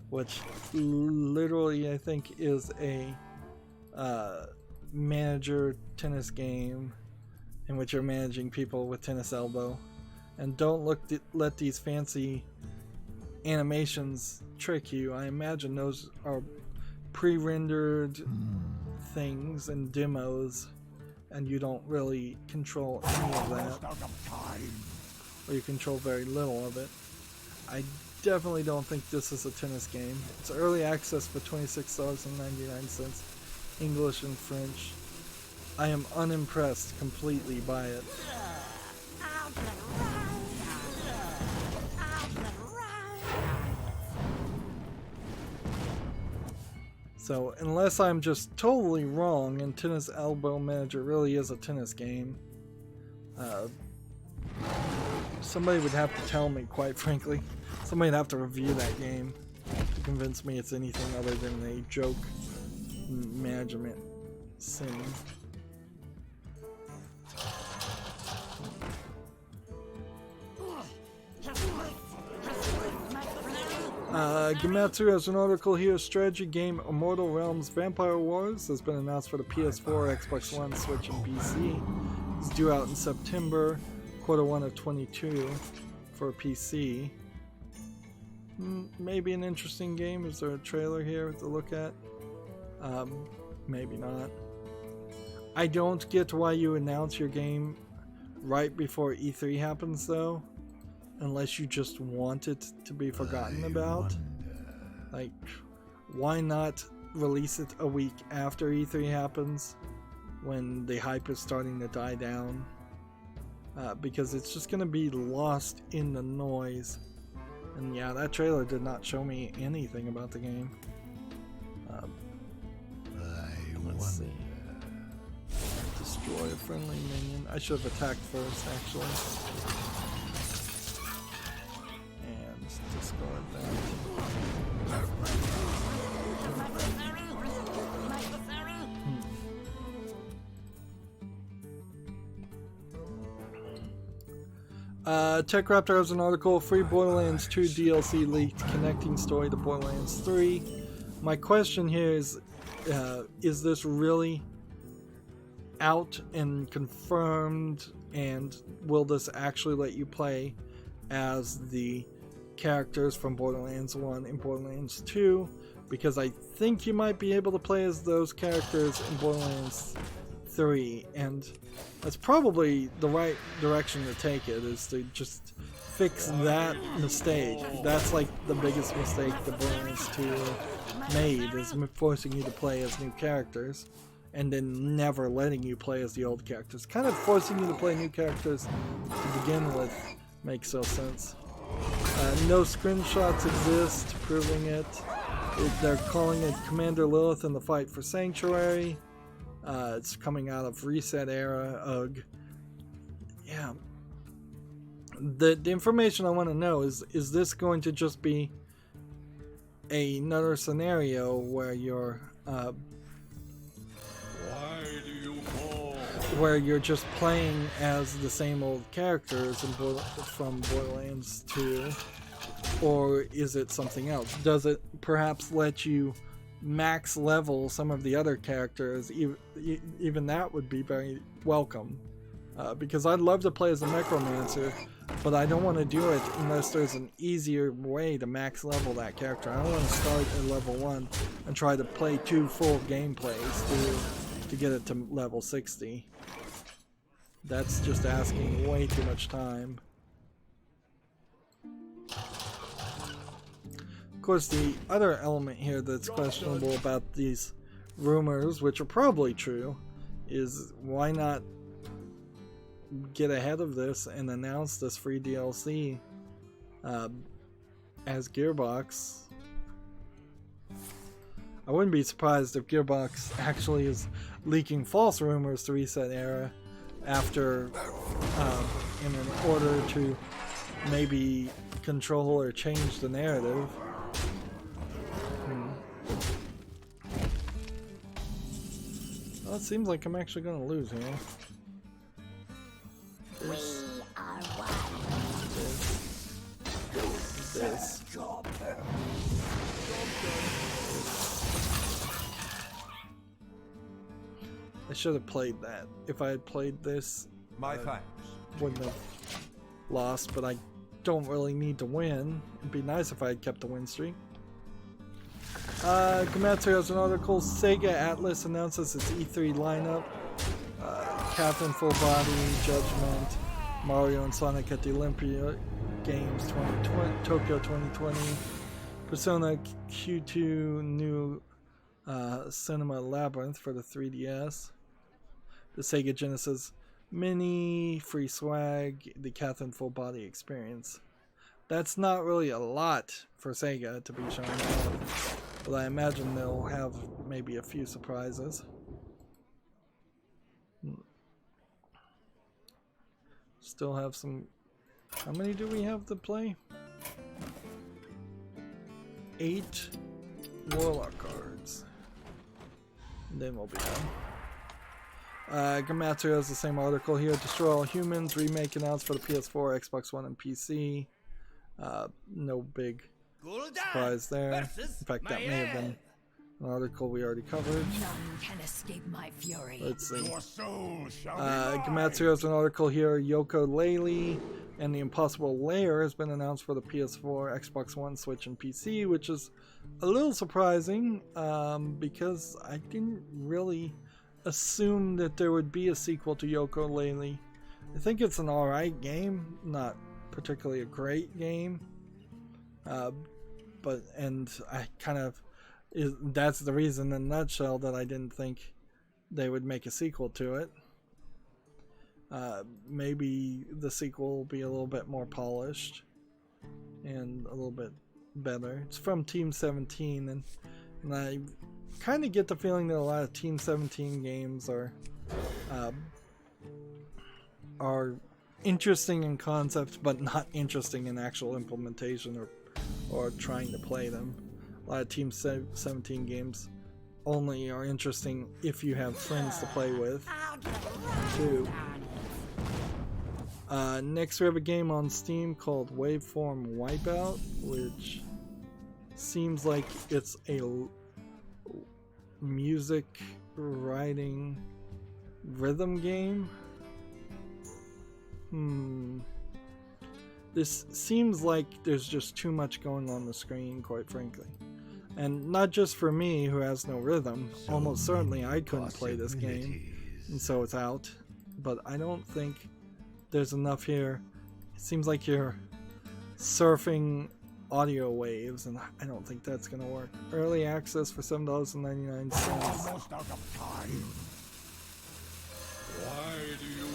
which literally I think is a manager tennis game in which you're managing people with tennis elbow. And don't let these fancy animations trick you. I imagine those are pre-rendered things and demos, and you don't really control any of that, or you control very little of it. I definitely don't think this is a tennis game. It's early access for $26.99, English and French. I am unimpressed completely by it. So, unless I'm just totally wrong and Tennis Elbow Manager really is a tennis game, somebody would have to tell me, quite frankly. Somebody would have to review that game to convince me it's anything other than a joke management sim. Gematsu has an article here. Strategy game Immortal Realms Vampire Wars has been announced for the PS4, Xbox One, Switch, and PC. It's due out in September, Q1 of 22 for PC. Maybe an interesting game. Is there a trailer here to look at? Maybe not. I don't get why you announce your game right before E3 happens, though. Unless you just want it to be forgotten about. Like, why not release it a week after E3 happens when the hype is starting to die down? Because it's just going to be lost in the noise. And yeah, that trailer did not show me anything about the game. Let's see. Destroy a friendly minion. I should have attacked first, actually. Discard that. TechRaptor has an article, Free Borderlands 2 DLC leaked, connecting story to Borderlands 3. My question here is this really out and confirmed, and will this actually let you play as the characters from Borderlands 1 and Borderlands 2? Because I think you might be able to play as those characters in Borderlands 3, and that's probably the right direction to take it, is to just fix that mistake. That's like the biggest mistake that Borderlands 2 made, is forcing you to play as new characters and then never letting you play as the old characters. Kind of forcing you to play new characters to begin with makes no sense. No screenshots exist proving it. They're calling it Commander Lilith in the Fight for Sanctuary. It's coming out of Reset Era. Ugh. Yeah. The information I want to know is this going to just be another scenario where you're just playing as the same old characters from Borderlands 2, or is it something else? Does it perhaps let you max level some of the other characters? Even that would be very welcome, because I'd love to play as a Necromancer, but I don't want to do it unless there's an easier way to max level that character. I don't want to start at level 1 and try to play 2 full gameplays to get it to level 60. That's just asking way too much time. Of course, the other element here that's questionable about these rumors, which are probably true, is why not get ahead of this and announce this free DLC as Gearbox? I wouldn't be surprised if Gearbox actually is leaking false rumors to Reset Era after, in an order to maybe control or change the narrative. Well, it seems like I'm actually going to lose here. This. I should have played that. If I had played this, My thanks. wouldn't have lost, but I don't really need to win. It'd be nice if I had kept the win streak. Gamatsu has an article. Sega Atlas announces its E3 lineup. Captain Full Body, Judgment, Mario and Sonic at the Olympia Games 2020, Tokyo 2020, Persona Q2 new Cinema Labyrinth for the 3DS, the Sega Genesis Mini, free swag, the Catherine Full Body Experience. That's not really a lot for Sega to be showing off, but I imagine they'll have maybe a few surprises. Still have some. How many do we have to play? 8 Warlock cards. And then we'll be done. Gamatsu has the same article here. Destroy All Humans remake announced for the PS4, Xbox One, and PC. No big surprise there. In fact, that may have been an article we already covered. None can escape my fury. Let's see. Your soul shall be Gamatsu has an article here. Yooka-Laylee and the Impossible Lair has been announced for the PS4, Xbox One, Switch, and PC, which is a little surprising because I didn't really assume that there would be a sequel to Yooka-Laylee. I think it's an alright game, not particularly a great game, and I kind of that's the reason in a nutshell that I didn't think they would make a sequel to it. Maybe the sequel will be a little bit more polished and a little bit better. It's from Team 17, and I kind of get the feeling that a lot of Team 17 games are interesting in concept, but not interesting in actual implementation or trying to play them. A lot of Team 17 games only are interesting if you have friends to play with, too. Next we have a game on Steam called Waveform Wipeout, which seems like it's a music writing rhythm game. This seems like there's just too much going on the screen, quite frankly. And not just for me, who has no rhythm. Almost certainly I couldn't play this game, and so it's out. But I don't think there's enough here. It seems like you're surfing audio waves, and I don't think that's gonna work. Early access for $7.99. almost out of time. Why do you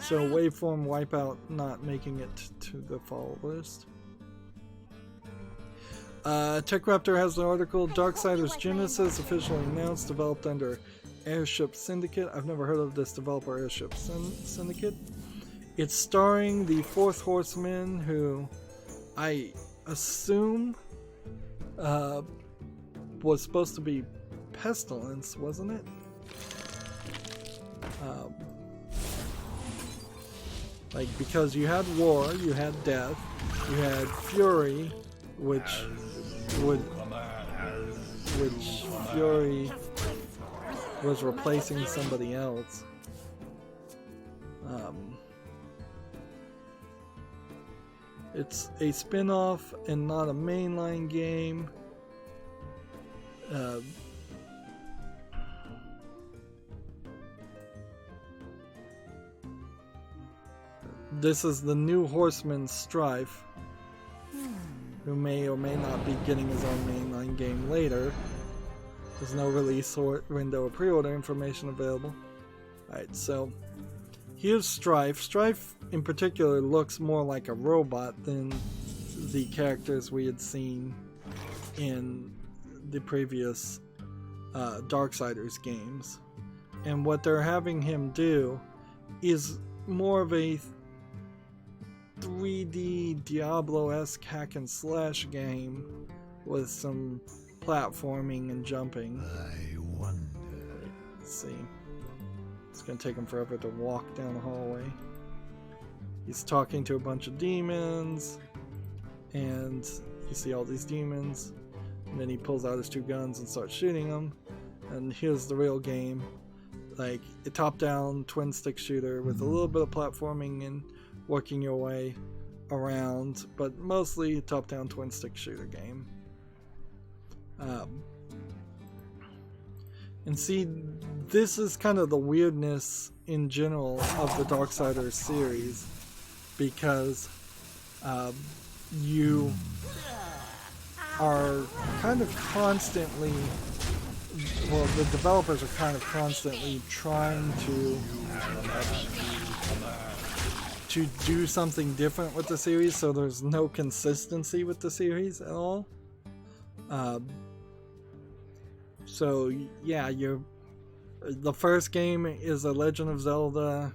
So Waveform Wipeout not making it to the fall list. TechRaptor has an article. Darksiders Genesis officially announced, developed under Airship Syndicate. I've never heard of this developer, Airship Syndicate. It's starring the Fourth Horseman, who I assume was supposed to be Pestilence, wasn't it? Like, because you had War, you had Death, you had Fury, which Fury was replacing somebody else. It's a spin-off and not a mainline game. This is the new Horseman Strife, who may or may not be getting his own mainline game later. There's no release or window or pre-order information available. Alright, so here's Strife. Strife in particular looks more like a robot than the characters we had seen in the previous Darksiders games. And what they're having him do is more of a 3D Diablo-esque hack and slash game with some platforming and jumping. I wonder. Let's see. It's gonna take him forever to walk down the hallway. He's talking to a bunch of demons, and you see all these demons, and then he pulls out his two guns and starts shooting them. And here's the real game, like a top-down twin-stick shooter with a little bit of platforming and working your way around, but mostly a top-down twin-stick shooter game. And see, this is kind of the weirdness in general of the Darksiders series, because you are kind of constantly, well, the developers are kind of constantly trying to do something different with the series, so there's no consistency with the series at all. So yeah, the first game is a Legend of Zelda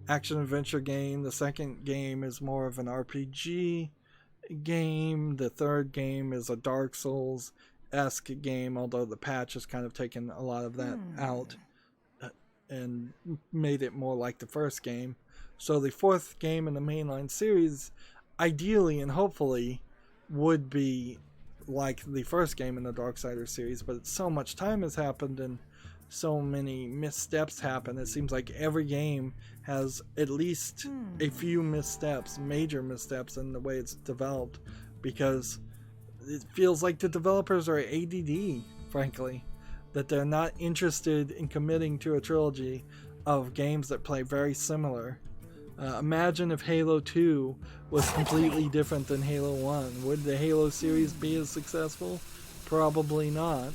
action-adventure game. The second game is more of an RPG game. The third game is a Dark Souls-esque game, although the patch has kind of taken a lot of that out and made it more like the first game. So the fourth game in the mainline series, ideally and hopefully, would be like the first game in the Darksiders series, but so much time has happened and so many missteps happen. It seems like every game has at least a few missteps, major missteps in the way it's developed, because it feels like the developers are ADD, frankly, that they're not interested in committing to a trilogy of games that play very similar. Imagine if Halo 2 was completely different than Halo 1. Would the Halo series be as successful? Probably not.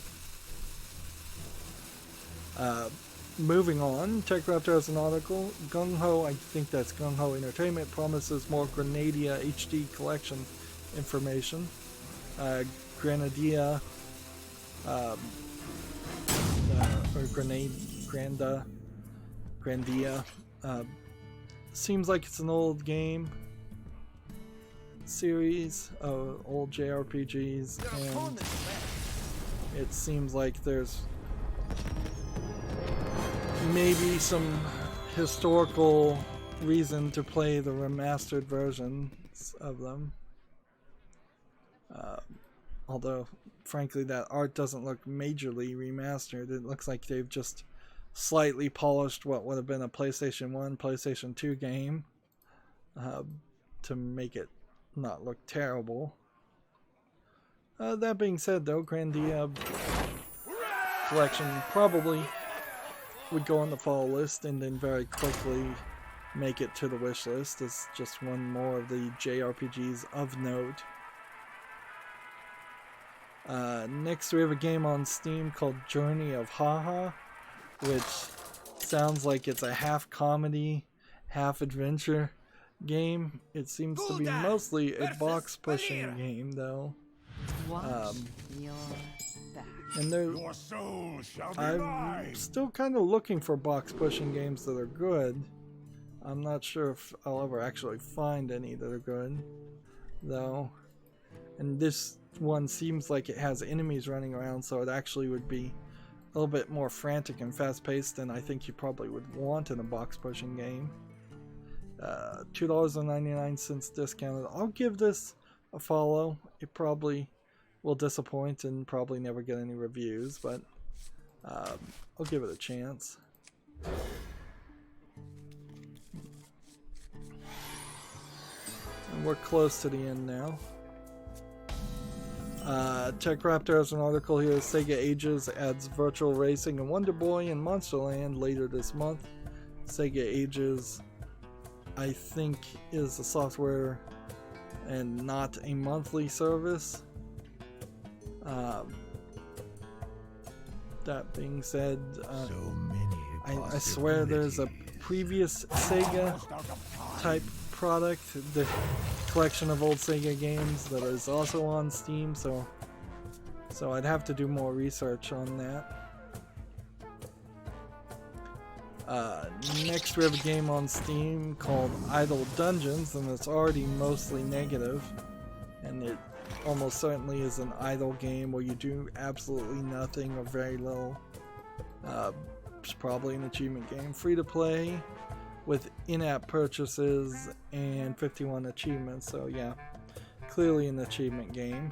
Moving on, TechRaptor has an article. Gung Ho, I think that's Gung Ho Entertainment, promises more Grenadia HD collection information. Grenadia, or Grandia, seems like it's an old game series of old JRPGs, and it seems like there's maybe some historical reason to play the remastered versions of them. Although, frankly, that art doesn't look majorly remastered. It looks like they've just slightly polished what would have been a PlayStation 1, PlayStation 2 game to make it not look terrible. That being said, though, Grandia collection probably would go on the fall list and then very quickly make it to the wish list as just one more of the JRPGs of note. Next we have a game on Steam called Journey of Haha, which sounds like it's a half comedy, half adventure game. It seems to be mostly a box pushing game, though. Watch your back. And Your soul shall be I'm mine. still kind of looking for box pushing games that are good. I'm not sure if I'll ever actually find any that are good, though. And this one seems like it has enemies running around, so it actually would be a little bit more frantic and fast-paced than I think you probably would want in a box-pushing game. $2.99 discounted. I'll give this a follow. It probably will disappoint and probably never get any reviews, but I'll give it a chance. And we're close to the end now. TechRaptor has an article here. Sega Ages adds virtual racing and Wonder Boy and Monsterland later this month. Sega Ages, I think, is a software and not a monthly service. That being said, So many I swear there's a previous Sega type product that collection of old Sega games that is also on Steam, so I'd have to do more research on that. Next we have a game on Steam called Idle Dungeons, and it's already mostly negative, and it almost certainly is an idle game where you do absolutely nothing or very little. It's probably an achievement game. Free to play with in-app purchases and 51 achievements, so yeah, clearly an achievement game.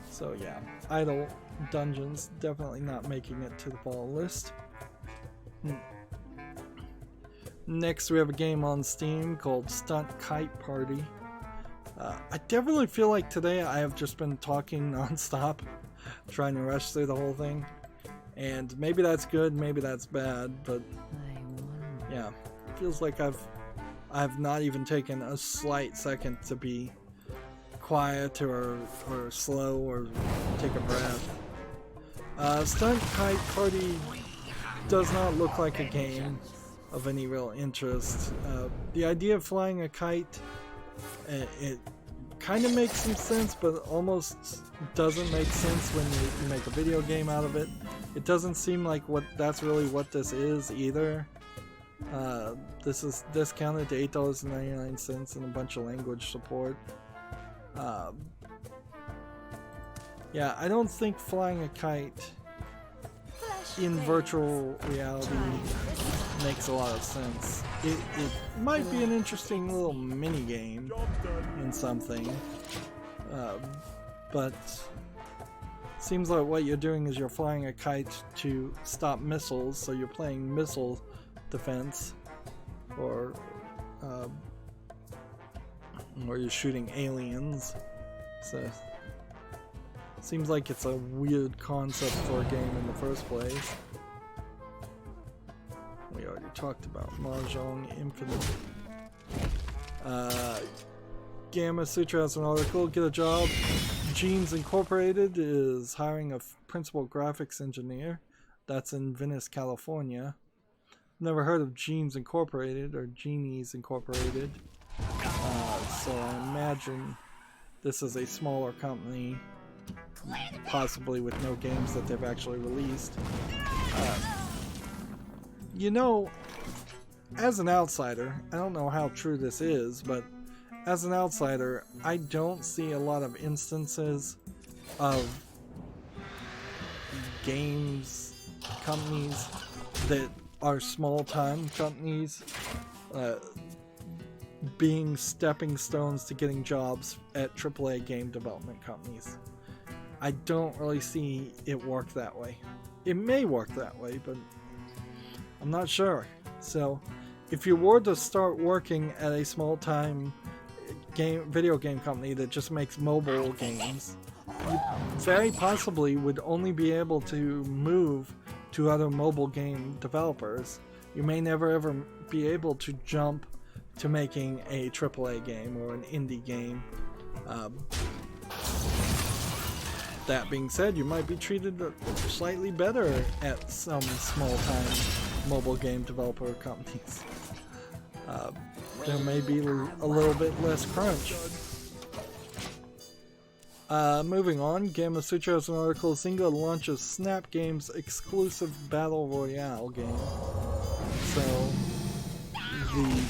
So yeah, Idle Dungeons definitely not making it to the ball list. Next we have a game on Steam called Stunt Kite Party. I definitely feel like today I have just been talking non-stop, trying to rush through the whole thing. And maybe that's good, maybe that's bad, but yeah, feels like I've not even taken a slight second to be quiet or slow or take a breath. Stunt Kite Party does not look like a game of any real interest. The idea of flying a kite, it kind of makes some sense, but almost doesn't make sense when you make a video game out of it. It doesn't seem like that's really what this is either. This is discounted to $8.99 and a bunch of language support. Yeah, I don't think flying a kite in virtual reality makes a lot of sense. It might be an interesting little mini game in something, but seems like what you're doing is you're flying a kite to stop missiles, so you're playing missile defense, or you're shooting aliens. So seems like it's a weird concept for a game in the first place. We already talked about Mahjong Infinite. Gamma Sutra has an article. Get a job. Jeans Incorporated is hiring a principal graphics engineer. That's in Venice, California. Never heard of Jeans Incorporated or Genies Incorporated. So I imagine this is a smaller company, possibly with no games that they've actually released. You know, as an outsider, I don't know how true this is, but as an outsider, I don't see a lot of instances of games companies that are small-time companies being stepping stones to getting jobs at AAA game development companies. I don't really see it work that way. It may work that way, but I'm not sure. So if you were to start working at a small-time video game company that just makes mobile games, you very possibly would only be able to move to other mobile game developers. You may never ever be able to jump to making a AAA game or an indie game. That being said, you might be treated slightly better at some small-time mobile game developer companies. There may be a little bit less crunch. Moving on, Gamma Sutra has an article. Zynga launches Snap Games exclusive Battle Royale game. So, the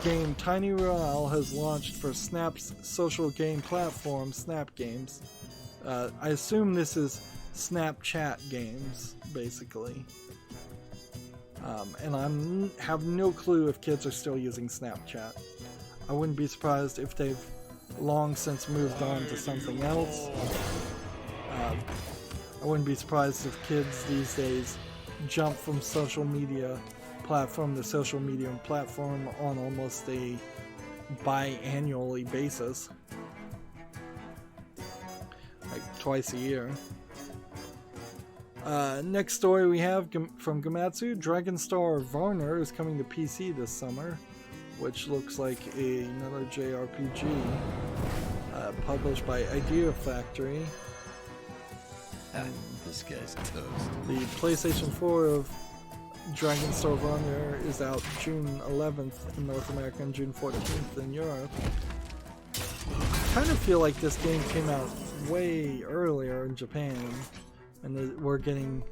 game Tiny Royale has launched for Snap's social game platform, Snap Games. I assume this is Snapchat games, basically. And I have no clue if kids are still using Snapchat. I wouldn't be surprised if they've long since moved on to something else. I wouldn't be surprised if kids these days jump from social media platform to social media platform on almost a biannually basis. Like twice a year. Next story we have from Gamatsu. Dragonstar Varner is coming to PC this summer, which looks like another JRPG. published by Idea Factory. This guy's toast. The PlayStation 4 of Dragon's Sword of Honor is out June 11th in North America and June 14th in Europe. I kind of feel like this game came out way earlier in Japan, and that we're getting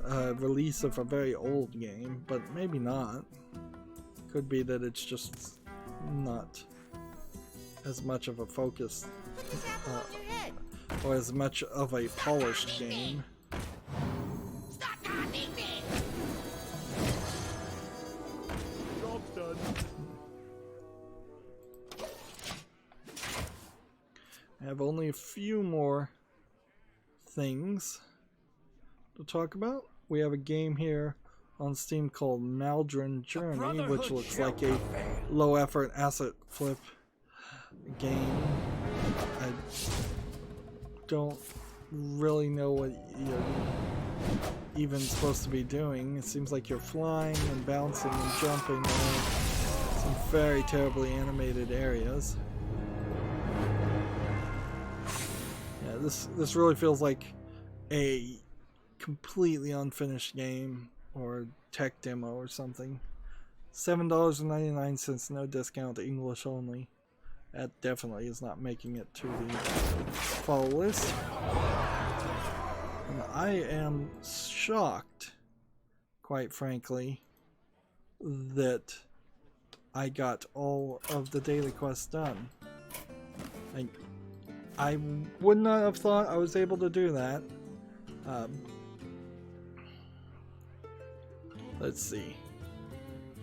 a release of a very old game, but maybe not. Could be that it's just not as much of a focus or as much of a polished game. Stop copying me! Job's done. I have only a few more things to talk about. We have a game here on Steam called Maldron Journey, which looks like a low-effort asset flip game. I don't really know what you're even supposed to be doing. It seems like you're flying and bouncing and jumping around some very terribly animated areas. Yeah, this really feels like a completely unfinished game or tech demo or something. $7.99, no discount, English only. That definitely is not making it to the follow list. And I am shocked, quite frankly, that I got all of the daily quests done. I would not have thought I was able to do that. Let's see.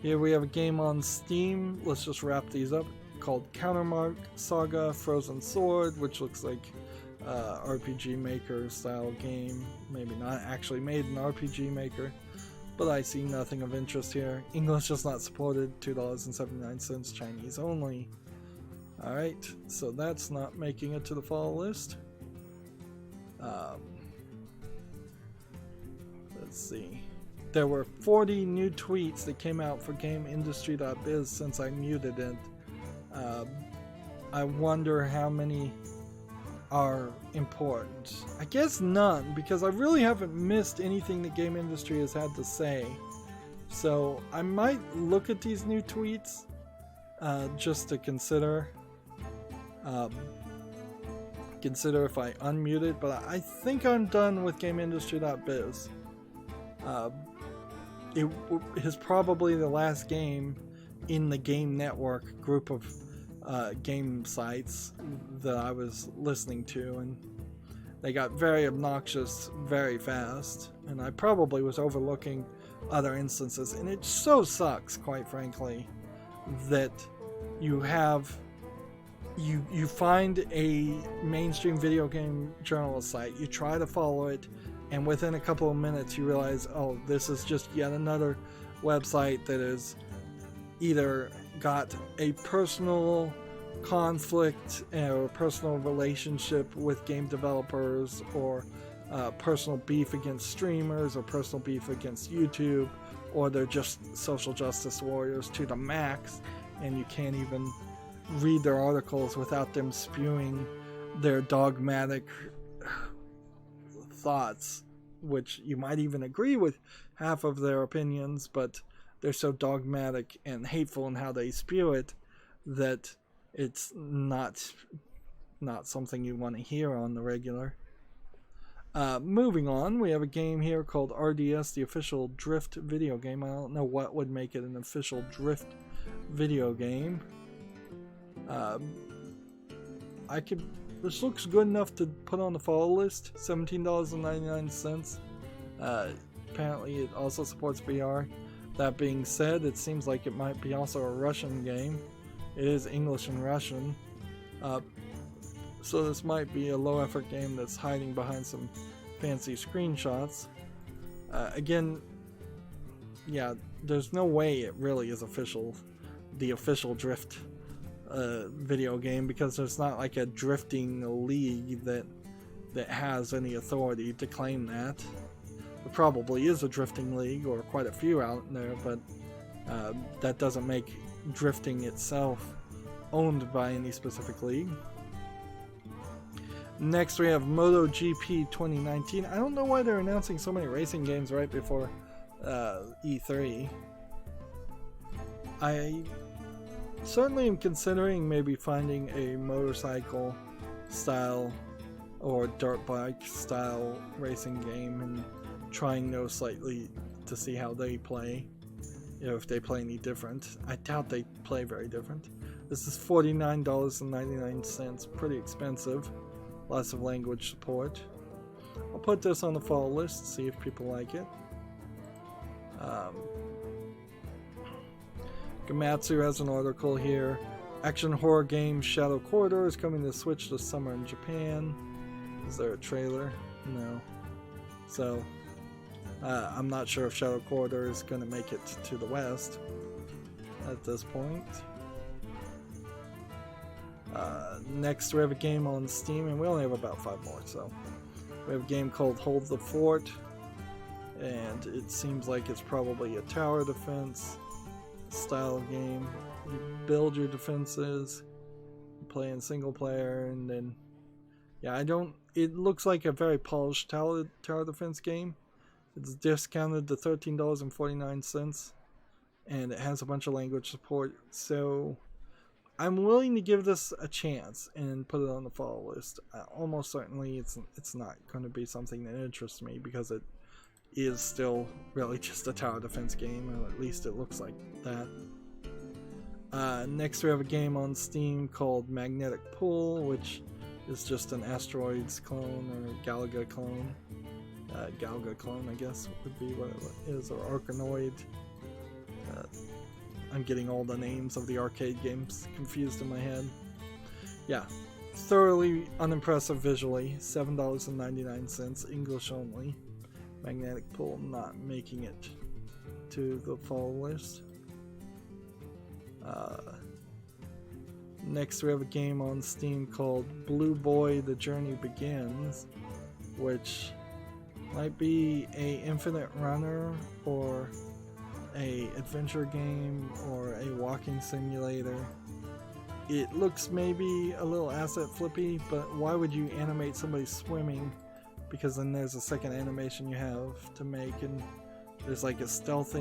Here we have a game on Steam. Let's just wrap these up. Called Countermark Saga Frozen Sword, which looks like RPG Maker style game. Maybe not actually made in RPG Maker, but I see nothing of interest here. English is not supported, $2.79, Chinese only. Alright, so that's not making it to the follow list. Let's see. There were 40 new tweets that came out for GameIndustry.biz since I muted it. I wonder how many are important. I guess none, because I really haven't missed anything the game industry has had to say. So I might look at these new tweets just to consider if I unmute it, but I think I'm done with GameIndustry.biz. It is probably the last game in the Game Network group of game sites that I was listening to, and they got very obnoxious very fast, and I probably was overlooking other instances, and it so sucks, quite frankly, that you find a mainstream video game journalist site, you try to follow it, and within a couple of minutes you realize, oh, this is just yet another website that is either got a personal conflict or a personal relationship with game developers, or personal beef against streamers, or personal beef against YouTube, or they're just social justice warriors to the max, and you can't even read their articles without them spewing their dogmatic thoughts, which you might even agree with half of their opinions, but they're so dogmatic and hateful in how they spew it that it's not something you want to hear on the regular. Moving on, we have a game here called RDS, the official Drift video game. I don't know what would make it an official Drift video game. This looks good enough to put on the follow list. $17.99. Apparently it also supports VR. That being said, it seems like it might be also a Russian game. It is English and Russian. So this might be a low effort game that's hiding behind some fancy screenshots. Again, yeah, there's no way it really is the official Drift video game, because there's not like a drifting league that has any authority to claim that. There probably is a drifting league, or quite a few out there, but that doesn't make drifting itself owned by any specific league. Next we have MotoGP 2019. I don't know why they're announcing so many racing games right before E3. I certainly am considering maybe finding a motorcycle style or dirt bike style racing game and trying those slightly to see how they play, if they play any different. I doubt they play very different. This is $49.99, pretty expensive. Lots of language support. I'll put this on the follow list, see if people like it. Gamatsu has an article here. Action horror game Shadow Corridor is coming to Switch this summer in Japan. Is there a trailer? No. So, I'm not sure if Shadow Corridor is going to make it to the West at this point. Next we have a game on Steam, and we only have about 5 more, so we have a game called Hold the Fort, and it seems like it's probably a tower defense style game. You build your defenses, you play in single player, and then it looks like a very polished tower defense game. It's discounted to $13.49, and it has a bunch of language support, so I'm willing to give this a chance and put it on the follow list. Almost certainly it's not going to be something that interests me, because it is still really just a tower defense game, or at least it looks like that. Next we have a game on Steam called Magnetic Pull, which is just an Asteroids clone or Galaga clone. Galaga clone, I guess would be what it is, or Arkanoid. I'm getting all the names of the arcade games confused in my head. Yeah, thoroughly unimpressive visually. $7.99, English only. Magnetic Pull not making it to the follow list. Next we have a game on Steam called Blue Boy The Journey Begins, which might be a infinite runner or a adventure game or a walking simulator. It looks maybe a little asset flippy, but why would you animate somebody swimming? Because then there's a second animation you have to make, and there's like a stealth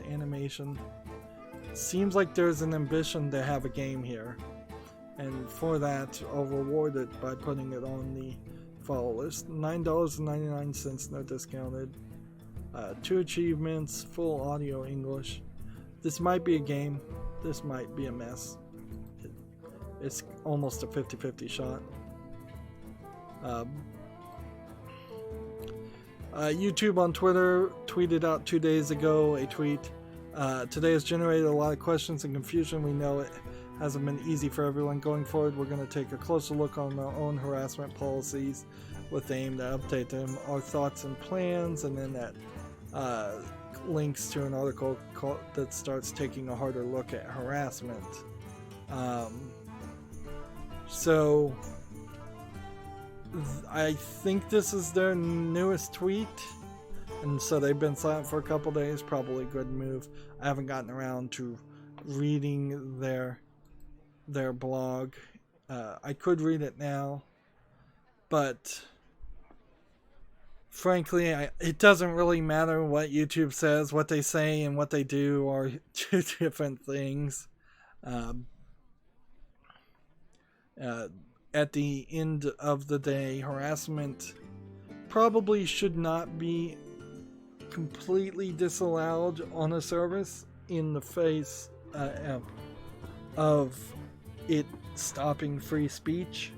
animation. Seems like there's an ambition to have a game here, and for that I'll reward it by putting it on the follow list. $9.99, no discounted. 2 achievements, full audio English. This might be a game, this might be a mess. It's almost a 50-50 shot. YouTube on Twitter tweeted out 2 days ago a tweet. Today has generated a lot of questions and confusion. We know it hasn't been easy for everyone. Going forward, we're going to take a closer look on our own harassment policies with the aim to update them, our thoughts and plans, and then that links to an article that starts taking a harder look at harassment. So I think this is their newest tweet, and so they've been silent for a couple days. Probably a good move. I haven't gotten around to reading their blog. I could read it now, but frankly, it doesn't really matter what YouTube says. What they say and what they do are 2 different things. At the end of the day, harassment probably should not be completely disallowed on a service in the face of it stopping free speech.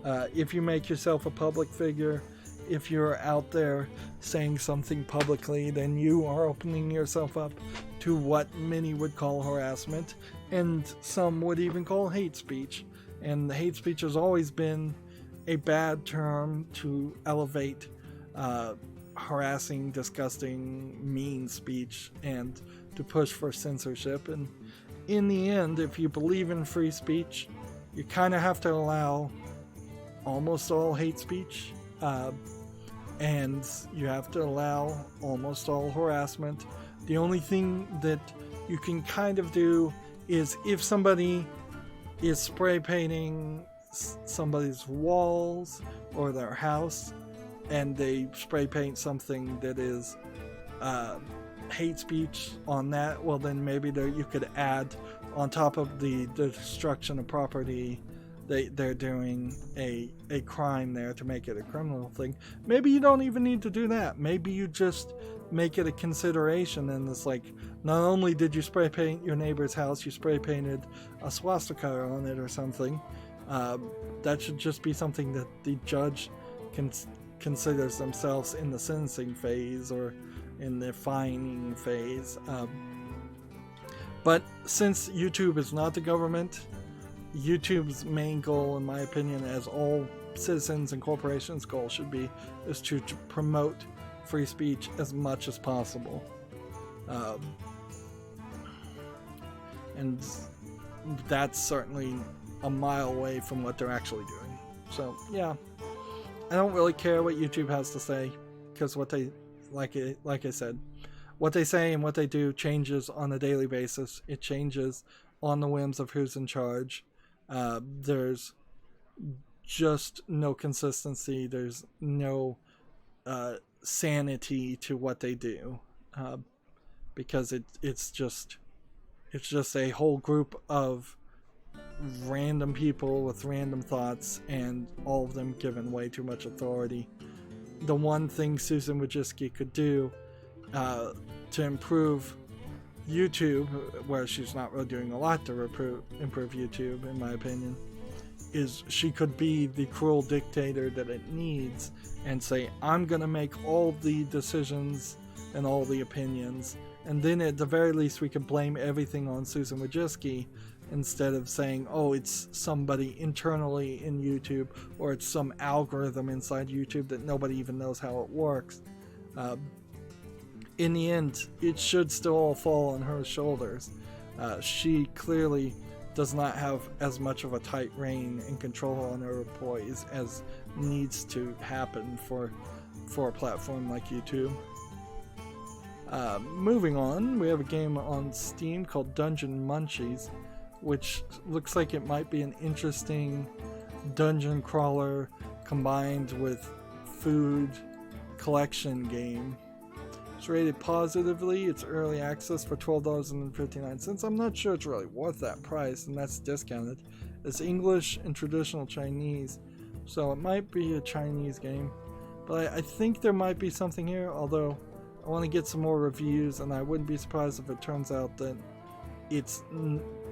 If you make yourself a public figure, if you're out there saying something publicly, then you are opening yourself up to what many would call harassment, and some would even call hate speech. And hate speech has always been a bad term to elevate harassing, disgusting, mean speech and to push for censorship. And in the end, if you believe in free speech, you kind of have to allow almost all hate speech, and you have to allow almost all harassment. The only thing that you can kind of do is if somebody is spray painting somebody's walls or their house, and they spray paint something that is hate speech on that, well then maybe you could add on top of the destruction of property, they're doing a crime there to make it a criminal thing. Maybe you don't even need to do that. Maybe you just make it a consideration, and it's like, not only did you spray paint your neighbor's house, you spray painted a swastika on it or something. That should just be something that the judge considers themselves in the sentencing phase or in the fining phase. But since YouTube is not the government, YouTube's main goal, in my opinion, as all citizens and corporations' goal should be, is to promote free speech as much as possible. And that's certainly a mile away from what they're actually doing. So, yeah. I don't really care what YouTube has to say, because what they, like I said, what they say and what they do changes on a daily basis. It changes on the whims of who's in charge. There's just no consistency. There's no sanity to what they do, because it's just a whole group of random people with random thoughts, and all of them given way too much authority. The one thing Susan Wojcicki could do to improve YouTube, where she's not really doing a lot to improve YouTube, in my opinion, is she could be the cruel dictator that it needs and say, I'm gonna make all the decisions and all the opinions, and then at the very least we can blame everything on Susan Wojcicki, instead of saying, oh, it's somebody internally in YouTube, or it's some algorithm inside YouTube that nobody even knows how it works. In the end, it should still all fall on her shoulders. She clearly does not have as much of a tight rein and control on her employees as needs to happen for a platform like YouTube. Moving on, we have a game on Steam called Dungeon Munchies, which looks like it might be an interesting dungeon crawler combined with food collection game. It's rated positively. It's early access for $12.59. I'm not sure it's really worth that price, and that's discounted. It's English and traditional Chinese, so it might be a Chinese game. But I think there might be something here, although I want to get some more reviews, and I wouldn't be surprised if it turns out that it's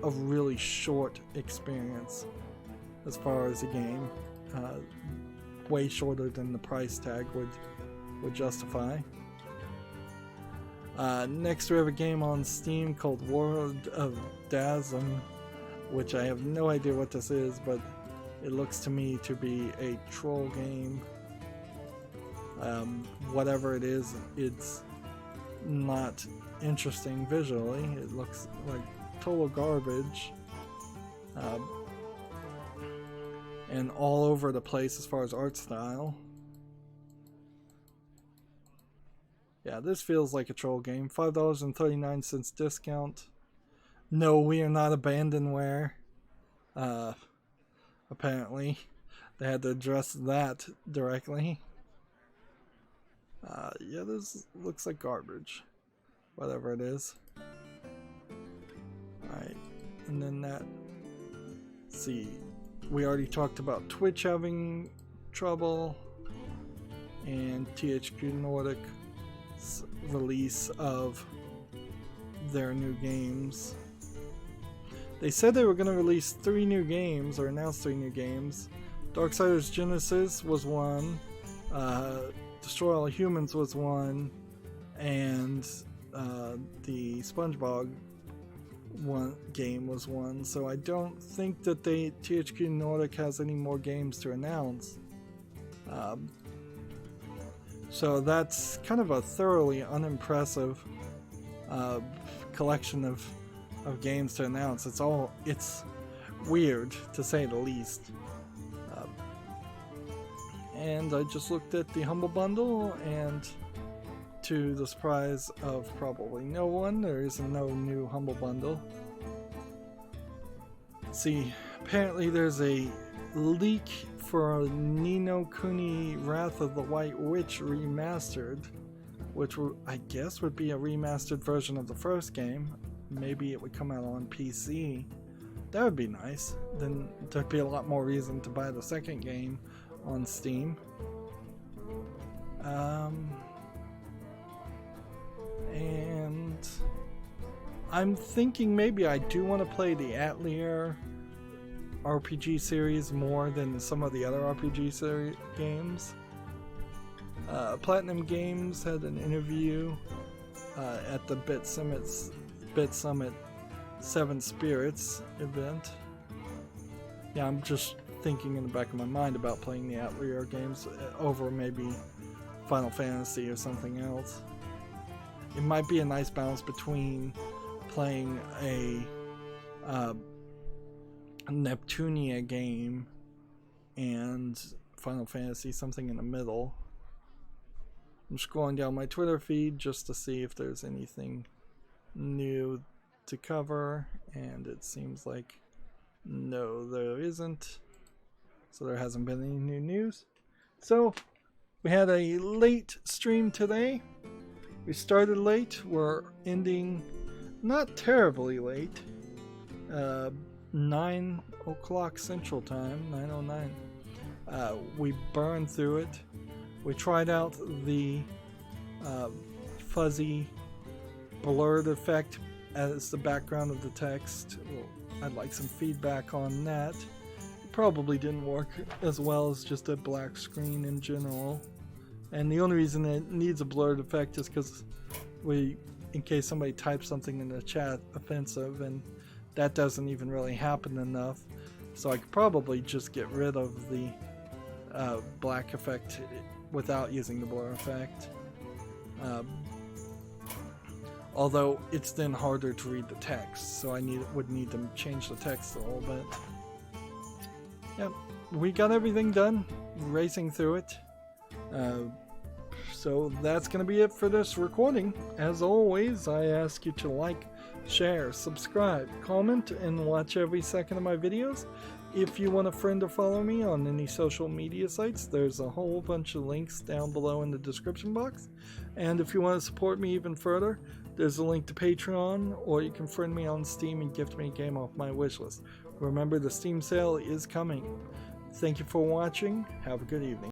a really short experience as far as a game. Way shorter than the price tag would justify. Next we have a game on Steam called World of Dazzum, which I have no idea what this is, but it looks to me to be a troll game. Whatever it is, it's not interesting visually. It looks like total garbage, and all over the place as far as art style. Yeah, this feels like a troll game. $5.39 discount. No, we are not abandonware. Apparently, they had to address that directly. Yeah, this looks like garbage. Whatever it is. Alright, and then that. Let's see. We already talked about Twitch having trouble, and THQ Nordic release of their new games. They said they were going to release 3 new games, or announce 3 new games. Darksiders Genesis was one, Destroy All Humans was one, and the SpongeBob game was one. So I don't think that THQ Nordic has any more games to announce. So that's kind of a thoroughly unimpressive collection of games to announce. It's weird, to say the least. And I just looked at the Humble Bundle, and to the surprise of probably no one, there is no new Humble Bundle. See, apparently there's a leak for Ni no Kuni Wrath of the White Witch remastered, which I guess would be a remastered version of the first game. Maybe it would come out on PC. That would be nice. Then there'd be a lot more reason to buy the second game on Steam. And I'm thinking maybe I do want to play the Atelier RPG series more than some of the other RPG series games. Platinum Games had an interview at the Bit Summit 7 Spirits event. Yeah, I'm just thinking in the back of my mind about playing the Atelier games over maybe Final Fantasy or something else. It might be a nice balance between playing a Neptunia game and Final Fantasy, something in the middle. I'm scrolling down my Twitter feed just to see if there's anything new to cover, and it seems like no, there isn't. So there hasn't been any new news. So we had a late stream today. We started late. We're ending not terribly late. 9 o'clock Central Time, 9:09. We burned through it. We tried out the fuzzy blurred effect as the background of the text. Well, I'd like some feedback on that. It probably didn't work as well as just a black screen in general. And the only reason it needs a blurred effect is because in case somebody types something in the chat offensive, and that doesn't even really happen enough. So I could probably just get rid of the black effect without using the blur effect. Although it's then harder to read the text, so I would need to change the text a little bit. Yep, we got everything done, racing through it. So that's going to be it for this recording. As always, I ask you to like, share, subscribe, comment, and watch every second of my videos. If you want a friend to follow me on any social media sites, there's a whole bunch of links down below in the description box. And if you want to support me even further, there's a link to Patreon, or you can friend me on Steam and gift me a game off my wishlist. Remember, the Steam sale is coming. Thank you for watching. Have a good evening.